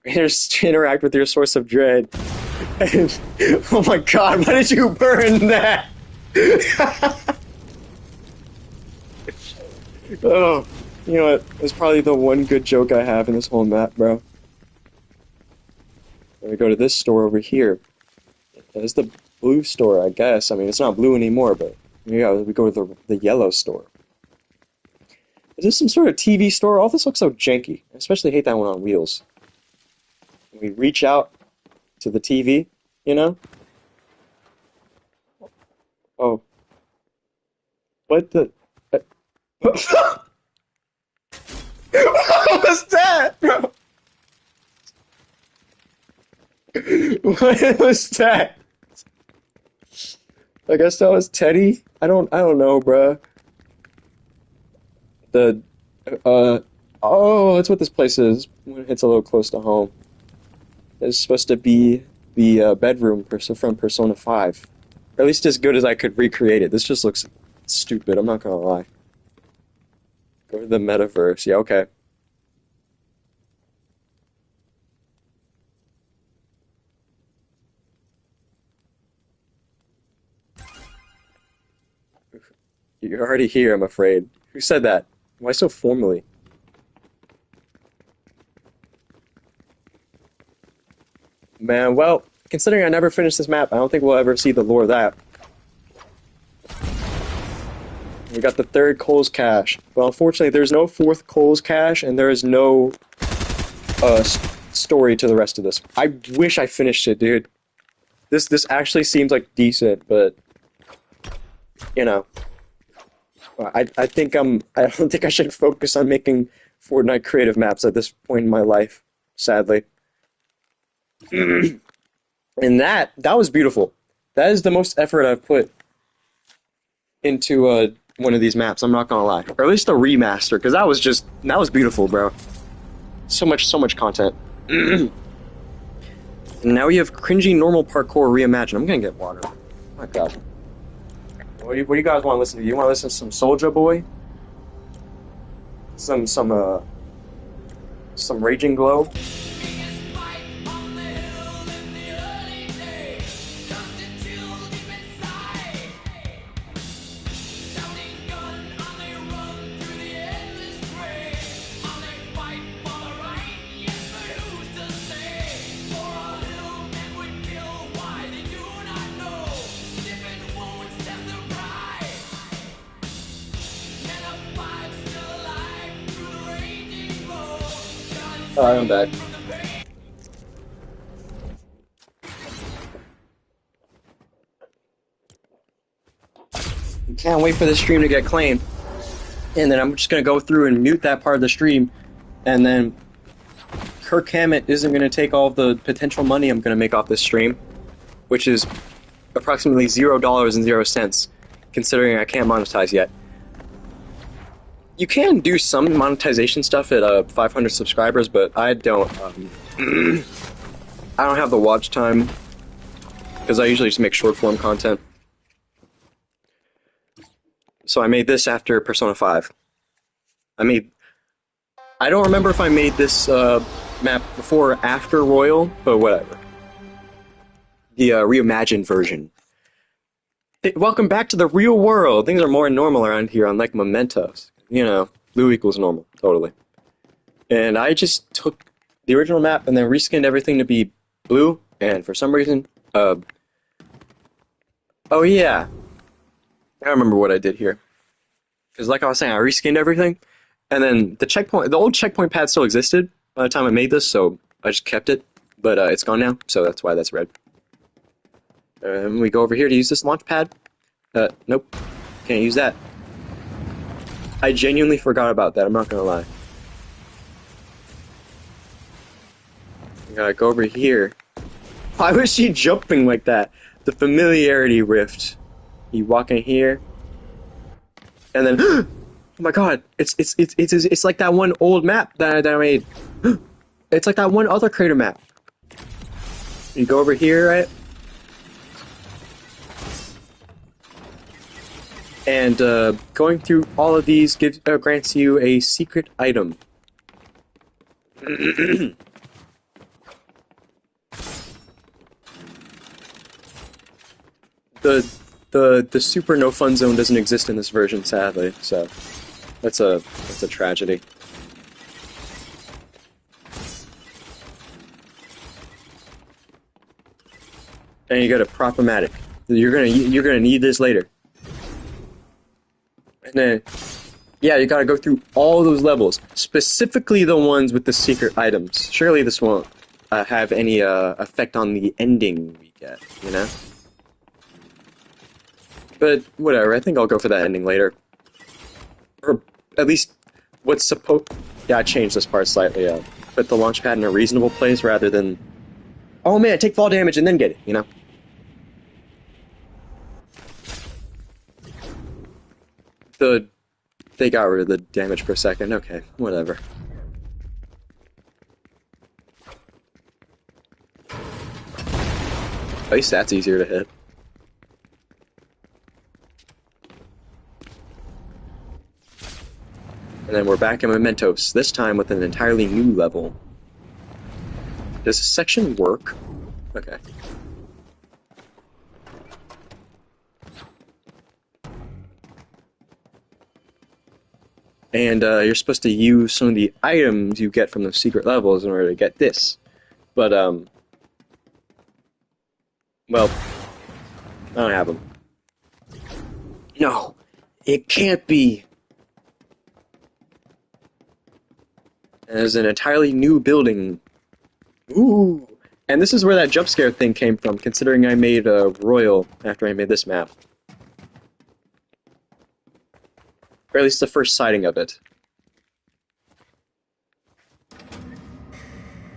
Just interact with your source of dread. And, oh my God! Why did you burn that? Oh, you know what? It's probably the one good joke I have in this whole map, bro. Let me go to this store over here. There's the blue store, I guess. I mean, it's not blue anymore, but yeah, we go to the yellow store. Is this some sort of TV store? All this looks so janky. I especially hate that one on wheels. We reach out to the TV, you know? Oh. What the... What was that, bro? What was that? I guess that was Teddy. I don't know, bruh. Oh, that's what this place is when it's a little close to home. It's supposed to be the bedroom from Persona 5. Or at least as good as I could recreate it. This just looks stupid, I'm not gonna lie. Go to the metaverse. Yeah, okay. You're already here, I'm afraid. Who said that? Why so formally? Man, well, considering I never finished this map, I don't think we'll ever see the lore of that. We got the third Cole's cache. Well, unfortunately, there's no fourth Cole's cache, and there is no story to the rest of this. I wish I finished it, dude. This actually seems like decent, but you know, I think I don't think I should focus on making Fortnite creative maps at this point in my life, sadly. And that was beautiful. That is the most effort I've put into one of these maps. I'm not gonna lie, or at least the remaster, because that was beautiful, bro. So much content. And now we have cringy normal parkour reimagined. I'm gonna get water. Oh my God. What do you guys want to listen to? You want to listen to some Soulja Boy? Some Raging Glow? Alright, I'm back. Can't wait for the stream to get claimed. And then I'm just gonna go through and mute that part of the stream, and then Kirk Hammett isn't gonna take all of the potential money I'm gonna make off this stream, which is approximately $0.00, considering I can't monetize yet. You can do some monetization stuff at 500 subscribers, but I don't. I don't have the watch time because I usually just make short form content. So I made this after Persona 5. I don't remember if I made this map before or after Royal, but whatever. The reimagined version. Welcome back to the real world. Things are more normal around here, unlike Mementos. You know, blue equals normal, totally. And I just took the original map and then reskinned everything to be blue, and for some reason, oh yeah, I remember what I did here. Because like I was saying, I reskinned everything, and then the old checkpoint pad still existed by the time I made this, so I just kept it, but it's gone now, so that's why that's red. And we go over here to use this launch pad. Nope, can't use that. I genuinely forgot about that, I'm not gonna lie. I gotta go over here. Why was she jumping like that? The familiarity rift. You walk in here, and then, oh my God! It's like that one old map that I made. It's like that one other crater map. You go over here, right? And going through all of these grants you a secret item. The super no fun zone doesn't exist in this version, sadly. So that's a tragedy. And you got a Prop-O-Matic. You're gonna need this later. And then, yeah, you gotta go through all those levels, specifically the ones with the secret items. Surely this won't have any effect on the ending we get, you know? But whatever, I think I'll go for that ending later. Or at least what's supposed... Yeah, I changed this part slightly. Put the launch pad in a reasonable place rather than... Oh man, take fall damage and then get it, you know? They got rid of the damage per second. Okay, whatever. At least that's easier to hit. And then we're back in Mementos, this time with an entirely new level. Does this section work? Okay. And you're supposed to use some of the items you get from the secret levels in order to get this. But, well, I don't have them. No, it can't be. And there's an entirely new building. Ooh, And this is where that jump scare thing came from, considering I made a Royal after I made this map. Or at least the first sighting of it.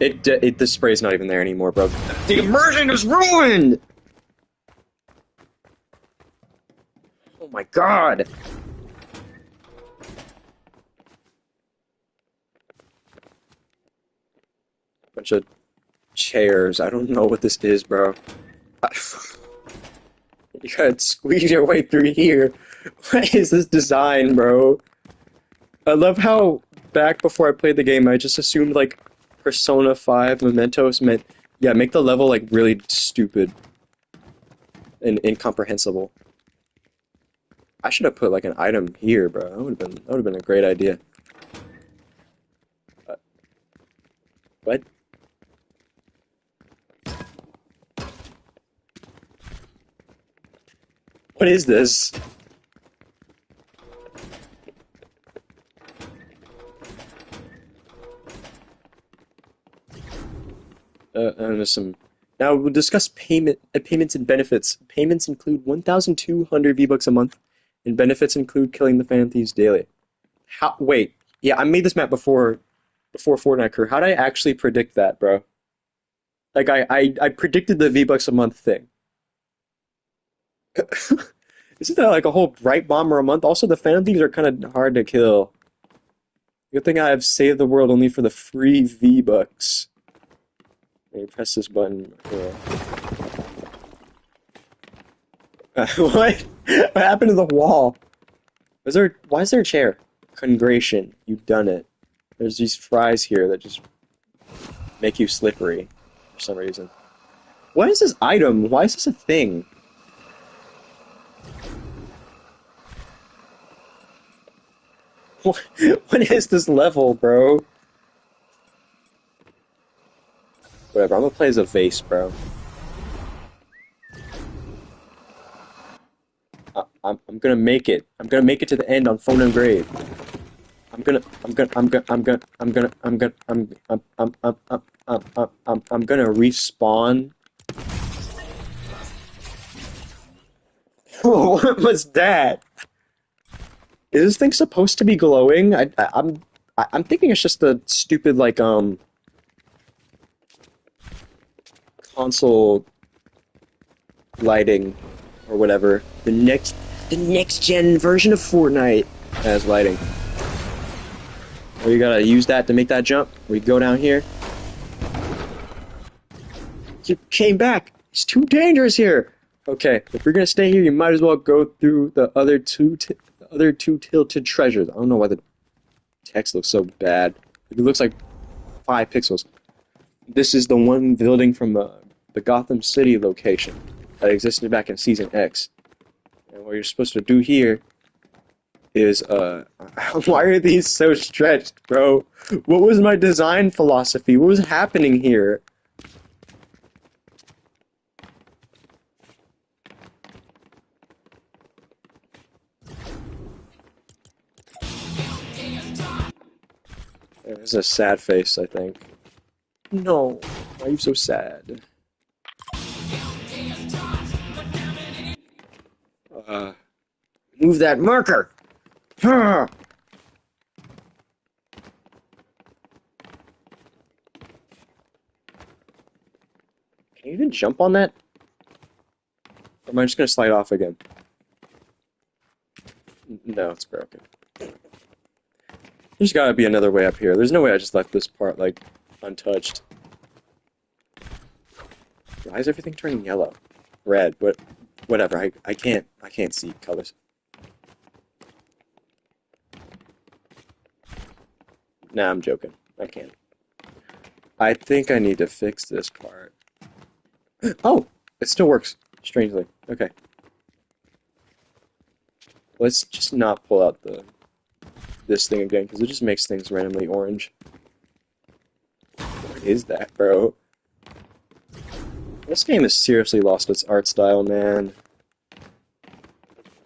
The spray's not even there anymore, bro. The immersion is ruined! Oh my god! Bunch of chairs. I don't know what this is, bro. You gotta squeeze your way through here. What is this design, bro? I love how back before I played the game, I just assumed like Persona 5 Mementos meant, yeah, make the level like really stupid and incomprehensible. I should have put like an item here, bro. That would have been a great idea. Uh, what? What is this? And there's some. Now we'll discuss payments and benefits. Payments include 1,200 V-Bucks a month, and benefits include killing the Phantom Thieves daily. How? Wait. Yeah, I made this map before Fortnite Crew. How did I actually predict that, bro? Like I predicted the V-Bucks a month thing. Isn't that like a whole bright bomber a month? Also, the Phantom Thieves are kind of hard to kill. Good thing I have saved the world only for the free V-Bucks. Let me press this button. Yeah. What? What happened to the wall? Why is there a chair? Congration. You've done it. There's these fries here that just make you slippery for some reason. What is this item? Why is this a thing? What is this level, bro? Whatever, I'm gonna play as a vase, bro. I'm gonna make it. I'm gonna make it to the end on Phone and Grave. I'm gonna respawn. What was that? Is this thing supposed to be glowing? I'm thinking it's just the stupid like console lighting or whatever. The next gen version of Fortnite has lighting. Or you gotta use that to make that jump. We go down here. You came back. It's too dangerous here. Okay, if you're gonna stay here, you might as well go through the other two tilted treasures. I don't know why the text looks so bad. It looks like 5 pixels. This is the one building from the Gotham City location that existed back in Season X. And what you're supposed to do here is, why are these so stretched, bro? What was my design philosophy? What was happening here? There's a sad face, I think. No, why are you so sad? Move that marker! Huh. Can you even jump on that? Or am I just gonna slide off again? No, it's broken. There's gotta be another way up here. There's no way I just left this part, like, untouched. Why is everything turning yellow? Red, but whatever, I can't see colors. Nah, I'm joking. I can't. I think I need to fix this part. Oh! It still works, strangely. Okay. Let's just not pull out this thing again, because it just makes things randomly orange. What is that, bro? This game has seriously lost its art style, man.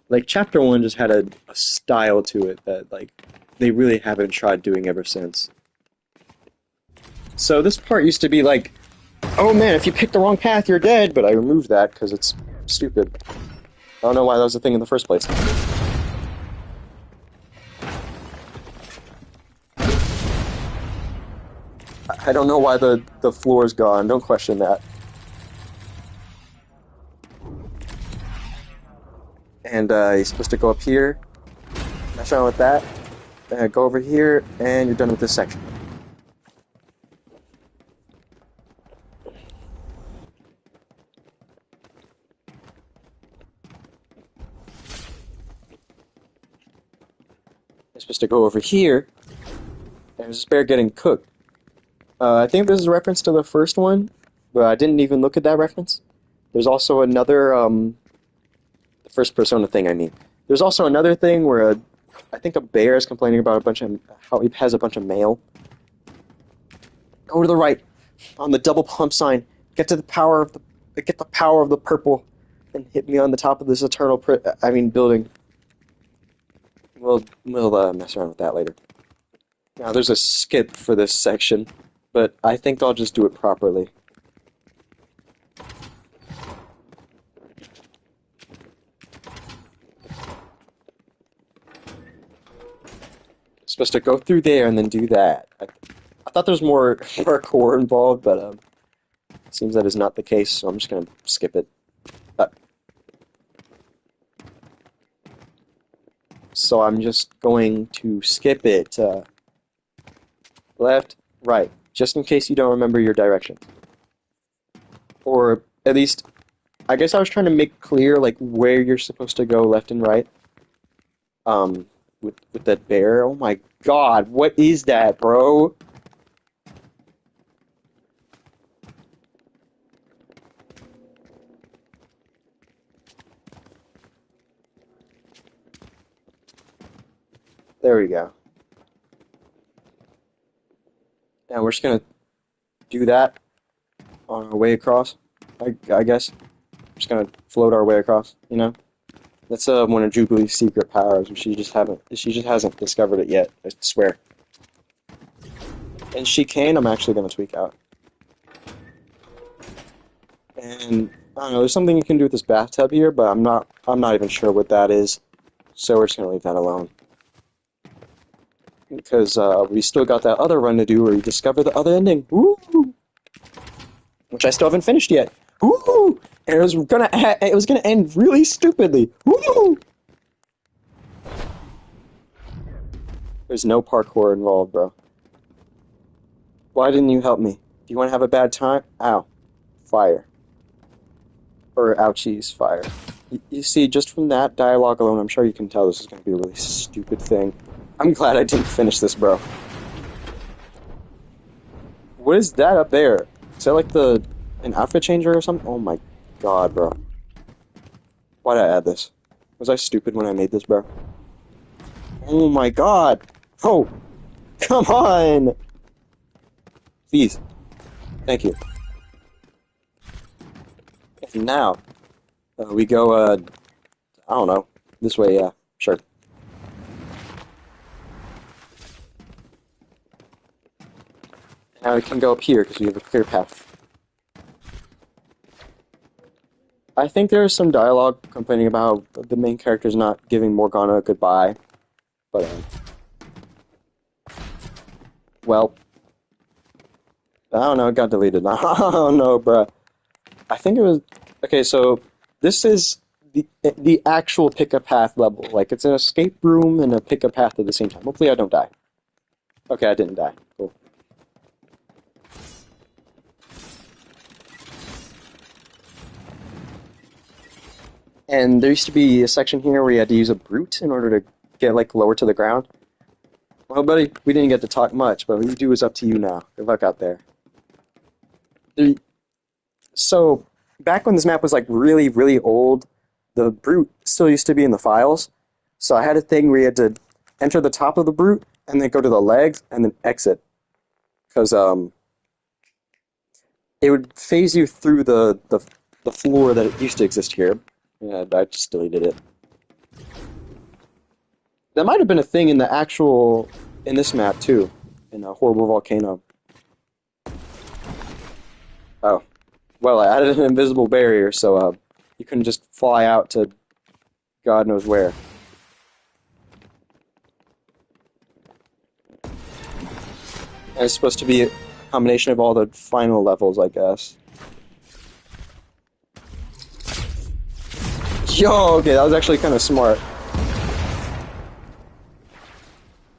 Like, Chapter 1 just had a style to it that, like, they really haven't tried doing ever since. So this part used to be, like, Oh man, if you pick the wrong path, you're dead, but I removed that because it's stupid. I don't know why that was a thing in the first place. I don't know why the floor is gone. Don't question that. And you're supposed to go up here, mess around with that, go over here, and you're done with this section. You're supposed to go over here, and there's this bear getting cooked. I think this is a reference to the first one, but I didn't even look at that reference. There's also another, the first Persona thing, I mean. There's also another thing where I think a bear is complaining about how he has a bunch of mail. Go to the right, on the double pump sign. Get to the power of the purple, and hit me on the top of this building. We'll mess around with that later. Now there's a skip for this section, but I think I'll just do it properly. Supposed to go through there and then do that. I thought there's more parkour involved, but it seems that is not the case, so I'm just gonna skip it. So I'm just going to skip it. Left, right, just in case you don't remember your directions. Or at least, I guess I was trying to make clear like where you're supposed to go left and right. With that bear. Oh my god, what is that, bro? There we go. And we're just gonna do that on our way across. I guess. Just gonna float our way across, you know? That's one of Jubilee's secret powers. She just hasn't discovered it yet, I swear. And chicane, I'm actually gonna tweak out. And I don't know, there's something you can do with this bathtub here, but I'm not even sure what that is. So we're just gonna leave that alone. Because we still got that other run to do where we discover the other ending. Woo! Which I still haven't finished yet. Woo! And it was gonna end really stupidly. Woo! There's no parkour involved, bro. Why didn't you help me? Do you want to have a bad time? Ow. Fire. Or ouchies, fire. You see, just from that dialogue alone, I'm sure you can tell this is going to be a really stupid thing. I'm glad I didn't finish this, bro. What is that up there? Is that like an outfit changer or something? Oh my god, bro. Why'd I add this? Was I stupid when I made this, bro? Oh my god! Oh! Come on! Please. Thank you. And now, we go, I don't know. This way, yeah. Sure. Now we can go up here because we have a clear path. I think there is some dialogue complaining about how the main character's not giving Morgana a goodbye. But, well, I don't know, it got deleted. I don't know, bruh. I think it was... Okay, so this is the actual pick-a-path level. Like, it's an escape room and a pick-a-path at the same time. Hopefully I don't die. Okay, I didn't die. Cool. And there used to be a section here where you had to use a brute in order to get, like, lower to the ground. Well, buddy, we didn't get to talk much, but what you do is up to you now. Good luck out there. So, back when this map was, like, really, really old, the brute still used to be in the files. So I had a thing where you had to enter the top of the brute, and then go to the legs, and then exit. Because, it would phase you through the floor that it used to exist here. Yeah, I just deleted it. That might have been a thing in this map too, in a Horrible Volcano. Oh, Well, I added an invisible barrier, so you couldn't just fly out to God knows where. And it's supposed to be a combination of all the final levels, I guess. Yo, okay, that was actually kind of smart.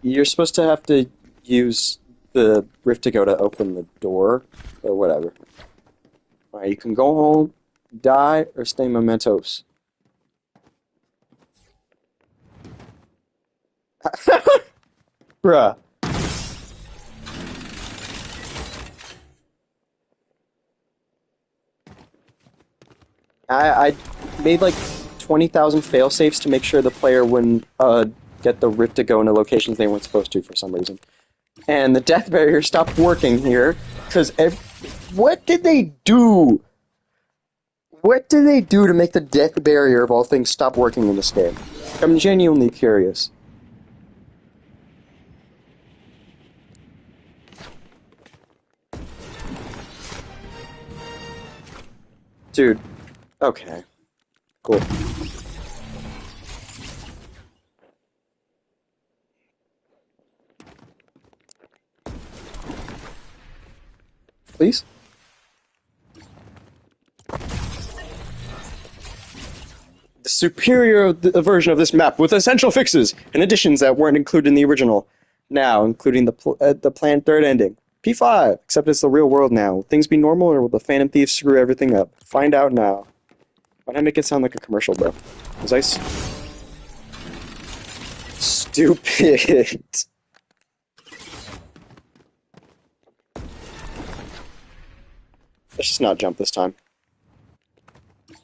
You're supposed to have to use the rift to go to open the door, or whatever. Alright, you can go home, die, or stay mementos. Bruh. I made like 20,000 fail safes to make sure the player wouldn't get the rift to go into locations they weren't supposed to for some reason. And the death barrier stopped working here because what did they do? What did they do to make the death barrier of all things stop working in this game? I'm genuinely curious. Dude, okay, cool. Please? The superior version of this map with essential fixes and additions that weren't included in the original. Now, including the planned third ending. P5, except it's the real world now. Will things be normal or will the Phantom Thieves screw everything up? Find out now. Why'd I make it sound like a commercial, bro? Was I stupid? Let's just not jump this time.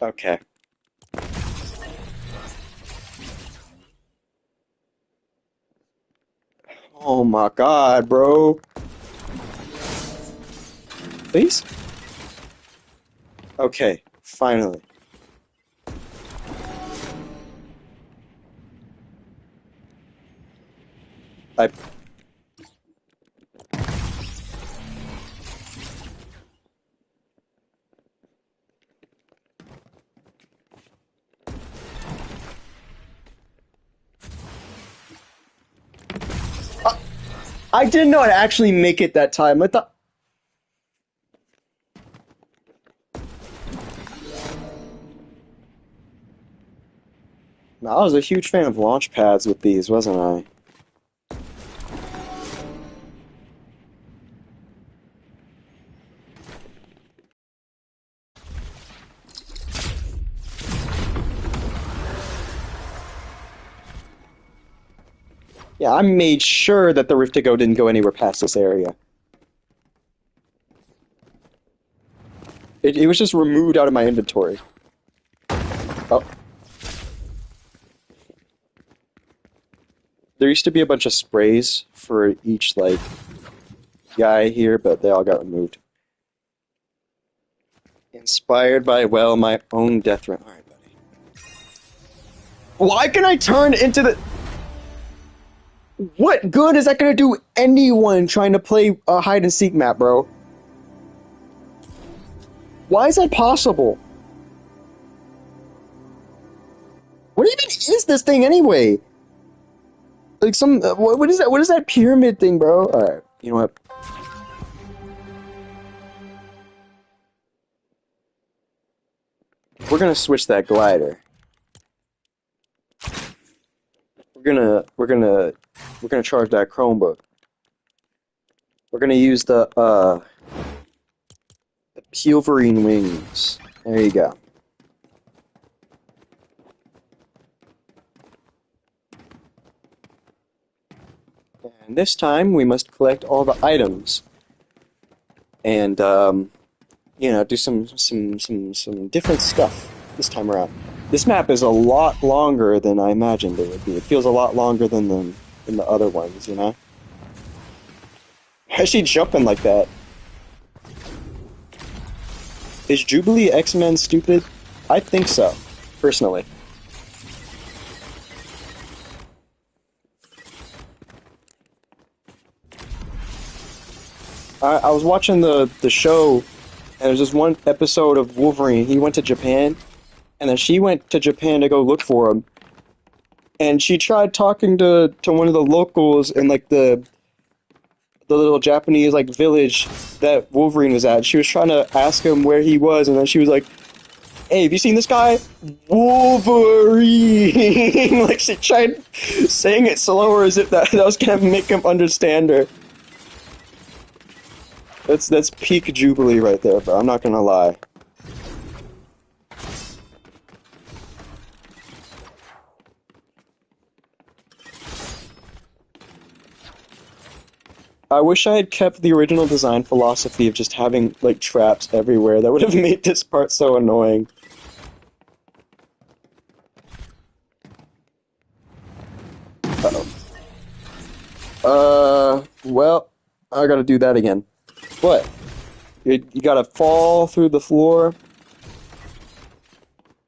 Okay. Oh my god, bro. Please? Okay, finally. I... I didn't know I'd actually make it that time. I thought... I was a huge fan of launch pads with these, wasn't I? Yeah, I made sure that the Rift to Go didn't go anywhere past this area. It was just removed out of my inventory. Oh. There used to be a bunch of sprays for each, like, guy here, but they all got removed. Inspired by, well, my own death run. Alright, buddy. Why can I turn into the... What good is that gonna do anyone trying to play a hide-and-seek map, bro? Why is that possible? What even is this thing anyway? Like some... what is that? What is that pyramid thing, bro? Alright, you know what? We're gonna switch that glider. We're gonna charge that Chromebook. We're gonna use the Pulverine wings. There you go. And this time we must collect all the items. And you know, do some different stuff this time around. This map is a lot longer than I imagined it would be. It feels a lot longer than the other ones, you know? Why is she jumping like that? Is Jubilee X-Men stupid? I think so, personally. I was watching the show And there's this one episode of Wolverine. He went to Japan, and then she went to Japan to go look for him. And she tried talking to one of the locals in like the little Japanese like village that Wolverine was at. She was trying to ask him where he was, and then she was like, "Hey, have you seen this guy? Wolverine!" Like she tried saying it slower as if that was gonna make him understand her. That's peak Jubilee right there, bro. I'm not gonna lie. I wish I had kept the original design philosophy of just having like traps everywhere. That would have made this part so annoying. Uh-oh. Well, I gotta do that again. What? You gotta fall through the floor.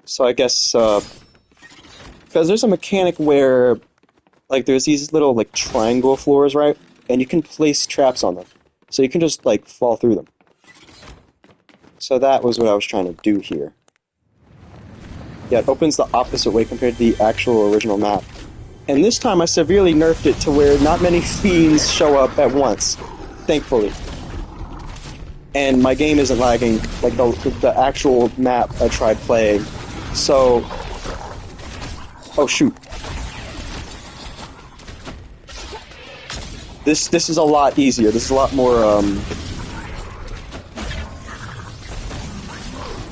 So I guess, because there's a mechanic where, like, there's these little, like, triangle floors, right? And you can place traps on them. So you can just, like, fall through them. So that was what I was trying to do here. Yeah, it opens the opposite way compared to the actual original map. And this time I severely nerfed it to where not many fiends show up at once. Thankfully. And my game isn't lagging like the actual map I tried playing. So... Oh, shoot. This is a lot easier. This is a lot more,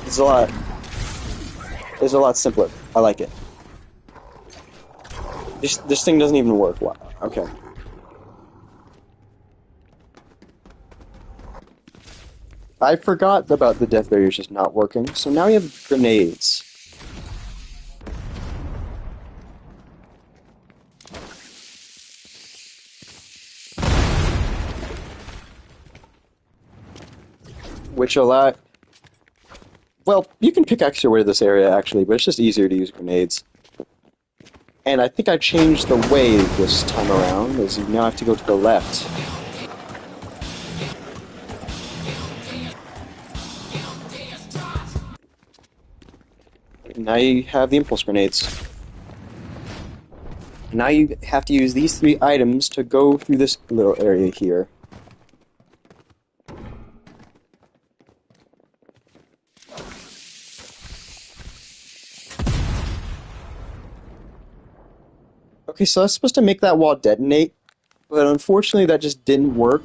It's a lot... It's a lot simpler. I like it. This thing doesn't even work. Wow. Okay. I forgot about the death barriers just not working, so now we have grenades. Which allow... Well, you can pickaxe your way to this area, actually, but it's just easier to use grenades. And I think I changed the way this time around, as you now have to go to the left. Now you have the impulse grenades. Now you have to use these 3 items to go through this little area here. Okay, so that's supposed to make that wall detonate, but unfortunately that just didn't work.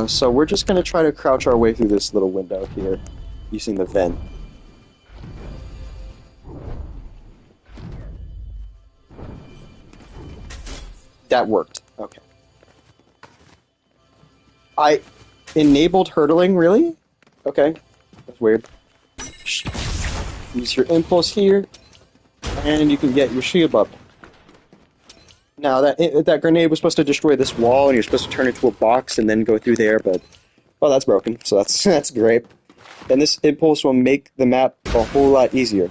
So we're just gonna try to crouch our way through this little window here, using the vent. That worked. Okay. I enabled hurdling, really? Okay. That's weird. Use your impulse here, and you can get your shield up. Now, that grenade was supposed to destroy this wall, and you're supposed to turn it to a box and then go through there, but... Well, that's broken, so that's, that's great. And this impulse will make the map a whole lot easier.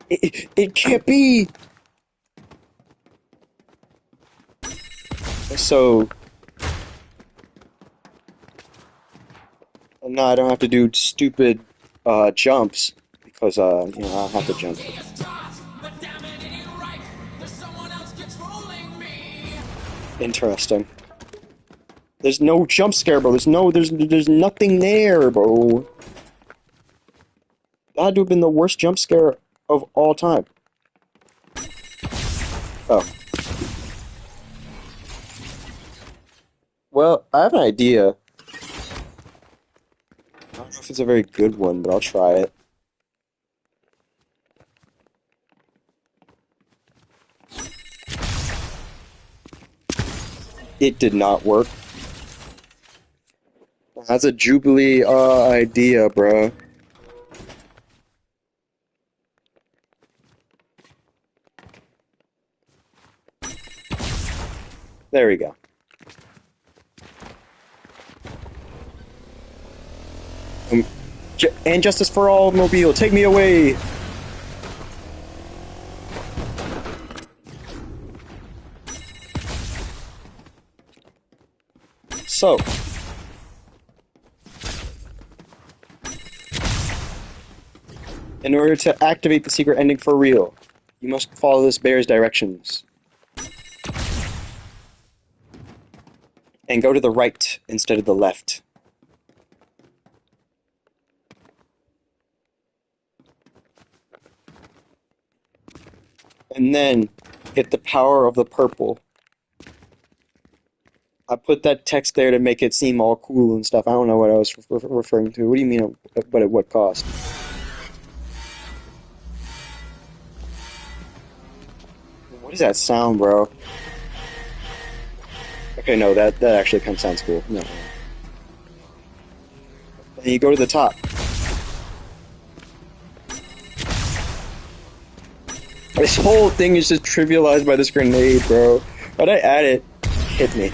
It can't be! So... No, I don't have to do stupid, jumps, because, you know, I'll have to jump. Interesting. There's no jump scare, bro. There's nothing there, bro. That had to have been the worst jump scare of all time. Oh. Well, I have an idea. I don't know if it's a very good one, but I'll try it. It did not work. That's a Jubilee idea, bro. There we go. And Justice for All Mobile, take me away! So, in order to activate the secret ending for real, you must follow this bear's directions. And go to the right instead of the left. And then hit the power of the purple. I put that text there to make it seem all cool and stuff. I don't know what I was referring to. What do you mean, but at what cost? What is that sound, bro? Okay, no, that actually kind of sounds cool. No. Then you go to the top. This whole thing is just trivialized by this grenade, bro. Why'd I add it? Hit me.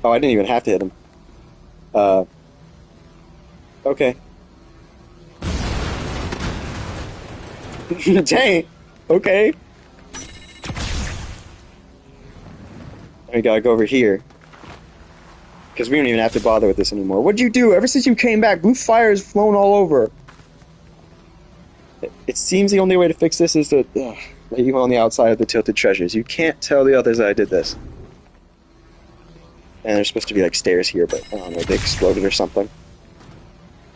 Oh, I didn't even have to hit him. Okay. Dang. Okay. We gotta go over here. Because we don't even have to bother with this anymore. What'd you do? Ever since you came back, blue fire has flown all over. It seems the only way to fix this is to leave you on the outside of the tilted treasures. You can't tell the others that I did this. And there's supposed to be like stairs here, but I don't know, they exploded or something.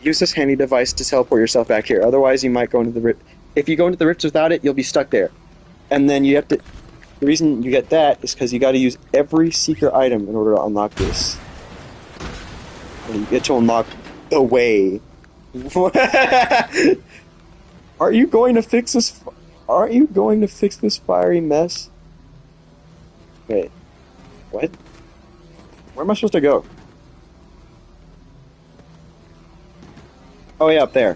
Use this handy device to teleport yourself back here. Otherwise, you might go into the rift. If you go into the rifts without it, you'll be stuck there. And then you have to. The reason you get that is because you got to use every secret item in order to unlock this. And you get to unlock the way. Are you going to fix this? Aren't you going to fix this fiery mess? Wait, what? Where am I supposed to go? Oh yeah, up there.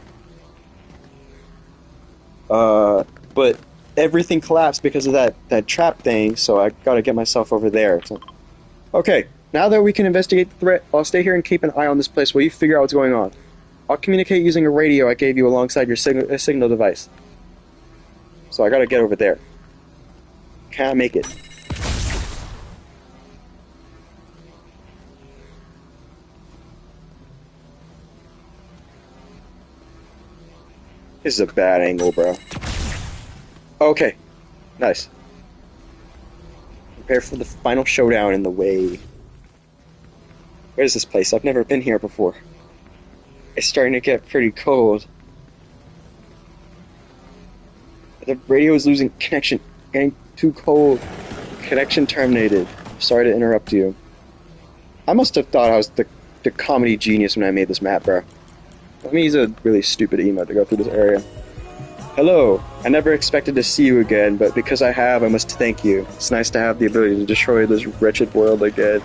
But everything collapsed because of that trap thing, so I gotta get myself over there. So, okay, now that we can investigate the threat, I'll stay here and keep an eye on this place while you figure out what's going on. I'll communicate using a radio I gave you alongside your signal device. So I gotta get over there. Can I make it? This is a bad angle, bro. Okay, nice. Prepare for the final showdown in the way. Where is this place? I've never been here before. It's starting to get pretty cold. The radio is losing connection. Getting too cold. Connection terminated. Sorry to interrupt you. I must have thought I was the comedy genius when I made this map, bro. Let me use a really stupid emote to go through this area. Hello. I never expected to see you again, but because I have, I must thank you. It's nice to have the ability to destroy this wretched world again.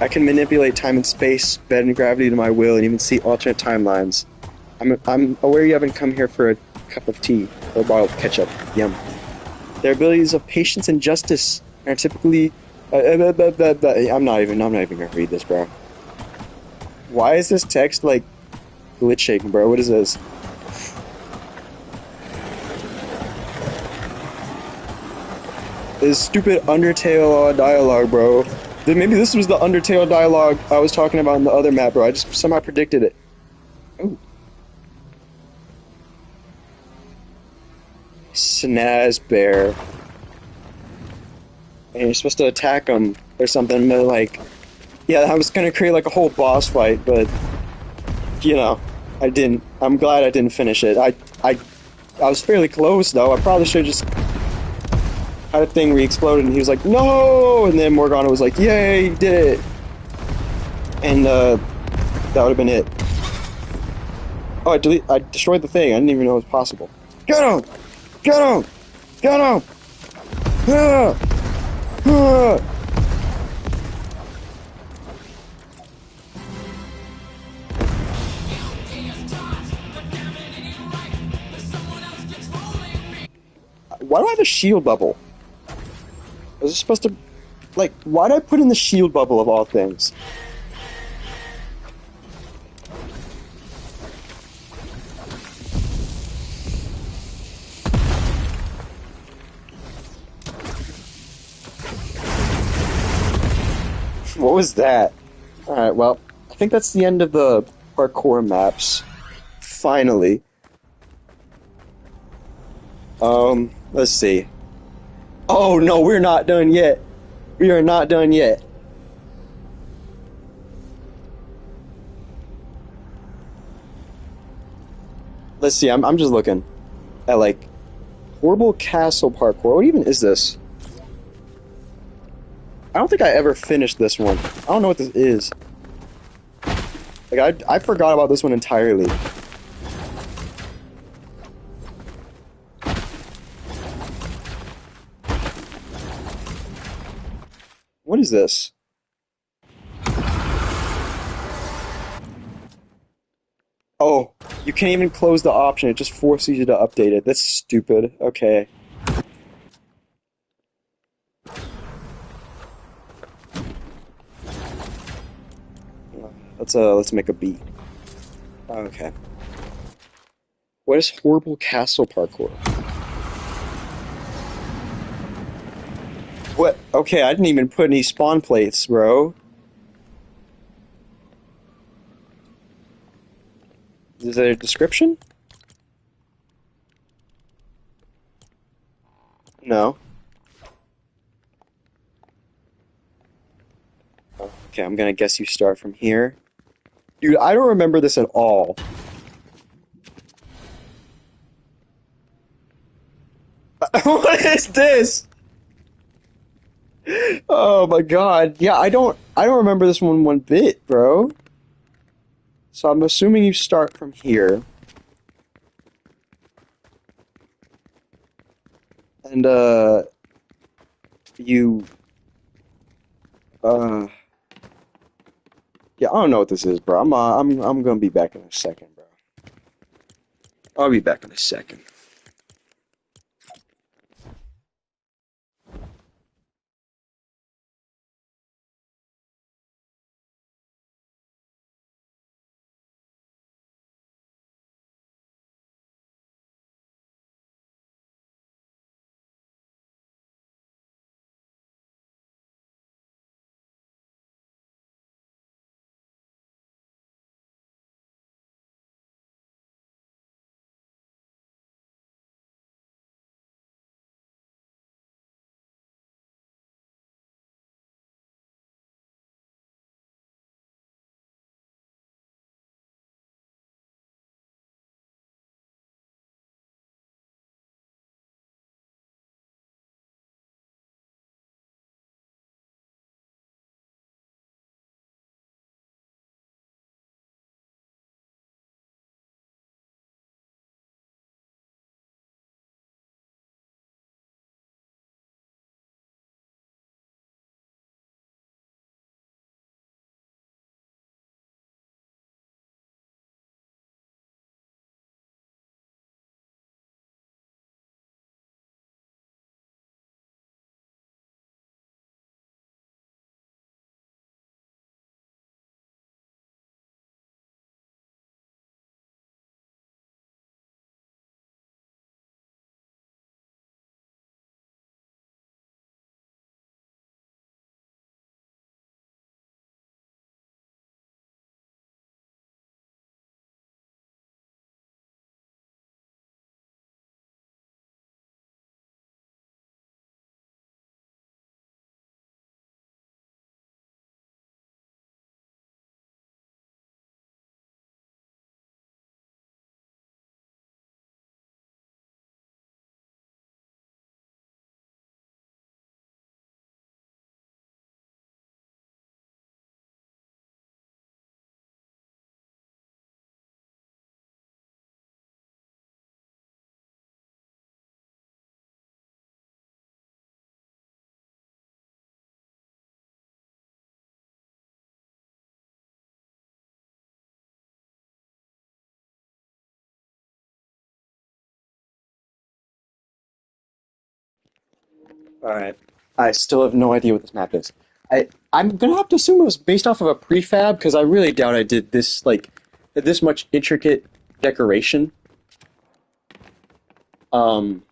I can manipulate time and space, bend gravity to my will, and even see alternate timelines. I'm aware you haven't come here for a cup of tea or a bottle of ketchup. Yum. Their abilities of patience and justice are typically... I'm not even gonna read this, bro. Why is this text, like, glitching, bro? What is this? This stupid Undertale dialogue, bro. Maybe this was the Undertale dialogue I was talking about in the other map, bro. I just somehow predicted it. Ooh. Snaz bear. And you're supposed to attack him or something, but like... Yeah, I was gonna create like a whole boss fight, but... You know, I didn't. I'm glad I didn't finish it. I was fairly close, though. I probably should have just... had a thing re-exploded, and he was like, no! And then Morgana was like, yay, you did it! And, that would have been it. Oh, I destroyed the thing. I didn't even know it was possible. Get him! Get him! Get him! Ah! Ah! Why do I have a shield bubble? Was it supposed to... Like, why did I put in the shield bubble of all things? What was that? Alright, well, I think that's the end of the parkour maps. Finally. Let's see. Oh no, we're not done yet. We are not done yet. Let's see, I'm just looking at like horrible castle parkour. What even is this? I don't think I ever finished this one. I don't know what this is. Like I forgot about this one entirely. What is this? Oh, you can't even close the option. It just forces you to update it. That's stupid. Okay. Let's make a beat. Okay. What is horrible castle parkour? What? Okay, I didn't even put any spawn plates, bro. Is there a description? No. Okay, I'm gonna guess you start from here. Dude, I don't remember this at all. What is this? Oh my god. Yeah, I don't remember this one bit, bro. So I'm assuming you start from here. And you uh yeah, I don't know what this is, bro. I'm gonna be back in a second, bro. I'll be back in a second. Alright. I still have no idea what this map is. I'm gonna have to assume it was based off of a prefab because I really doubt I did this this much intricate decoration. Um,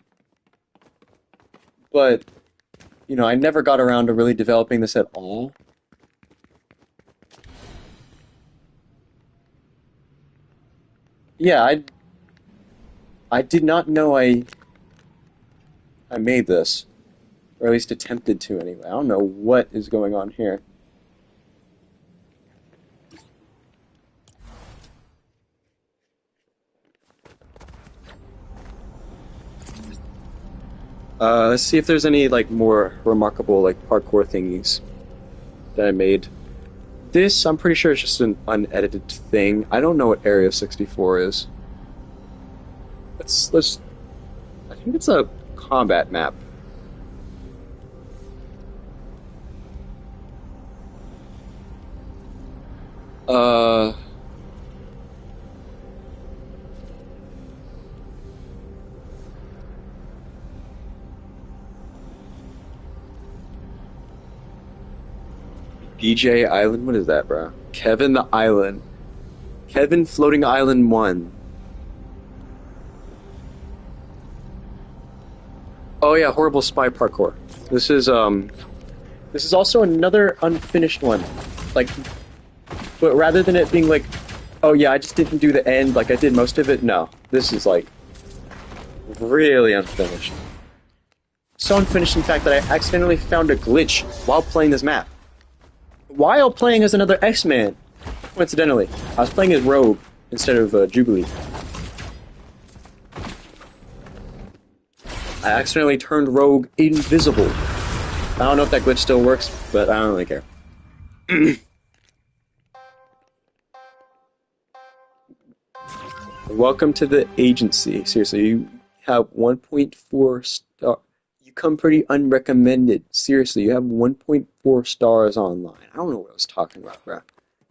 but I never got around to really developing this at all. Yeah, I did not know I made this, or at least attempted to anyway. I don't know what is going on here. Let's see if there's any like more remarkable like parkour thingies that I made. This, I'm pretty sure, is just an unedited thing. I don't know what Area 64 is. Let's. I think it's a combat map. Uh, DJ Island. What is that, bro? Kevin the Island. Kevin Floating Island 1. Oh yeah, horrible spy parkour. This is this is also another unfinished one. Like, but rather than it being like, oh yeah, I just didn't do the end, like I did most of it. No, this is like really unfinished. So unfinished, in fact, that I accidentally found a glitch while playing this map. While playing as another X-Man, coincidentally, I was playing as Rogue instead of Jubilee. I accidentally turned Rogue invisible. I don't know if that glitch still works, but I don't really care. Welcome to the agency. Seriously, you have 1.4 star. You come pretty unrecommended. Seriously, you have 1.4 stars online. I don't know what I was talking about, bro. I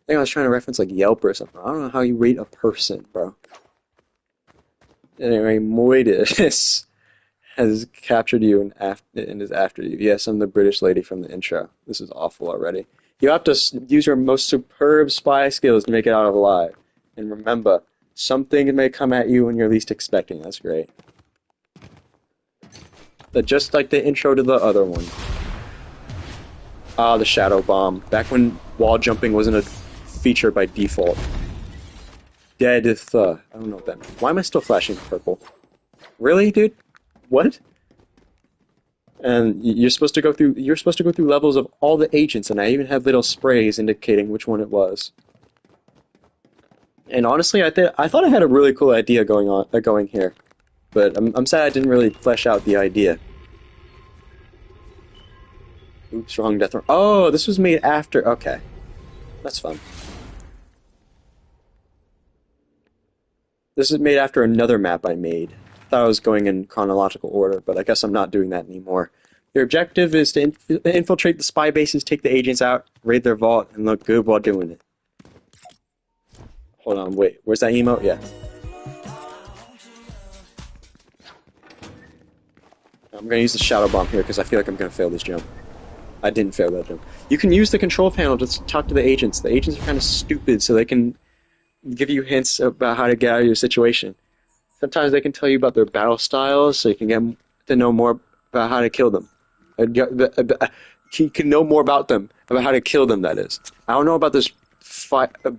think I was trying to reference like Yelp or something. I don't know how you rate a person, bro. Anyway, Moitis has captured you and is after you. Yes, I'm the British lady from the intro. This is awful already. You have to use your most superb spy skills to make it out alive. And remember, something may come at you when you're least expecting. That's great. But just like the intro to the other one. Ah, the shadow bomb. Back when wall jumping wasn't a feature by default. Dead I don't know what that means. Why am I still flashing purple? Really, dude? What? And you're supposed to go through levels of all the agents, and I even have little sprays indicating which one it was. And honestly, I thought I had a really cool idea going here, but I'm sad I didn't really flesh out the idea. Oops, wrong death row. Oh, this was made after. Okay, that's fun. This is made after another map I made. I thought I was going in chronological order, but I guess I'm not doing that anymore. Your objective is to infiltrate the spy bases, take the agents out, raid their vault, and look good while doing it. Hold on, wait. Where's that emote? Yeah. I'm gonna use the shadow bomb here because I feel like I'm gonna fail this jump. I didn't fail that jump. You can use the control panel to talk to the agents. The agents are kind of stupid, so they can give you hints about how to get out of your situation. Sometimes they can tell you about their battle styles, so you can get to know more about how to kill them. You can know more about them, about how to kill them, that is. I don't know about this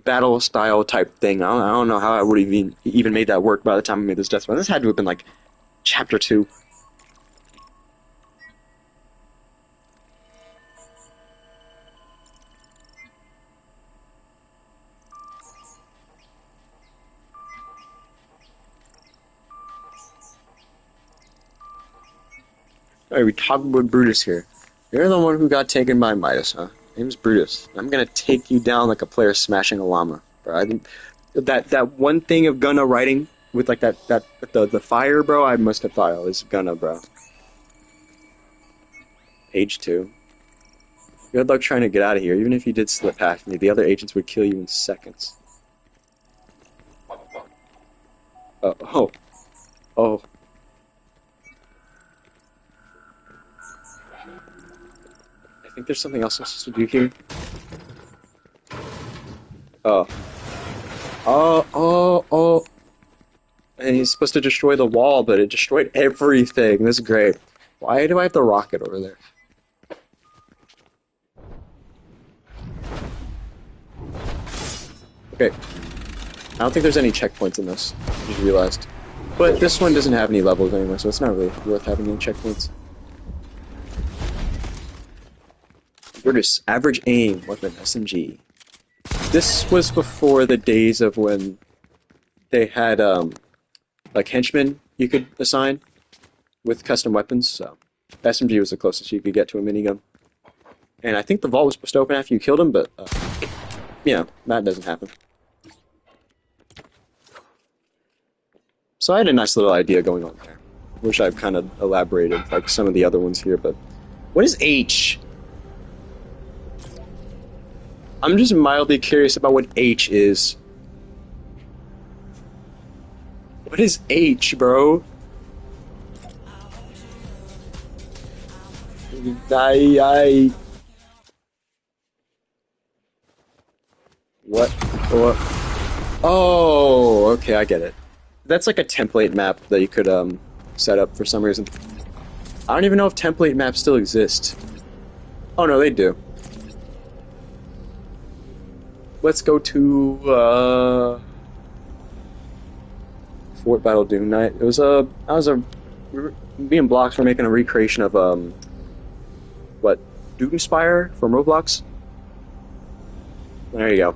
battle style type thing. I don't know how I would even made that work by the time I made this death run. This had to have been like chapter 2. Alright, we talked about Brutus here. You're the one who got taken by Midas, huh? Name's Brutus. I'm gonna take you down like a player smashing a llama. Bro, I think that one thing of Gunna writing with like the fire, bro. I must have thought it was Gunna, bro. Page 2. Good luck trying to get out of here. Even if you did slip past me, the other agents would kill you in seconds. Oh, oh. I think there's something else I'm supposed to do here. Oh. Oh. And he's supposed to destroy the wall, but it destroyed everything. This is great. Why do I have the rocket over there? Okay. I don't think there's any checkpoints in this. I just realized. But this one doesn't have any levels anyway, so it's not really worth having any checkpoints. British average aim weapon SMG. This was before the days of when they had like henchmen you could assign with custom weapons. So SMG was the closest you could get to a minigun. And I think the vault was supposed to open after you killed him, but that doesn't happen. So I had a nice little idea going on there, which I've kind of elaborated like some of the other ones here. But what is H? I'm just mildly curious about what H is. What is H, bro? I. What? What? Oh, okay, I get it. That's like a template map that you could set up for some reason. I don't even know if template maps still exist. Oh no, they do. Let's go to Fort Battle Doom Night. It was me and Blocks were making a recreation of what, Doomspire from Roblox. There you go.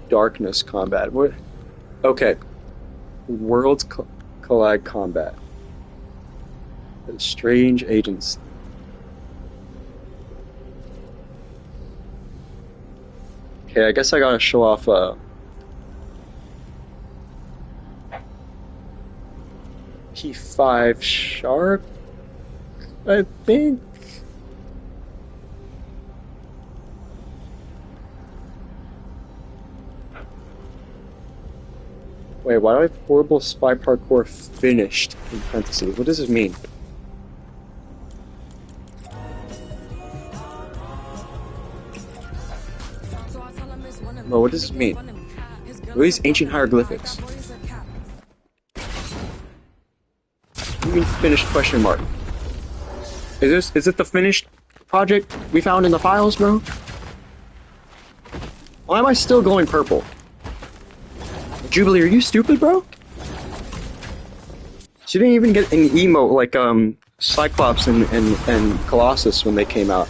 Darkness combat. What? Okay. Worlds collide combat. Strange agents. Okay, I guess I gotta show off P5 Shark, I think. Wait, why do I have horrible spy parkour finished in parentheses? What does this mean? Bro, what does this mean? What are these ancient hieroglyphics? What do you mean finished question mark? Is it the finished project we found in the files, bro? Why am I still glowing purple? Jubilee, are you stupid, bro? She didn't even get an emote like Cyclops and Colossus when they came out.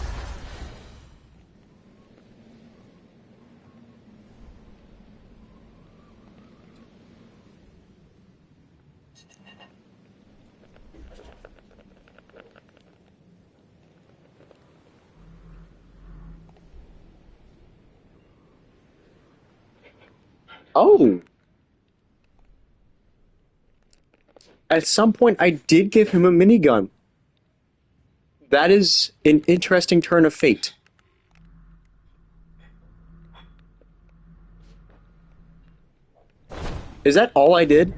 Oh! At some point, I did give him a minigun. That is an interesting turn of fate. Is that all I did?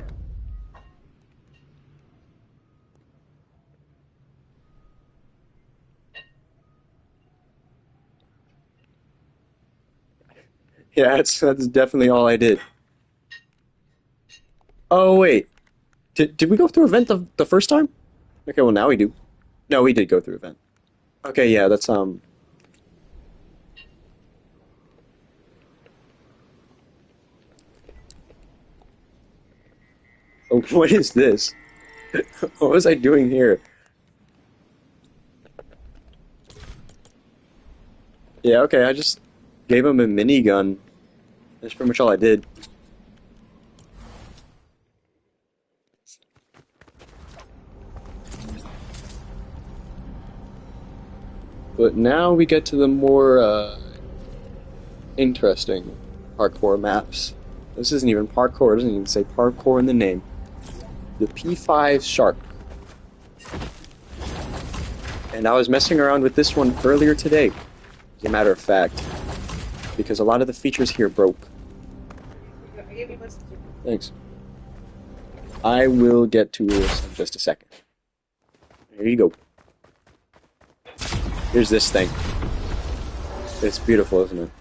Yeah, that's definitely all I did. Oh, wait. Did we go through event the first time? Okay, well, now we do. No, we did go through event. Okay, yeah, that's. Oh, what is this? What was I doing here? Yeah, okay, I just gave him a minigun. That's pretty much all I did. But now we get to the more interesting parkour maps. This isn't even parkour, it doesn't even say parkour in the name. The P5 Shark. And I was messing around with this one earlier today, as a matter of fact, because a lot of the features here broke. Thanks. I will get to this in just a second. There you go. Here's this thing. It's beautiful, isn't it?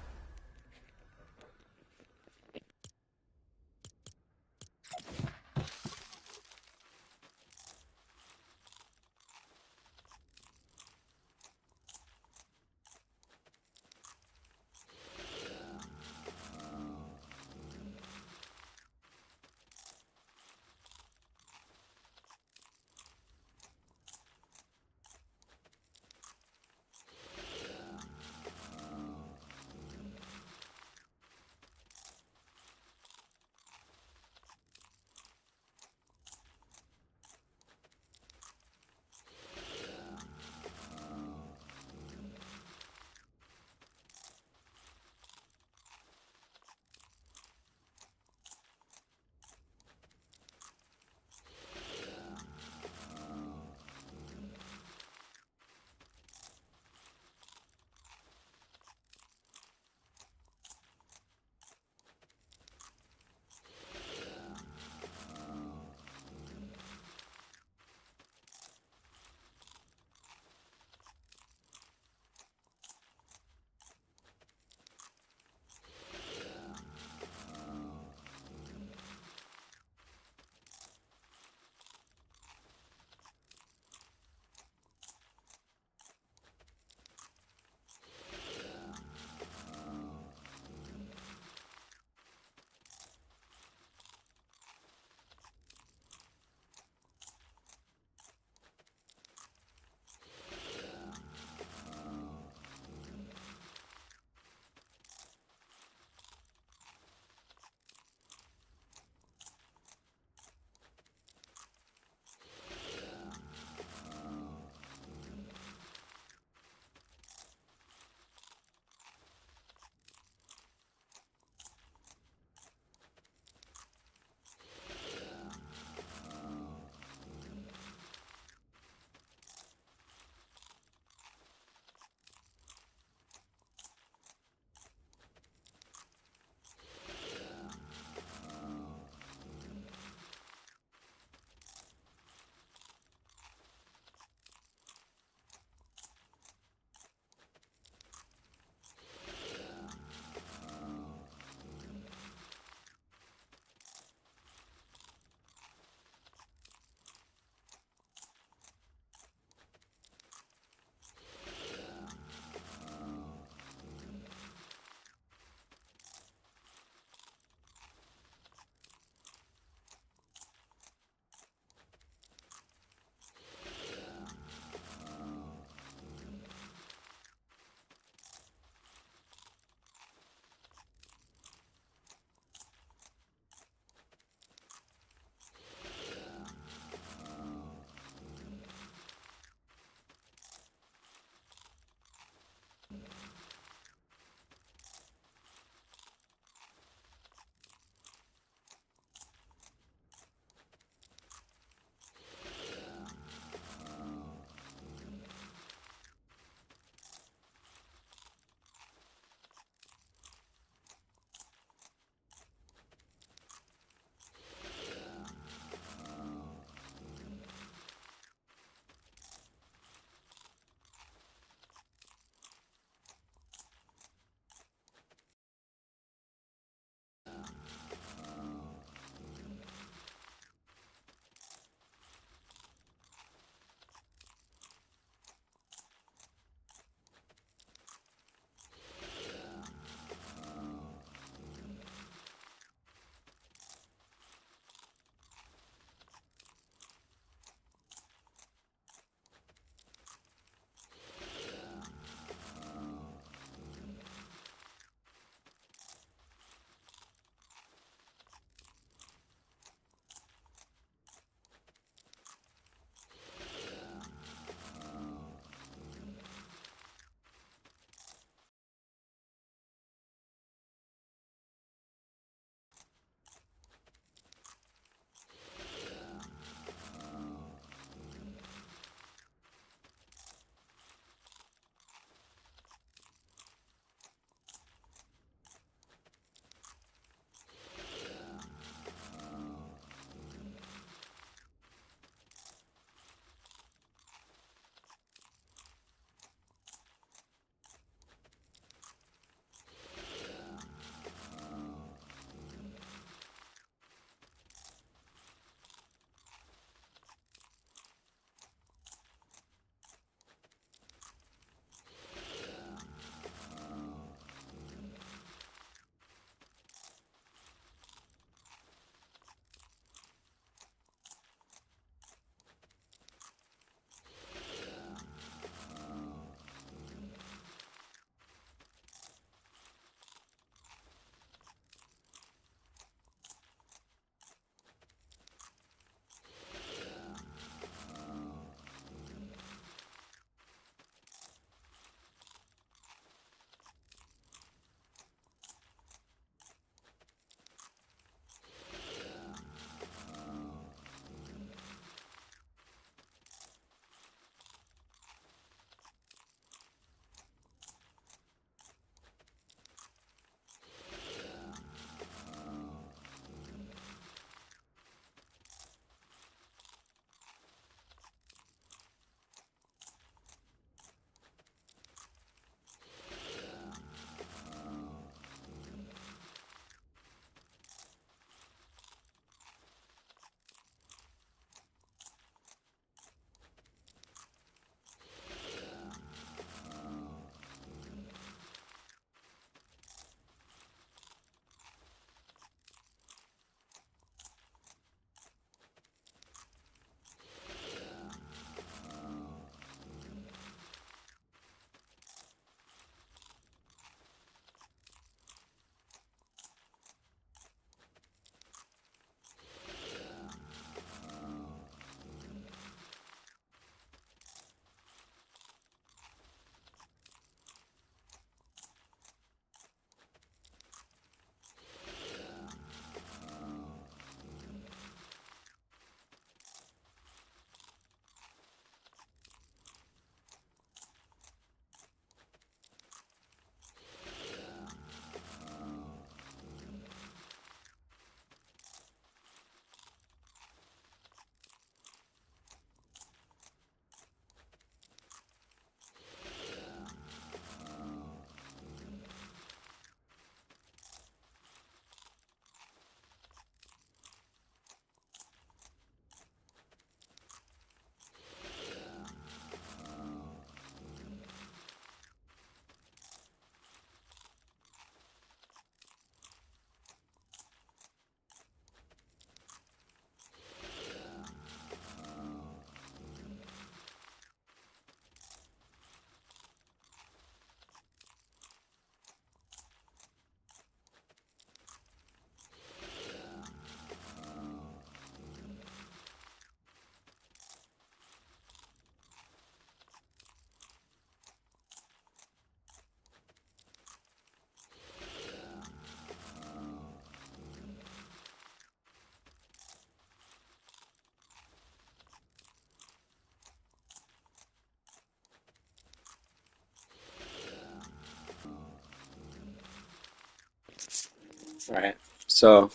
Alright, so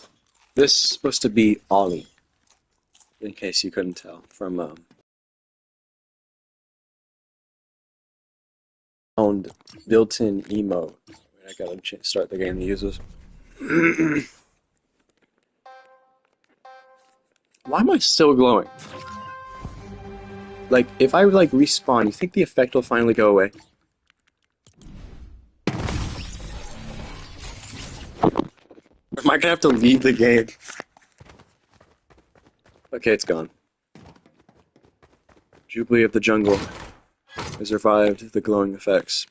this is supposed to be Ollie, in case you couldn't tell from owned built-in emote. I gotta start the game to use this. Why am I still glowing? Like, if I like respawn, you think the effect will finally go away? Or am I gonna have to leave the game? Okay, it's gone. Jubilee of the jungle has revived the glowing effects.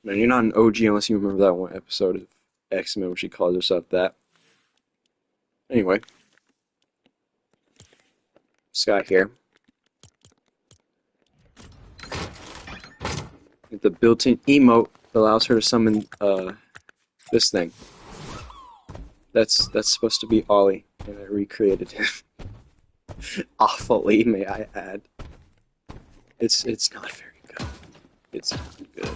Man, you're not an OG unless you remember that one episode of X-Men where she calls herself that. Anyway, Sky here. The built-in emote allows her to summon this thing. That's supposed to be Ollie, and I recreated him. Awfully, may I add. It's not very good. It's not good.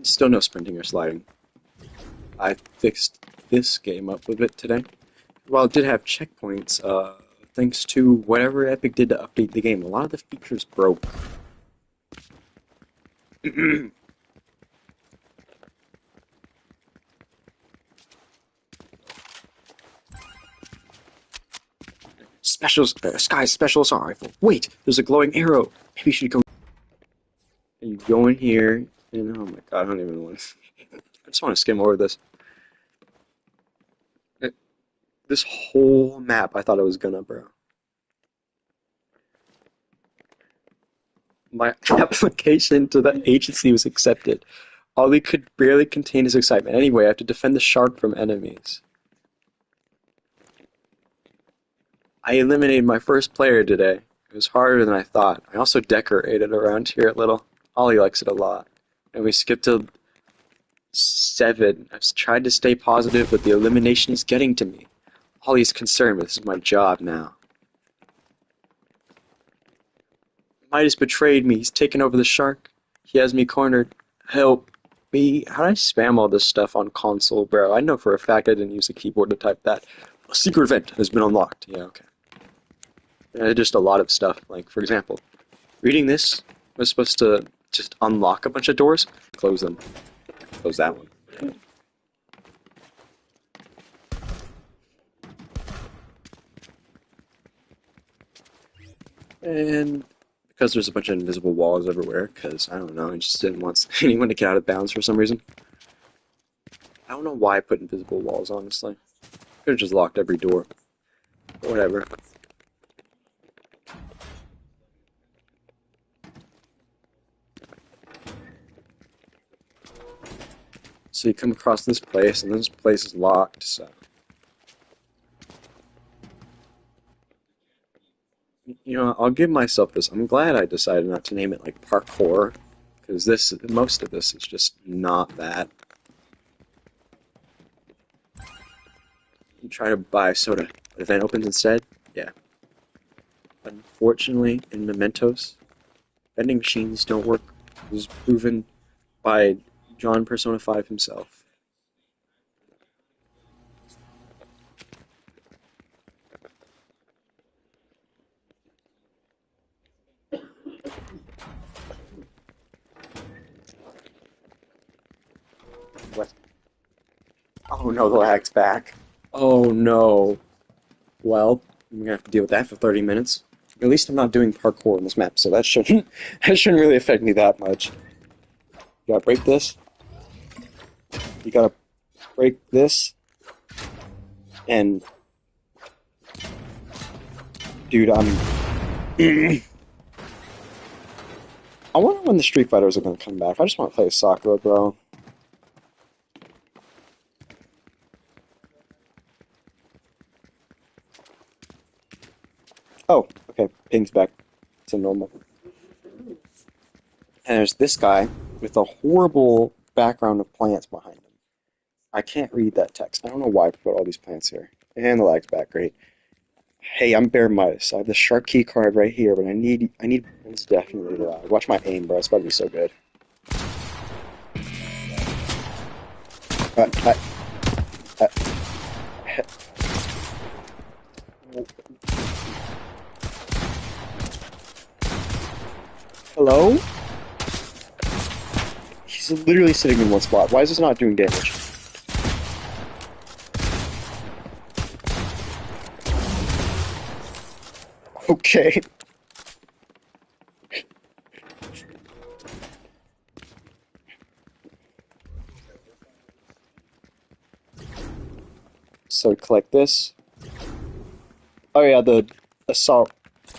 Still no sprinting or sliding. I fixed this game up a bit today. While it did have checkpoints, thanks to whatever Epic did to update the game, a lot of the features broke. Specials, Sky Special Assault Rifle. Wait, there's a glowing arrow. Maybe you should go. And you go in here, and oh my god, I don't even want to. I just want to skim over this. This whole map, I thought I was gonna, bro. My application to the agency was accepted. Ollie could barely contain his excitement. Anyway, I have to defend the shark from enemies. I eliminated my first player today. It was harder than I thought. I also decorated around here a little. Ollie likes it a lot. And we skipped to 7. I've tried to stay positive, but the elimination is getting to me. Ollie's concerned, but this is my job now. Midas betrayed me. He's taken over the shark. He has me cornered. Help me. How did I spam all this stuff on console, bro? I know for a fact I didn't use a keyboard to type that. A secret event has been unlocked. Yeah, okay. Just a lot of stuff. Like, for example, reading this was supposed to just unlock a bunch of doors. Close them. Close that one. And because there's a bunch of invisible walls everywhere, because, I don't know, I just didn't want anyone to get out of bounds for some reason. I don't know why I put invisible walls, honestly. Could have just locked every door. But whatever. So you come across this place, and this place is locked, so... You know, I'll give myself this. I'm glad I decided not to name it, like, parkour, because most of this is just not that. You try to buy soda. Event opens instead? Yeah. Unfortunately, in Mementos, vending machines don't work. It was proven by John Persona 5 himself. What? Oh no, the lag's back. Oh no. Well, I'm gonna have to deal with that for 30 minutes. At least I'm not doing parkour on this map, so that shouldn't that shouldn't really affect me that much. You gotta break this. You gotta break this. And dude, I wonder when the Street Fighters are gonna come back. I just want to play Sakura, bro. Oh, okay, ping's back to normal. And there's this guy with a horrible background of plants behind him. I can't read that text. I don't know why I put all these plants here. And the lag's back. Great. Hey, I'm Bear Mice. I have the shark key card right here, but I need. It's definitely loud. Watch my aim, bro. It's about to be so good. Uh, uh, uh, hello? He's literally sitting in one spot. Why is this not doing damage? Okay. So collect this. Oh yeah, assault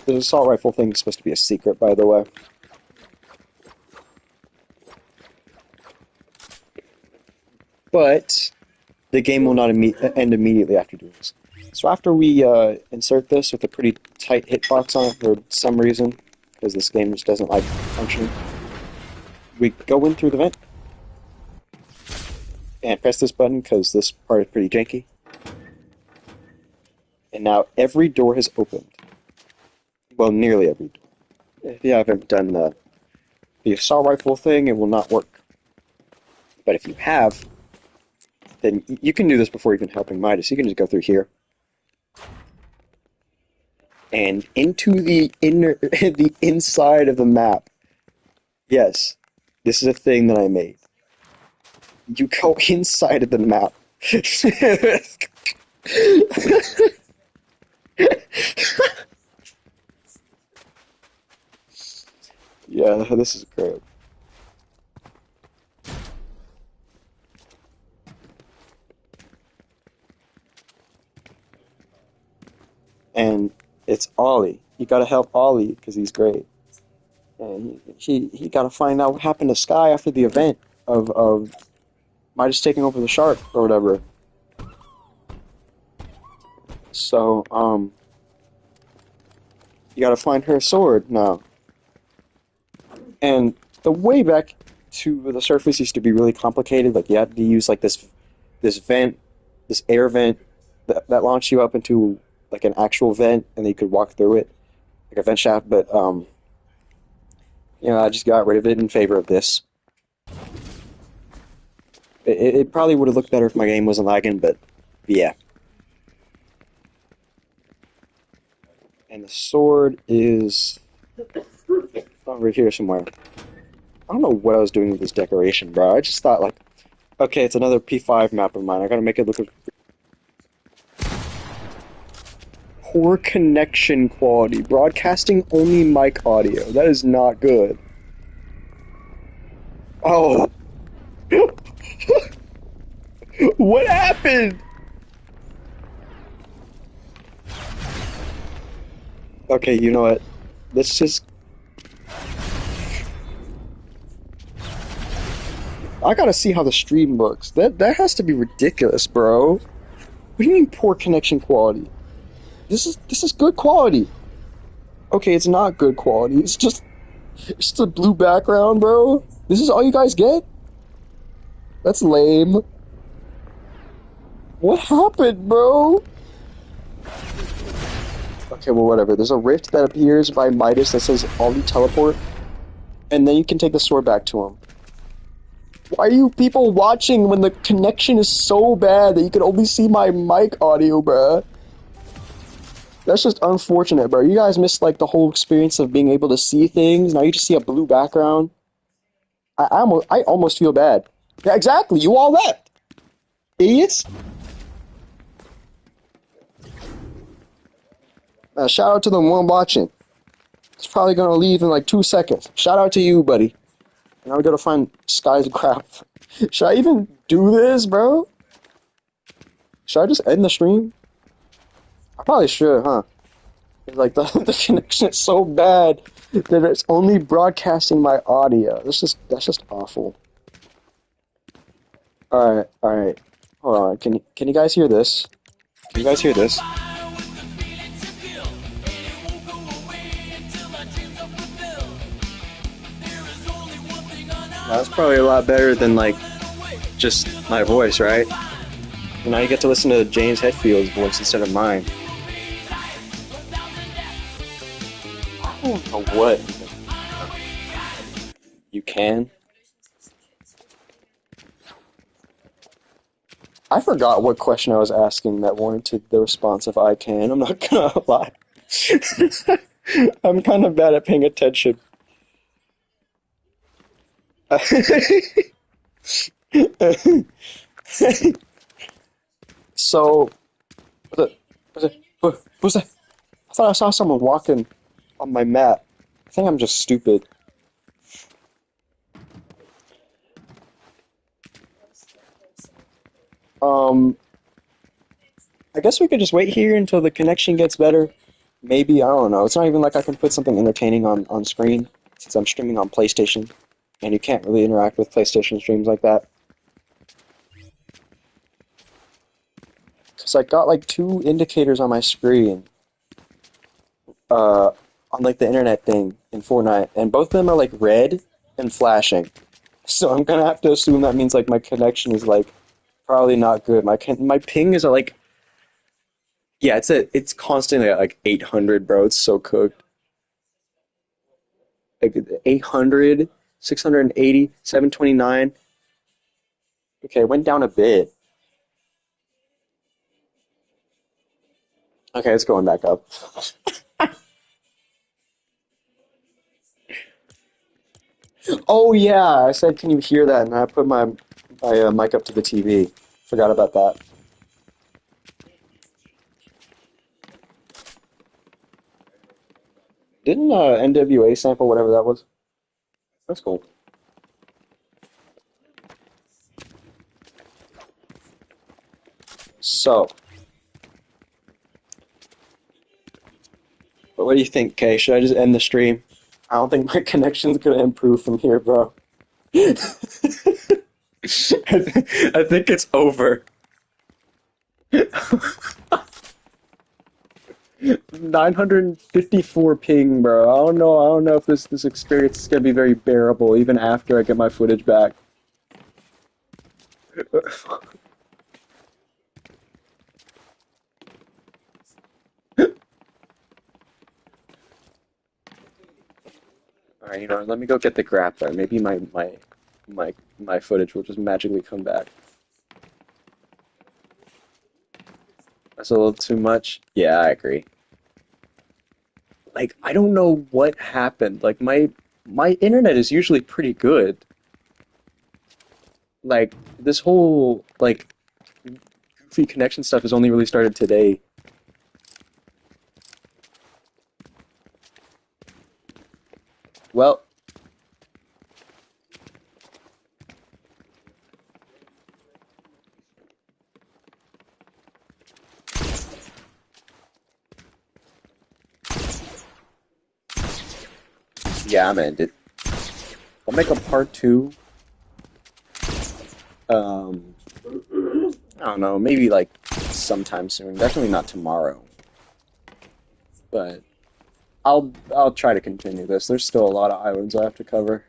the assault rifle thing is supposed to be a secret, by the way. But the game will not end immediately after doing this. So after we insert this with a pretty tight hitbox on it for some reason, because this game just doesn't like functioning, we go in through the vent and press this button because this part is pretty janky. And now every door has opened. Well, nearly every door. If you haven't done the assault rifle thing, it will not work. But if you have, then you can do this before even helping Midas. You can just go through here and into the the inside of the map. Yes, this is a thing that I made. You go inside of the map. Yeah, this is great. And it's Ollie. You gotta help Ollie because he's great. And he gotta find out what happened to Sky after the event of Midas taking over the shark or whatever. So, you gotta find her sword now. And the way back to the surface used to be really complicated. Like you had to use like this vent, this air vent that launched you up into like an actual vent, and then you could walk through it like a vent shaft. But I just got rid of it in favor of this. It probably would have looked better if my game wasn't lagging, but yeah. And the sword is over here somewhere. I don't know what I was doing with this decoration, bro. I just thought, like, okay, it's another P5 map of mine. I gotta make it look poor connection quality. Broadcasting only mic audio. That is not good. Oh. What happened? Okay, you know what? Let's just... I gotta see how the stream looks. That has to be ridiculous, bro. What do you mean poor connection quality? This is good quality. Okay, it's not good quality. It's just a blue background, bro. This is all you guys get? That's lame. What happened, bro? Okay, well, whatever. There's a rift that appears by Midas that says Ollie teleport, and then you can take the sword back to him. Why are you people watching when the connection is so bad that you can only see my mic audio, bruh? That's just unfortunate, bro. You guys missed like the whole experience of being able to see things. Now you just see a blue background. I almost feel bad. Yeah, exactly. You all left, idiots. Shout out to the one watching. It's probably gonna leave in like 2 seconds. Shout out to you, buddy. Now we gotta find Sky's crap. Should I even do this, bro? Should I just end the stream? I probably should, huh? Like the connection is so bad that it's only broadcasting my audio. That's just awful. All right. Hold on. Can you guys hear this? Can you guys hear this? That's probably a lot better than like just my voice, right? And now you get to listen to James Hetfield's voice instead of mine. I don't know what you can. I forgot what question I was asking that warranted the response of I can. I'm not gonna lie. I'm kind of bad at paying attention. So, was it, what was that? I thought I saw someone walking on my mat. I think I'm just stupid. Um, I guess we could just wait here until the connection gets better. Maybe, I don't know. It's not even like I can put something entertaining on screen since I'm streaming on PlayStation, and you can't really interact with PlayStation streams like that. Because I got like two indicators on my screen, uh, on like the internet thing in Fortnite, and both of them are like red and flashing. So I'm gonna have to assume that means like my connection is like probably not good. My ping is at like, yeah, it's constantly at like 800, bro. It's so cooked. Like 800, 680, 729. Okay, it went down a bit. Okay, it's going back up. Oh yeah, I said, can you hear that? And I put my mic up to the TV. Forgot about that. Didn't NWA sample whatever that was? That's cool. So, but what do you think, Kay? Should I just end the stream? I don't think my connection's gonna improve from here, bro. I think it's over. 954 ping, bro. I don't know. I don't know if this experience is gonna be very bearable even after I get my footage back. All right, let me go get the grappler. Maybe my footage will just magically come back. That's a little too much. Yeah, I agree. Like, I don't know what happened. Like my internet is usually pretty good. Like this whole like goofy connection stuff has only really started today. Well, yeah, I'm ended. I'll make a part two. Um, I don't know, maybe like sometime soon. Definitely not tomorrow, but I'll try to continue this. There's still a lot of islands I have to cover.